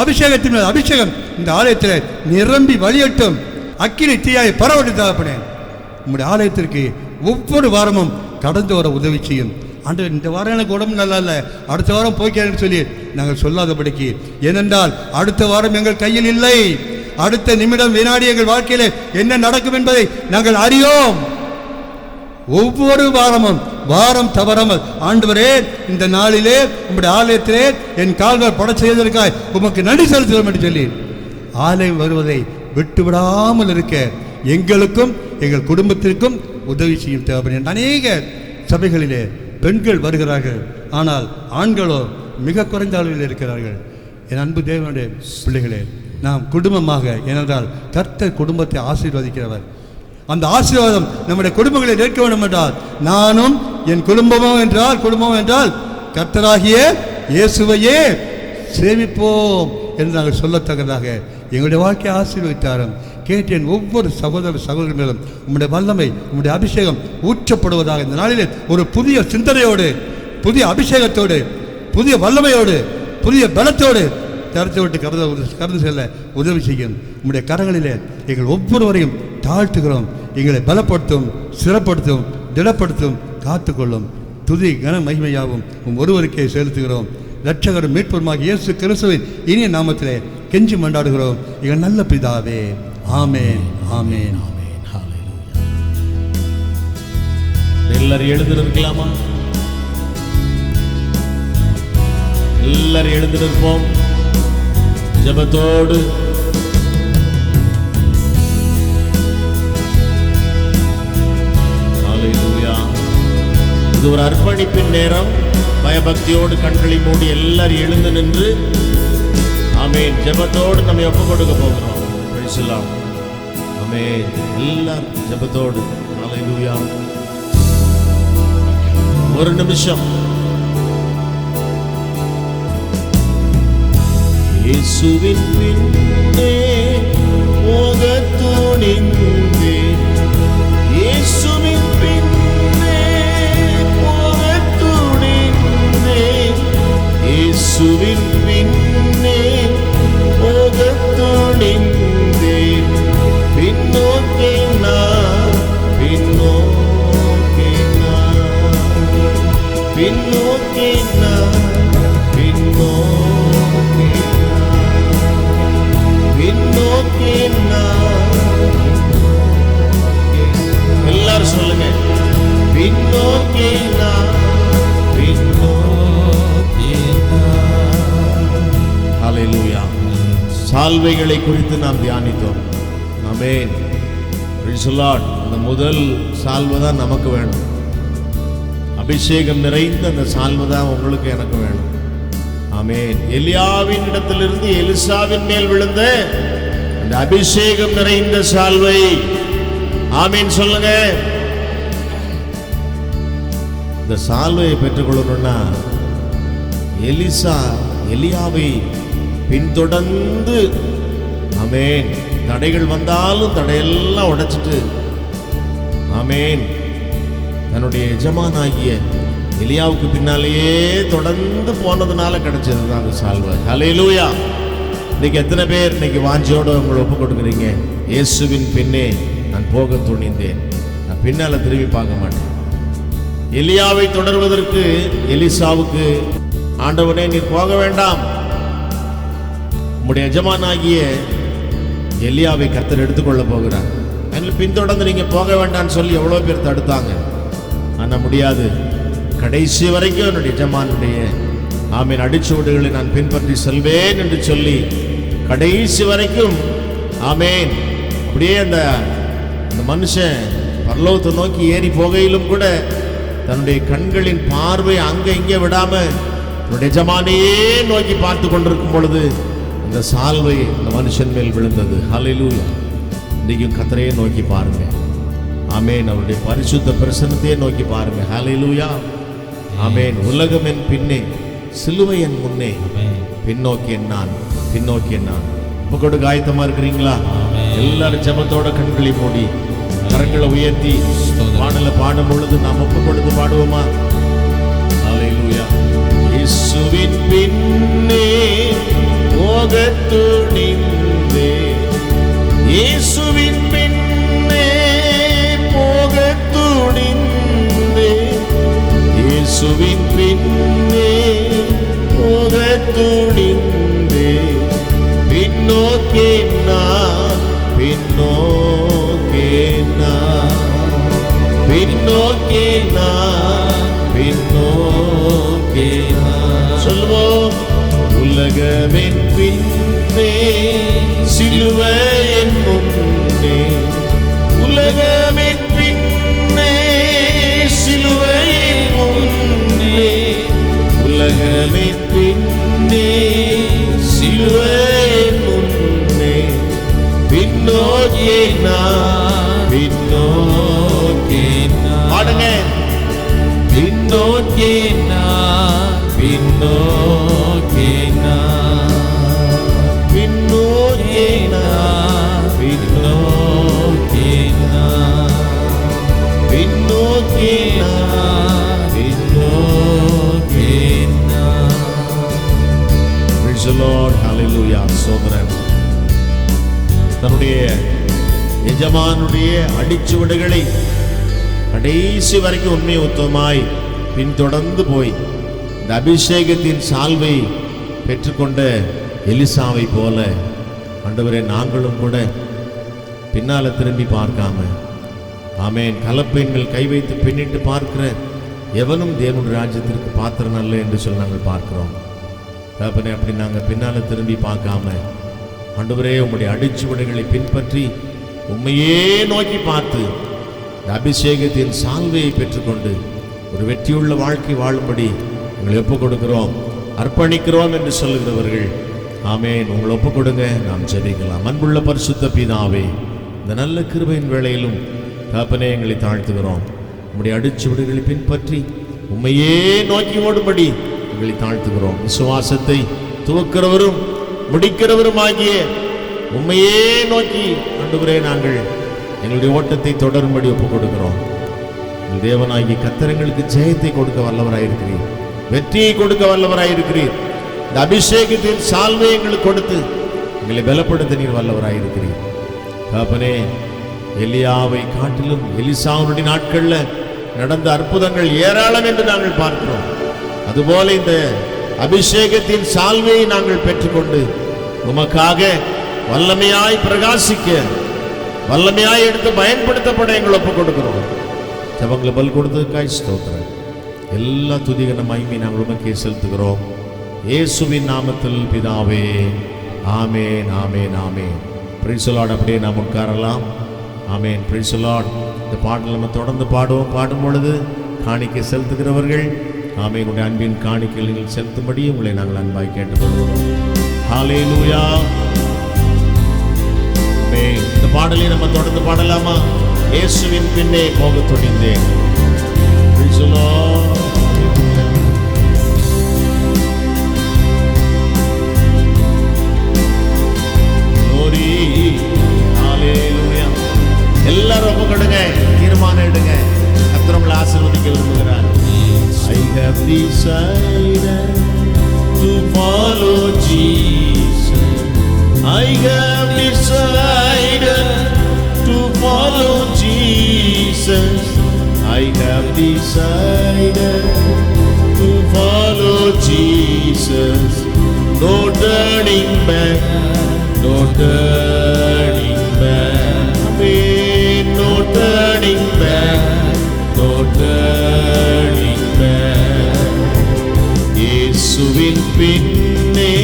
அபிஷேகத்தின் அபிஷேகம் இந்த ஆலயத்தில் நிரம்பி வழியட்டும். அக்கினி தீயாய் பரவட்டு தகப்பனே. உங்களுடைய ஆலயத்திற்கு ஒவ்வொரு வாரமும் கடந்து வர உதவி செய்யும். அன்று இந்த வாரம் எனக்கு உடம்பு நல்லா இல்லை, அடுத்த வாரம் போய்க்கிறேன்னு சொல்லி நாங்கள் சொல்லாதபடிக்கு, ஏனென்றால் அடுத்த வாரம் எங்கள் கையில் இல்லை. அடுத்த நிமிடம் வினாடி எங்கள் வாழ்க்கையில் என்ன நடக்கும் என்பதை நாங்கள் அறியோம். ஒவ்வொரு வாரமும் வாரம் தவறாமல் ஆண்டவரே இந்த நாளிலே உங்களுடைய ஆலயத்திலே என் கால்கள் பட செய்வதற்காக உமக்கு நன்றி செலுத்துவோம் என்று சொல்லி ஆலயம் வருவதை விட்டுவிடாமல் இருக்க எங்களுக்கும் எங்கள் குடும்பத்திற்கும் உதவி செய்யும் தேவை. அநேக சபைகளிலே பெண்கள் வருகிறார்கள், ஆனால் ஆண்களோ மிக குறைந்த அளவில் இருக்கிறார்கள். என் அன்பு தேவனுடைய பிள்ளைகளே, நாம் குடும்பமாக, ஏனென்றால் கர்த்தர் குடும்பத்தை ஆசீர்வதிக்கிறவர். அந்த ஆசீர்வாதம் நம்முடைய குடும்பங்களை நிற்க வேண்டும் என்றால் நானும் என் குடும்பமும் என்றால் கர்த்தராகிய இயேசுவையே சேவிப்போம் என்று நாங்கள் சொல்லத்தக்கதாக எங்களுடைய வாழ்க்கையை ஆசீர்வதித்தாரும். கேட்டேன் ஒவ்வொரு சகோதரர் மேலும் உம்முடைய வல்லமை, உம்முடைய அபிஷேகம் ஊற்றப்படுவதாக இந்த நாளிலே ஒரு புதிய சிந்தனையோடு, புதிய அபிஷேகத்தோடு, புதிய வல்லமையோடு, புதிய பலத்தோடு தரத்தை விட்டு கடந்து செல்ல உதவி செய்யும். உம்முடைய கரங்களிலே எங்கள் ஒவ்வொருவரையும் தாழ்த்துகிறோம். எங்களை பலப்படுத்தும், சிறப்படுத்தும், திடப்படுத்தும், காத்துக்கொள்ளும். துதி கன மகிமையாகவும் ஒருவருக்கே செலுத்துகிறோம். இரட்சகரும் மீட்பருமாகிய இயேசு கிறிஸ்துவின் இனிய நாமத்திலே கெஞ்சி மண்டாடுகிறோம் எங்கள் நல்ல பிதாவே. ஆமென், ஆமென், ஆமென். ஹல்லேலூயா. எல்லாரும் எழுந்திருக்கலாமா? எல்லாரும் எழுந்திருப்போம் ஜெபத்தோடு. ஹல்லேலூயா. இது ஒரு அர்ப்பணிப்பின் நேரம். பயபக்தியோடு கண்களை மூடி எல்லாரும் எழுந்து நின்று ஆமென் ஜெபத்தோடு நம்ம ஒப்பு கொடுக்க போகிறோம். Praise the Lord. ஆமென். எல்லாரும் ஜெபத்தோடு. ஹல்லேலூயா. ஒரு நிமிஷம். இயேசுவின் பின்னே போகத் துணிந்தேன். இயேசுவின் பின்னே போகத் துணிந்தேன். இயேசுவின் பின்னே போகத் துணிந்தேன். பின்னோக்கி நான், பின்னோக்கி நான், பின்னோக்கி நான், பின்னோக்கி பின்னோக்கி நான். எல்லாரும் சொல்லுங்க, பின்னோக்கி நான், பின்னோக்கி நான். ஹல்லேலூயா. சால்வைகளை குறித்து நாம் தியானித்தோம். ஆமென். Praise the Lord. அந்த முதல் சால்வை தான் நமக்கு வேணும். அபிஷேகம் நிறைந்த அந்த சால்வை தான் உங்களுக்கு எனக்கு வேணும். ஆமென். எலியாவின் இடத்திலிருந்து எலிசாவின் மேல் விழுந்த அந்த அபிஷேகம் நிறைந்த சால்வை. ஆமென் சொல்லுங்க. இந்த சால்வையை பெற்றுக்கொள்ளணும்னா எலியாவை பின்தொடர்ந்து, ஆமென், தடைகள் வந்தாலும் தடையெல்லாம் உடைச்சிட்டு, ஆமென், தன்னுடைய எஜமானாகிய எலியாவுக்கு பின்னாலேயே தொடர்ந்து போனதுனால கிடைச்சது தான் அந்த சால்வை. ஹல்லேலூயா. இன்னைக்கு எத்தனை பேர் இன்னைக்கு வாஞ்சியோடு உங்களை ஒப்பு கொடுக்குறீங்க? இயேசுவின் பின்னே நான் போக துணிந்தேன், நான் பின்னால திரும்பி பார்க்க மாட்டேன். எலியாவை தொடர்வதற்கு எலிசாவுக்கு ஆண்டவனே நீர் போக வேண்டாம், உம்முடைய எஜமானாகிய எலியாவை கர்த்தர் எடுத்துக்கொள்ள போகிறார், அதில் பின்தொடர்ந்து நீங்க போக வேண்டாம்னு சொல்லி எவ்வளோ பேர் தடுத்தாங்க. ஆனால் முடியாது. கடைசி வரைக்கும் என்னுடைய எஜமானுடைய ஆமீன் அடிச்சுவடுகளை நான் பின்பற்றி செல்வேன் என்று சொல்லி கடைசி வரைக்கும், ஆமேன், அப்படியே அந்த மனுஷன் பரலோகத்தை நோக்கி ஏறி போகையிலும் கூட தன்னுடைய கண்களின் பார்வை அங்க இங்கே விடாம தன்னுடைய எஜமானையே நோக்கி பார்த்து கொண்டிருக்கும் பொழுது அந்த சால்வை அந்த மனுஷன் மேல் விழுந்தது. ஹல்லேலூயா. இன்றைக்கும் கர்த்தரையே நோக்கி பாருங்க. ஆமென். அவருடைய பரிசுத்த பிரசன்னத்தையே நோக்கி பாருங்க. ஹல்லேலூயா. ஆமென். உலகம் என் பின்னே, சிலுவை என் முன்னே, பின்னோக்கி நான், பின்னோக்கி நான். இப்போ கூட ஆயத்தமா இருக்கிறீங்களா? எல்லாரும் ஜெபத்தோட கண்களை மூடி கரங்களை உயர்த்தி பாடல பாடும் பொழுது நாம் ஒப்பு கொடுத்து பாடுவோமா? ஹல்லேலூயா. இயேசுவின் பின்னே போகத் துணிந்தேன், இயேசுவின் பின்னே போகத் துணிந்தேன், இயேசுவின் பின்னே போகத் துணிந்தேன், பின்னோக்கி நான், பின்னோக்கி நான், பின்னோக்கி நான், பின்னோக்கி நான். சொல்வோம். உலகமென் பின்னே, சிலுவை என் முன்னே, உலகமென் பின்னே, சிலுவை என் முன்னே, உலகமென் பின்னே, சிலுவை என் முன்னே, பின்னோக்கி நான், பின்னோக்கி நான். பாடுங்க. பின்னோக்கி நான், பின்னோக்கி நான், பின்னோக்கி நான், பின்னோக்கி நான், பின்னோக்கி நான், பின்னோக்கி நான். Praise the Lord. Hallelujah. சோதரன் தன்னுடைய எஜமானுடைய அடிச்சுவடுகளை கடைசி வரைக்கும் உண்மை உத்தமாய் பின்தொடர்ந்து போய் இந்த அபிஷேகத்தின் சால்வை பெற்றுக்கொண்ட எலிசாவை போல ஆண்டவரே நாங்களும் கூட பின்னால திரும்பி பார்க்காம, ஆமென், கலப்பெண்கள் கை வைத்து பின்னிட்டு பார்க்கிற எவனும் தேவனுடைய ராஜ்யத்திற்கு பாத்திரம் அல்ல என்று சொல்லி நாங்கள் பார்க்கிறோம். தகப்பனே, அப்படி நாங்கள் பின்னால திரும்பி பார்க்காம ஆண்டவரே உம்முடைய அடிச்சுவடுகளை பின்பற்றி உண்மையே நோக்கி பார்த்து இந்த அபிஷேகத்தின் சால்வையை பெற்றுக்கொண்டு ஒரு வெற்றியுள்ள வாழ்க்கை வாழும்படி உங்களை ஒப்புக் கொடுக்கிறோம், அர்ப்பணிக்கிறோம் என்று சொல்லுகிறவர்கள் ஆமென், உங்களை ஒப்புக் கொடுங்க. நாம் ஜெபிக்கலாம். அன்புள்ள பரிசுத்த பிதாவே, இந்த நல்ல கிருபையின் வேளையிலும் தகப்பனே எங்களை தாழ்த்துகிறோம். உம்முடைய அடிச்சுவடுகளை பின்பற்றி உண்மையே நோக்கி ஓடும்படி எங்களை தாழ்த்துகிறோம். விசுவாசத்தை துவக்கிறவரும் முடிக்கிறவரும் ஆகிய உண்மையே நோக்கி ஆண்டவரே நாங்கள் எங்களுடைய ஓட்டத்தை தொடரும்படி ஒப்புக் கொடுக்கிறோம். எங்கள் தேவனாகிய கர்த்தருக்கு ஜெயத்தை கொடுக்க வல்லவராயிருக்கிறீர், வெற்றியை கொடுக்க வல்லவராயிருக்கிறீர். இந்த அபிஷேகத்தின் சால்வை எங்களுக்கு கொடுத்து எங்களை பலப்படுத்த நீர் வல்லவராயிருக்கிறீர். தகப்பனே, எலியாவை காட்டிலும் எலிசாவுடைய நாட்கள்ல நடந்த அற்புதங்கள் ஏராளம் என்று நாங்கள் பார்க்கிறோம். அதுபோல இந்த அபிஷேகத்தின் சால்வையை நாங்கள் பெற்றுக்கொண்டு உமக்காக வல்லமையாய் பிரகாசிக்க, வல்லமையாய் எடுத்து பயன்படுத்தப்பட எங்களை ஒப்புக் கொடுக்கிறோம். ஜெபங்களை பல் கொடுத்ததுக்காய் ஸ்தோத்திரம். எல்லா துதிகன மகிமை நாங்கள் உமக்கே செலுத்துகிறோம். இயேசுவின் நாமத்தில் பிதாவே, ஆமேன், ஆமேன், ஆமேன். Praise the Lord. அப்படியே நாம் உட்காரலாம். ஆமேன். Praise the Lord. இந்த பாடல் நம்ம தொடர்ந்து பாடுவோம். பாடும் பொழுது காணிக்கை செலுத்துகிறவர்கள் ஆமேன் உடைய அன்பின் காணிக்கையில் செலுத்தும்படி உங்களை நாங்கள் அன்பாய் கேட்டுக்கொள்கிறோம். ஹல்லேலூயா. ஆமென். இந்த பாடலை நம்ம தொடர்ந்து பாடலாமா? இயேசுவின் பின்னே போக துணிந்தேன். Praise the Lord. Glory. Hallelujah. எல்லாரும் ஒப்பு கொடுங்க, தீர்மானம் எடுங்க. கர்த்தர் உங்களை ஆசீர்வதிக்க விரும்புகிறார். I have decided to follow Jesus. I have decided to follow Jesus. I have decided to follow Jesus. No turning back, no turning back. Amen. No turning back, no turning back. இயேசுவின் பின்னே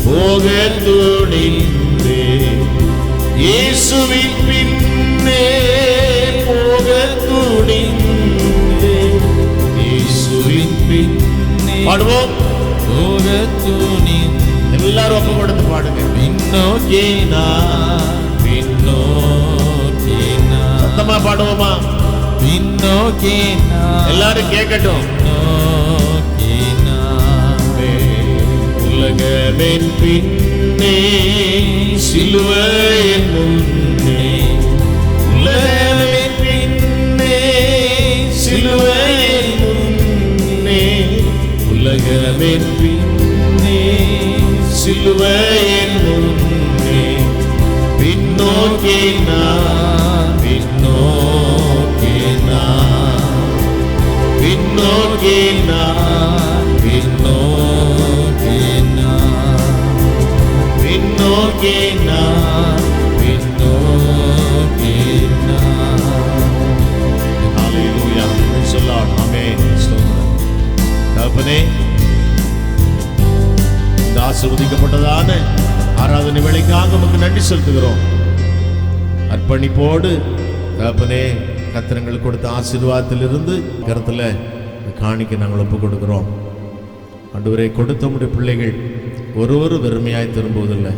போக துணிந்தேன், இயேசுவின் பின்னே போக ஒப்பு கொடுத்து பாடுங்க. பின்னோக்கி நான், பின்னோக்கி நான். சத்தமா பாடுவோமா? பின்னோக்கி நான். எல்லாரும் கேட்கட்டும். பின்னோக்கி நான். உலகமென் பின்னே சிலுவையின் முன்னே, உலகமென் பின்னே சிலுவையின் முன்னே, உலகமென் பின்னே சிலுவையின் முன்னே, பின்னோக்கி நான், பின்னோக்கி நான், பின்னோக்கி நான், பின்னோக்கி நான், பின்னோக்கி நான், பின்னோக்கி நான். ஹல்லேலூயா. சொல்லலாம். ஆமென். ஸ்தோத்திரம். தகப்பனே, இந்த ஆசீர்வதிக்கப்பட்டதான ஆராதனை வேளைக்காக உமக்கு நன்றி செலுத்துகிறோம். அர்ப்பணிப்போடு தகப்பனே, கத்திரங்கள் கொடுத்த ஆசீர்வாதத்திலிருந்து கருத்துல காணிக்க நாங்கள் ஒப்பு கொடுக்கிறோம். ஆண்டவரே, கொடுத்த உம்முடைய பிள்ளைகள் ஒருவரும் வெறுமையாய் திரும்புவதில்லை.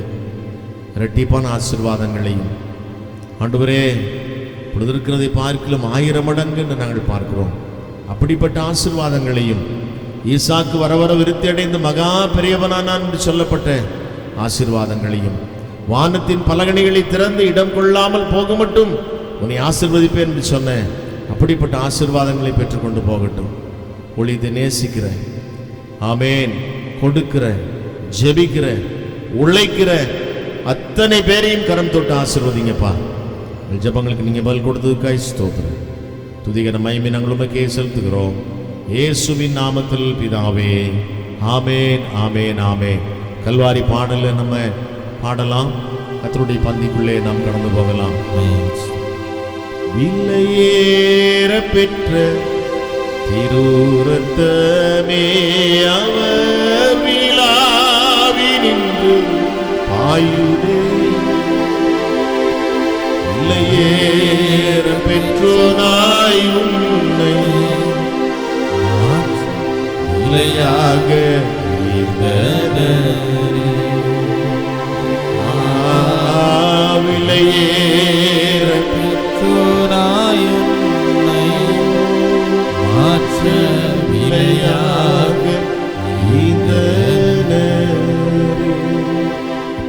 இரட்டிப்பான ஆசீர்வாதங்களையும் ஆண்டவரே இப்பொழுது இருக்கிறதை பார்க்கலாம் 1000 மடங்கு என்று நாங்கள் பார்க்கிறோம். அப்படிப்பட்ட ஆசீர்வாதங்களையும் ஈசாக்கு வர வர விருத்தி அடைந்த மகா பெரியவனானான் என்று சொல்லப்பட்ட ஆசீர்வாதங்களையும், வானத்தின் பலகணிகளை திறந்து இடம் கொள்ளாமல் போக மட்டும் உன்னை ஆசீர்வதிப்பேன் என்று சொன்ன அப்படிப்பட்ட ஆசீர்வாதங்களை பெற்றுக்கொண்டு போகட்டும். ஒளிதை நேசிக்கிற, ஆமேன், கொடுக்கிற, ஜெபிக்கிற, உழைக்கிற அத்தனை பேரையும் கரம் தொட்டு ஆசீர்வதிங்கப்பா. ஜெபங்களுக்கு நீங்க பதில் கொடுத்ததுக்காய் ஸ்தோத்திரம். துதிகர மகிமை நாங்கள் உமக்கே செலுத்துகிறோம். இயேசுவின் நாமத்தில் பிதாவே, ஆமேன், ஆமேன், ஆமேன். கல்வாரி பாடல நம்ம பாடலாம். கர்த்தருடைய பந்திக்குள்ளே நாம் கடந்து போகலாம். விலையேற பெற்ற திருரத்தமே அவர் விழாவி நின்று பாயுதே. விலையேற பெற்றோனாய் உன்னை விலையாக விலையேற பெற்றோனாய் உன்னை மாற்ற விலையாக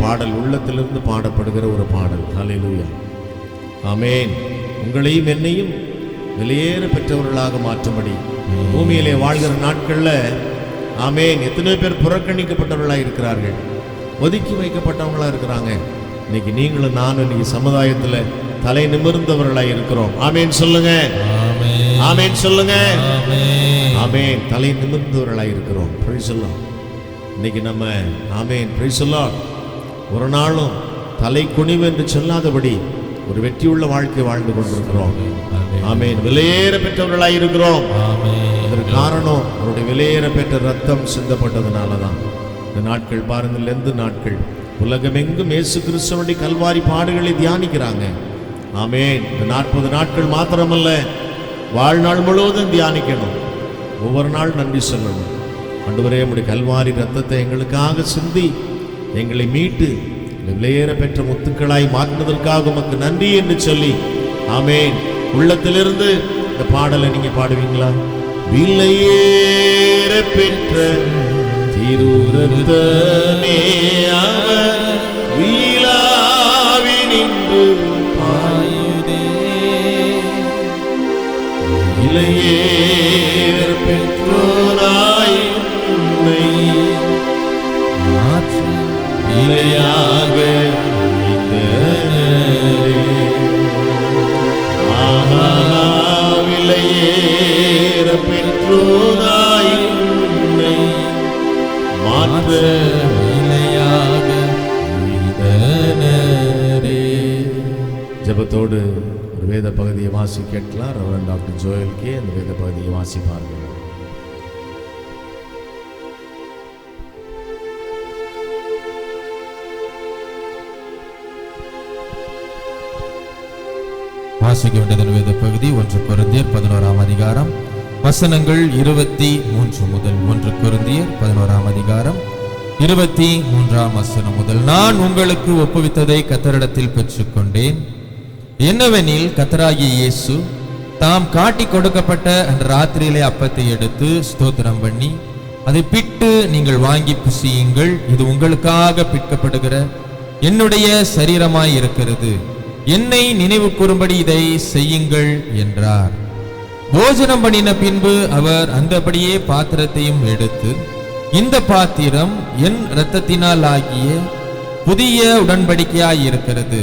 பாடல் உள்ளத்திலிருந்து பாடப்படுகிற ஒரு பாடல். ஹல்லேலூயா. ஆமேன். உங்களையும் என்னையும் வெளியேற பெற்றவர்களாக மாற்றும்படி பூமியிலே வாழ்கிற நாட்கள்ல ஆமேன் எத்தனை பேர் புறக்கணிக்கப்பட்டவர்களாக இருக்கிறார்கள், ஒதுக்கி வைக்கப்பட்டவங்களா இருக்கிறாங்க. இன்னைக்கு நீங்களும் நானும் இன்னைக்கு சமுதாயத்துல தலை நிமிர்ந்தவர்களாக இருக்கிறோம். ஆமேன் சொல்லுங்க. ஆமேன் சொல்லுங்க. ஆமேன். தலை நிமிர்ந்தவர்களாக இருக்கிறோம். பிரைஸ் எல்லாம் இன்னைக்கு நம்ம ஆமேன் பிரைஸ் எல்லாம் ஒரு நாளும் தலை குனிவு என்று சொல்லாதபடி ஒரு வெற்றியுள்ள வாழ்க்கை வாழ்ந்து கொண்டிருக்கிறோம். ஆமேன். விலையேற பெற்றவர்களாய் இருக்கிறோம். அதற்கு காரணம் அவருடைய விலையேற பெற்ற ரத்தம் சிந்தப்பட்டதுனாலதான். இந்த நாட்கள் பாருங்கள், எந்த நாட்கள் உலகமெங்கும் இயேசு கிறிஸ்துவனுடைய கல்வாரி பாடுகளை தியானிக்கிறாங்க. ஆமேன். இந்த 40 நாட்கள் மாத்திரமல்ல, வாழ்நாள் முழுவதும் தியானிக்கணும். ஒவ்வொரு நாள் நன்றி சொல்லணும். ஆண்டவரே, உம்முடைய கல்வாரி ரத்தத்தை எங்களுக்காக சிந்தி எங்களை மீட்டு விலையேற பெற்ற முத்துக்களாய் மாற்றினதற்காக உமக்கு நன்றி என்று சொல்லி ஆமேன் உள்ளத்திலிருந்து இந்த பாடலை நீங்க பாடுவீங்களா? விலையேற பெற்ற திருரத்தமே அவர் வீழாவி நின்று பாயுதே. விலையேற பெற்றோராய் உன்னை மாற்ற விலையாக விலையேற பெற்றோராய் உன்னை மாற்ற விலையாக. ஜெபத்தோடு ஒரு வேத பகுதியை வாசி கேட்கலாம். ரெவரண்ட் டாக்டர் ஜோயல் கே அந்த வேத பகுதியை வாசிப்பார்கள். வாசிக்க வேண்டியதன் வேத பகுதி 1 கொரிந்தியர் 11ஆம் அதிகாரம் வசனங்கள் 23 முதல் 1 கொரிந்தியர் 11ஆம் அதிகாரம் 23ஆம் வசனம் முதல். நான் உங்களுக்கு ஒப்புவித்ததை கர்த்தரிடத்தில் பெற்றுக்கொண்டேன். என்னவெனில், கர்த்தராகிய இயேசு தாம் காட்டி கொடுக்கப்பட்ட அந்த ராத்திரியிலே அப்பத்தை எடுத்து ஸ்தோத்திரம் பண்ணி அதை பிட்டு, நீங்கள் வாங்கி புசியுங்கள், இது உங்களுக்காக பிற்கப்படுகிற என்னுடைய சரீரமாய் இருக்கிறது, என்னை நினைவு கூறும்படி இதை செய்யுங்கள் என்றார். போஜனம் பண்ணின பின்பு அவர் அந்தபடியே பாத்திரத்தையும் எடுத்து, இந்த பாத்திரம் என் இரத்தத்தினால் ஆகிய புதிய உடன்படிக்கையாய் இருக்கிறது,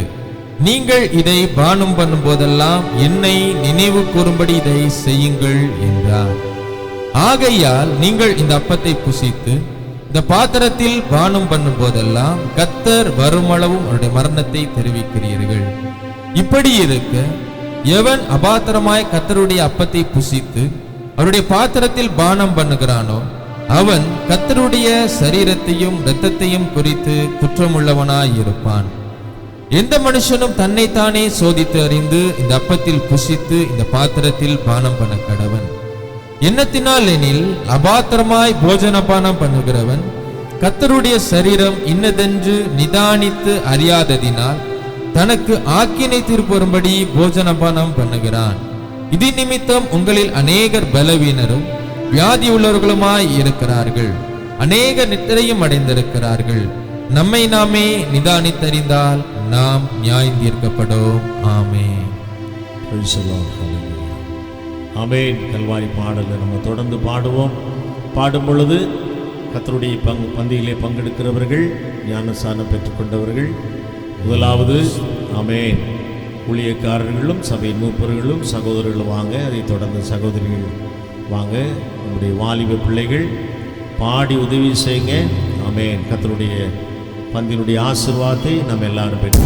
நீங்கள் இதை பானம் பண்ணும் போதெல்லாம் என்னை நினைவு கூறும்படி இதை செய்யுங்கள் என்றார். ஆகையால் நீங்கள் இந்த அப்பத்தை புசித்து இந்த பாத்திரத்தில் பானம் பண்ணும் போதெல்லாம் கர்த்தர் வருமளவும் அவருடைய மரணத்தை தெரிவிக்கிறீர்கள். இப்படி இருக்க, எவன் அபாத்திரமாய் கர்த்தருடைய அப்பத்தை புசித்து அவருடைய பாத்திரத்தில் பானம் பண்ணுகிறானோ அவன் கர்த்தருடைய சரீரத்தையும் இரத்தத்தையும் குறித்து குற்றமுள்ளவனாய் இருப்பான். எந்த மனுஷனும் தன்னைத்தானே சோதித்து அறிந்து இந்த அப்பத்தில் புசித்து இந்த பாத்திரத்தில் பானம் பண்ண கடவன். எண்ணத்தினால் எனில், அபாத்திரமாய் போஜனபானம் பண்ணுகிறவன் கர்த்தருடைய சரீரம் இன்னதென்று நிதானித்து அறியாததினால் தனக்கு ஆக்கினை தீர்ப்பும்படி போஜனபானம் பண்ணுகிறான். இது நிமித்தம் உங்களில் அநேகர் பலவீனரும் வியாதி உள்ளவர்களுமாய் இருக்கிறார்கள், அநேக நித்திரையும் அடைந்திருக்கிறார்கள். நம்மை நாமே நிதானித்தறிந்தால் நாம் நியாயம் தீர்க்கப்படும். ஆமென். ஆமென். கல்வாரி பாடலை நம்ம தொடர்ந்து பாடுவோம். பாடும் பொழுது கர்த்தருடைய பந்தியிலே பங்கெடுக்கிறவர்கள், ஞானஸ்நானம் பெற்றுக்கொண்டவர்கள் முதலாவது ஆமென் ஊழியக்காரர்களும் சபையின் மூப்பர்களும் சகோதரர்களும் வாங்க. அதை தொடர்ந்து சகோதரிகள் வாங்க. நம்முடைய வாலிப பிள்ளைகள் பாடி உதவி செய்யுங்க. ஆமென். கர்த்தருடைய பந்தியினுடைய ஆசீர்வாதத்தை நம்ம எல்லாரும் பெற்று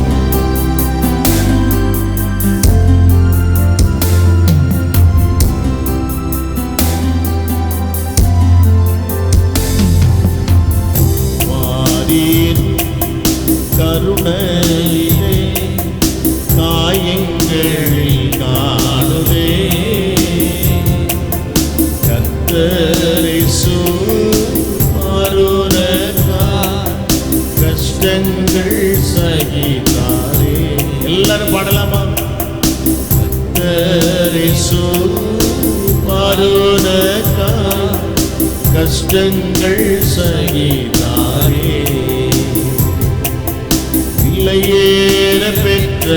கருணையிலே காயங்களில் காணுதே கர்த்தரேசு கஷ்டங்கள் சகித்தாரே. எல்லாரும் பாடலாமா? கர்த்தரேசு கஷ்டங்கள் சகித்தாரே. ஏற பெற்ற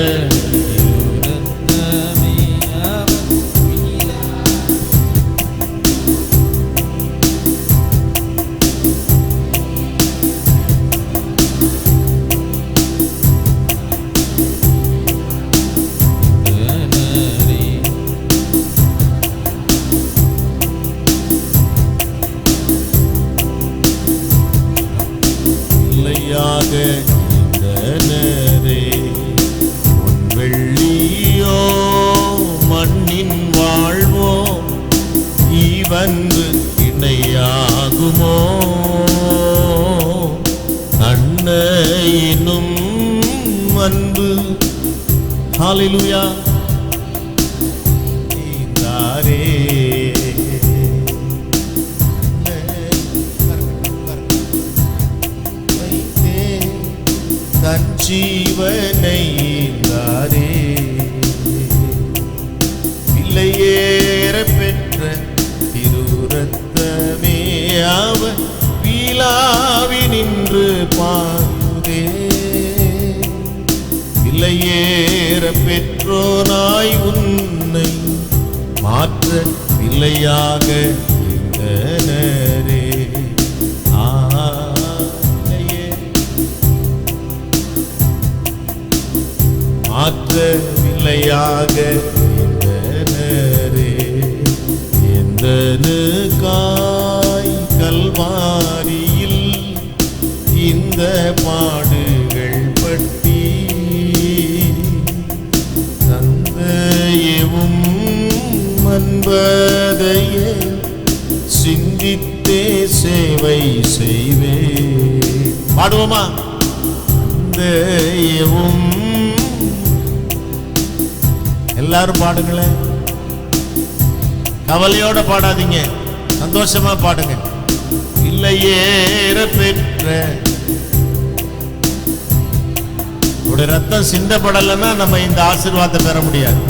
வந்து இணையாகுமோ அன்னையினும் அன்பு. ஹல்லேலூயா. நீதாரே தன் ஜீவனை தாரே பிள்ளையேற பெற்ற திருரத்தமே அவர் பீலாவி நின்று பாருதே. பிள்ளையேற பெற்றோனாய் உன்னை மாற்ற பிள்ளையாக இருந்தனரே. மாற்ற பிள்ளையாக இருந்தனரே. எந்தனுக்காய் கல்வாரியில் இந்த பாடுகள் பட்டி தந்தையவும் அன்பதையே சிந்தித்தே சேவை செய்வே. பாடுவோமா? தந்தையவும் எல்லாரும் பாடுங்களேன். கவலையோட பாடாதீங்க, சந்தோஷமா பாடுங்க. விலையேற பெற்ற. உடைய ரத்தம் சிந்தப்படலைன்னா நம்ம இந்த ஆசீர்வாதத்தை பெற முடியாது.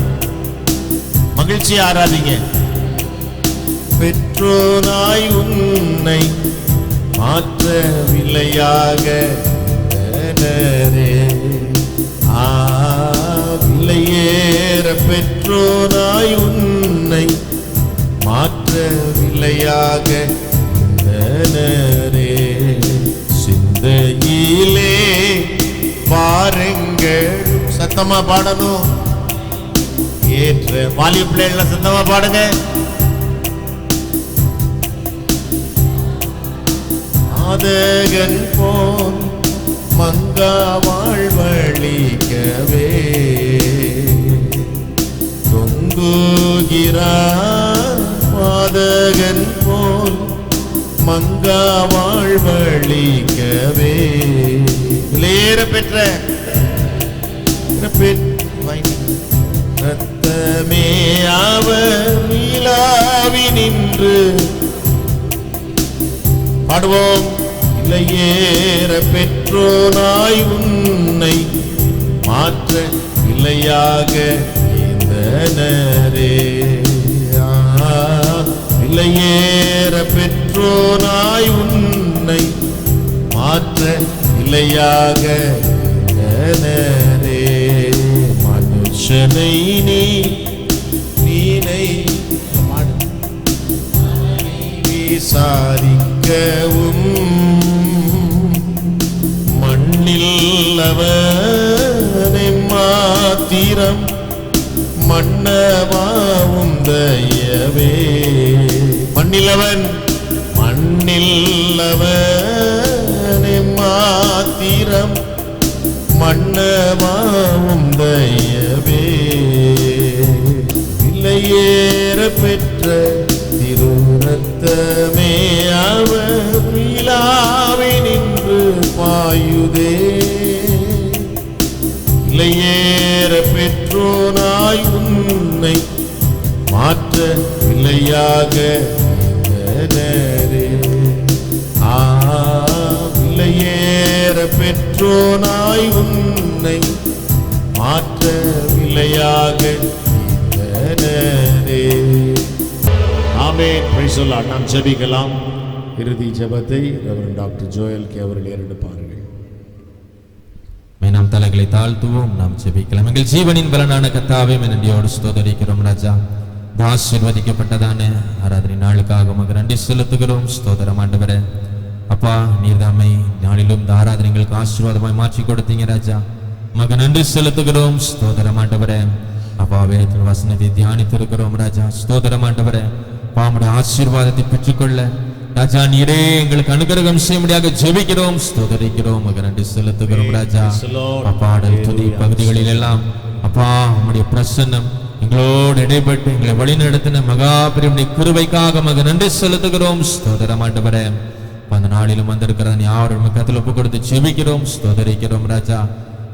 மகிழ்ச்சி ஆராதிங்க. பெற்றோனாய் உன்னை மாற்ற விலையாக விலையேற பெற்றோனாய் உன்னை மாற்ற விலையாக சிந்தையிலே பாருங்கள். சத்தமா பாடணும். ஏற்ற வாலிப பிள்ளைகள சத்தமா பாடுங்க. ஆதகன் போன் மங்கா வாழ்வழிக்கவே தொங்குகிறார். பாதகன் போல் மங்கா வாழ்வழிக்கவே விலையேற பெற்ற ரத்தமே அவர் மீளாவி நின்று பாடுவோம். விலையேற பெற்றோனாய் உன்னை மாற்ற விலையாக இருந்தனரே. விலையேற பெற்றோனாய் உன்னை மாற்ற விலையாக இருந்தனரே. மனுஷனை நீனை விசாரிக்கவும் மண்ணில் அவனை மாத்திரம் மன்னவாவும் தயவே. மண்ணிலவன் மண்ணில்லவனை மாத்திரம் மன்னவாவும் தயவே. விலையேற பெற்ற திருரத்தமே அவர் விழாவை நின்று பாயுதே. விலையேற பெற்றோனாய் உன்னை மாற்ற விலையாக விலையேற பெற்றோனாய் உன்னை மாற்ற விலையாக. ஆமென். Praise the Lord. நாம் ஜெபிக்கலாம். இறுதி ஜெபத்தை ரெவரண்ட் டாக்டர் ஜோயல் கே அவர்கள் ஏறெடுப்பார்கள். நாம் தலைகளை தாழ்த்துவோம், நாம் ஜெபிக்கலாம். எங்கள் ஜீவனின் பலனான கர்த்தாவே நன்றியோடு ஸ்தோத்தரிக்கிறோம் ராஜா. ஆசீர்வதிக்கப்பட்டதான ஆராதனை நாளுக்காக உமக்கு நன்றி செலுத்துகிறோம். ஸ்தோத்திரம் ஆண்டவரே. அப்பா, நீர் தாமே நாளிலும் இந்த ஆராதனைகளுக்கு ஆசீர்வாதமாய் மாற்றி கொடுத்தீங்க ராஜா. உமக்கு நன்றி செலுத்துகிறோம். ஸ்தோத்திரம் ஆண்டவரே. அப்பா, வேதத்தின் வசனத்தை தியானித்திருக்கிறோம் ராஜா. ஸ்தோத்திரம் ஆண்டவரே. பாமுடைய ஆசீர்வாதத்தை பெற்றுக்கொள்ள ராஜா நீரே எங்களுக்கு அனுகிரகம் செய்யும்படியாக ஜெபிக்கிறோம். ஸ்தோத்திரிக்கிறோம். உமக்கு நன்றி செலுத்துகிறோம் ராஜா. அப்பாடல் துதி பகுதிகளில் எல்லாம் அப்பா உம்முடைய பிரசன்னம் எங்களோடு இடைப்பட்டு எங்களை வழிநடத்தின மகாபெரிய கிருபைக்காக உமக்கு நன்றி செலுத்துகிறோம். ஸ்தோத்திரம் ஆண்டவரே. அந்த நாளிலும் வந்திருக்கிறத யாரும் கத்தில் ஒப்பு கொடுத்து ஜெபிக்கிறோம். ஸ்தோத்திரிக்கிறோம் ராஜா.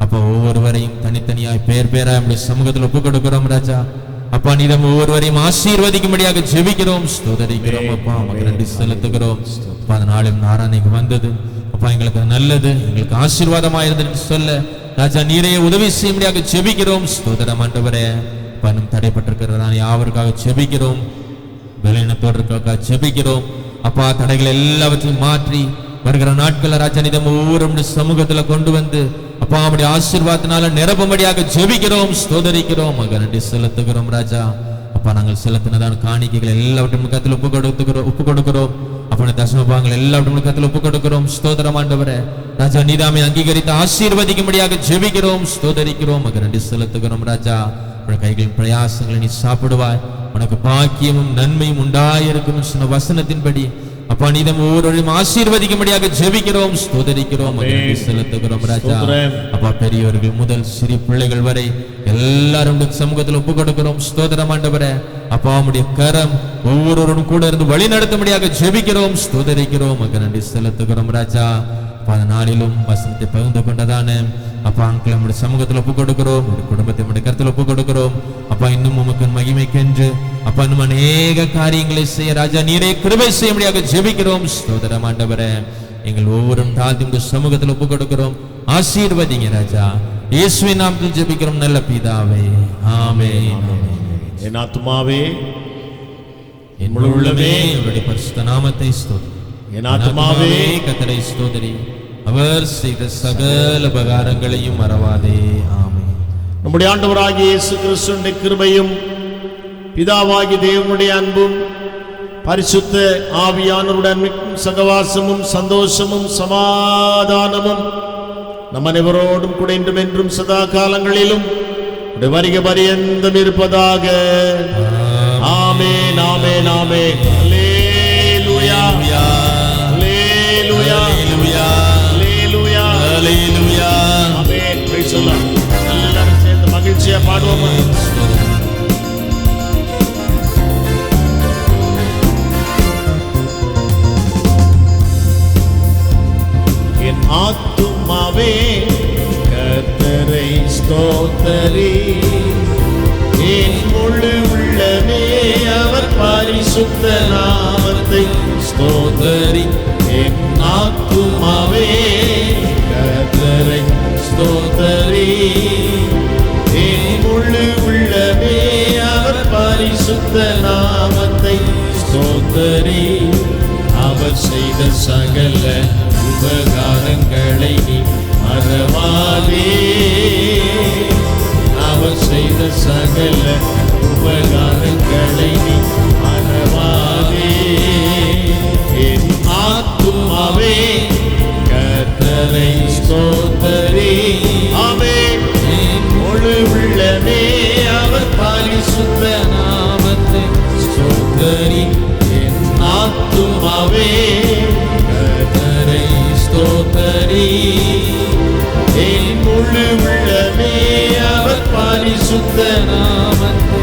அப்போ ஒவ்வொருவரையும் தனித்தனியாய் பேர் பேராய் நம்முடைய சமூகத்தில் ஒப்பு கொடுக்கிறோம் ராஜா. அப்பா, நீதம் ஒவ்வொருவரையும் ஆசீர்வதிக்கும்படியாக ஜெபிக்கிறோம். ஸ்தோத்திரிக்கிறோம் அப்பா. உமக்கு நன்றி செலுத்துகிறோம். அப்பா, அந்த நாளிலும் ஆராதனைக்கு வந்தது அப்பா எங்களுக்கு நல்லது, எங்களுக்கு ஆசீர்வாதமாக இருந்தது சொல்ல ராஜா நீரையே உதவி செய்யும்படியாக ஜெபிக்கிறோம். ஸ்தோத்திரம் ஆண்டவரே. பணம் தடைப்பட்டிருக்கிறதான யாவருக்காக ஜெபிக்கிறோம். பலவீனத்தோடு ஜெபிக்கிறோம். அப்பா, தடைகள் எல்லாவற்றையும் மாற்றி வருகிற நாட்கள் ராஜா நீதம் ஒவ்வொரு சமூகத்துல கொண்டு வந்து அப்பா அவருடைய ஆசீர்வாதத்தினால நிரப்பும்படியாக ஜெபிக்கிறோம். ஸ்தோத்திரிக்கிறோம். நன்றி செலுத்துகிறோம் ராஜா. அப்பா, நாங்கள் செலுத்தினதான காணிக்கைகள் எல்லாவற்றையும் முகத்தில் ஒப்பு கொடுக்கிறோம். அப்படி தசமபாகங்கள் எல்லாவற்றையும் முகத்தில் ஒப்பு கொடுக்கிறோம். ஸ்தோத்திரம் ஆண்டவரே. ராஜா நீதாமை அங்கீகரித்து ஆசீர்வதிக்கும்படியாக ஜெபிக்கிறோம். ஸ்தோத்திரிக்கிறோம். நன்றி செலுத்துகிறோம் ராஜா. கைகளின் பிரயாசங்களை நீ சாப்பிடுவாய், உனக்கு பாக்கியமும் நன்மையும் உண்டாயிருக்கும் சொன்ன வசனத்தின்படி அப்பா நீதம் ஒவ்வொருவரையும் ஆசீர்வதிக்கும்படியாக ஜெபிக்கிறோம். ஸ்தோத்திரிக்கிறோம். செலுத்துகிறோம் ராஜா. அப்பா, பெரியவர்கள் முதல் சிறு பிள்ளைகள் வரை எல்லாரும் சமூகத்தில் ஒப்பு கொடுக்கிறோம். ஸ்தோத்திரம் ஆண்டவரே. அப்பா, உம்முடைய கரம் ஒவ்வொருவரும் கூட இருந்து வழி நடத்தும்படியாக ஜெபிக்கிறோம். ஸ்தோத்திரிக்கிறோம். நன்றி செலுத்துகிறோம் ராஜா. பல நாளிலும் வசனத்தை பகிர்ந்து கொண்டதான அப்பா அங்கிள் நம்முடைய சமூகத்தில் ஒப்பு கொடுக்கிறோம், ஒரு குடும்பத்தை நம்முடைய கருத்தில் ஒப்பு கொடுக்கிறோம். அப்பா இன்னும் உமக்கு மகிமைக்கென்று அப்பா இன்னும் அநேக காரியங்களை செய்ய ராஜா நீரே கிருபை செய்ய முடியாக ஜெபிக்கிறோம். ஸ்தோத்திரம் ஆண்டவரே, எங்கள் ஒவ்வொருவரும் தாழ்த்தி உடைய சமூகத்தில் ஒப்பு கொடுக்கிறோம். ஆசீர்வதிங்க ராஜா, இயேசுவின் நாமத்தில் ஜெபிக்கிறோம் நல்ல பிதாவே, ஆமென். என் ஆத்துமாவே என் முழு உள்ளமே அவருடைய பரிசுத்த நாமத்தை ஸ்தோத்திரி. என் ஆத்துமாவே கர்த்தரை ஸ்தோத்திரி, அவர் செய்த சகல உபகாரங்களையும் மறவாதே. ஆமென். நம்முடைய ஆண்டவராகிய இயேசு கிறிஸ்துவின் கிருபையும் பிதாவாகிய தேவனுடைய அன்பும் பரிசுத்த ஆவியானவருடன் சகவாசமும் சந்தோஷமும் சமாதானமும் நம் அனைவரோடும் கூட இன்றும் என்றும் சதா காலங்களிலும் வருக பரியந்தம் இருப்பதாக. ஆமென், ஆமென், ஆமென். அல்லேலூயா, அல்லேலூயா, அல்லேலூயா, அல்லேலூயா. ஆமென். Praise the Lord. எல்லாரும் சேர்ந்து மகிழ்ச்சியா பாடுவோமா? என் ஆத்துமாவே கர்த்தரை ஸ்தோத்தரி, என் முழு உள்ளமே அவர் பரிசுத்த நாமத்தை ஸ்தோத்தரி. என் ஆத்துமாவே கர்த்தரை ஸ்தோத்தரி, என் முழு உள்ளமே அவர் பரிசுத்த நாமத்தை ஸ்தோத்தரி. அவர் செய்த சகல உபகாரங்களை நீ மறவாதே, அவர் செய்த சகல உபகாரங்களை நீ மறவாதே. என் ஆத்துமாவே கர்த்தரை ஸ்தோத்தரி, ஆமென். என் முழு உள்ளமே அவர் பரிசுத்த நாமத்தை ஸ்தோத்தரி. என் ஆத்துமாவே கர்த்தரை ஸ்தோத்தரி, என் முழு உள்ளமே அவர் பரிசுத்த நாமத்தை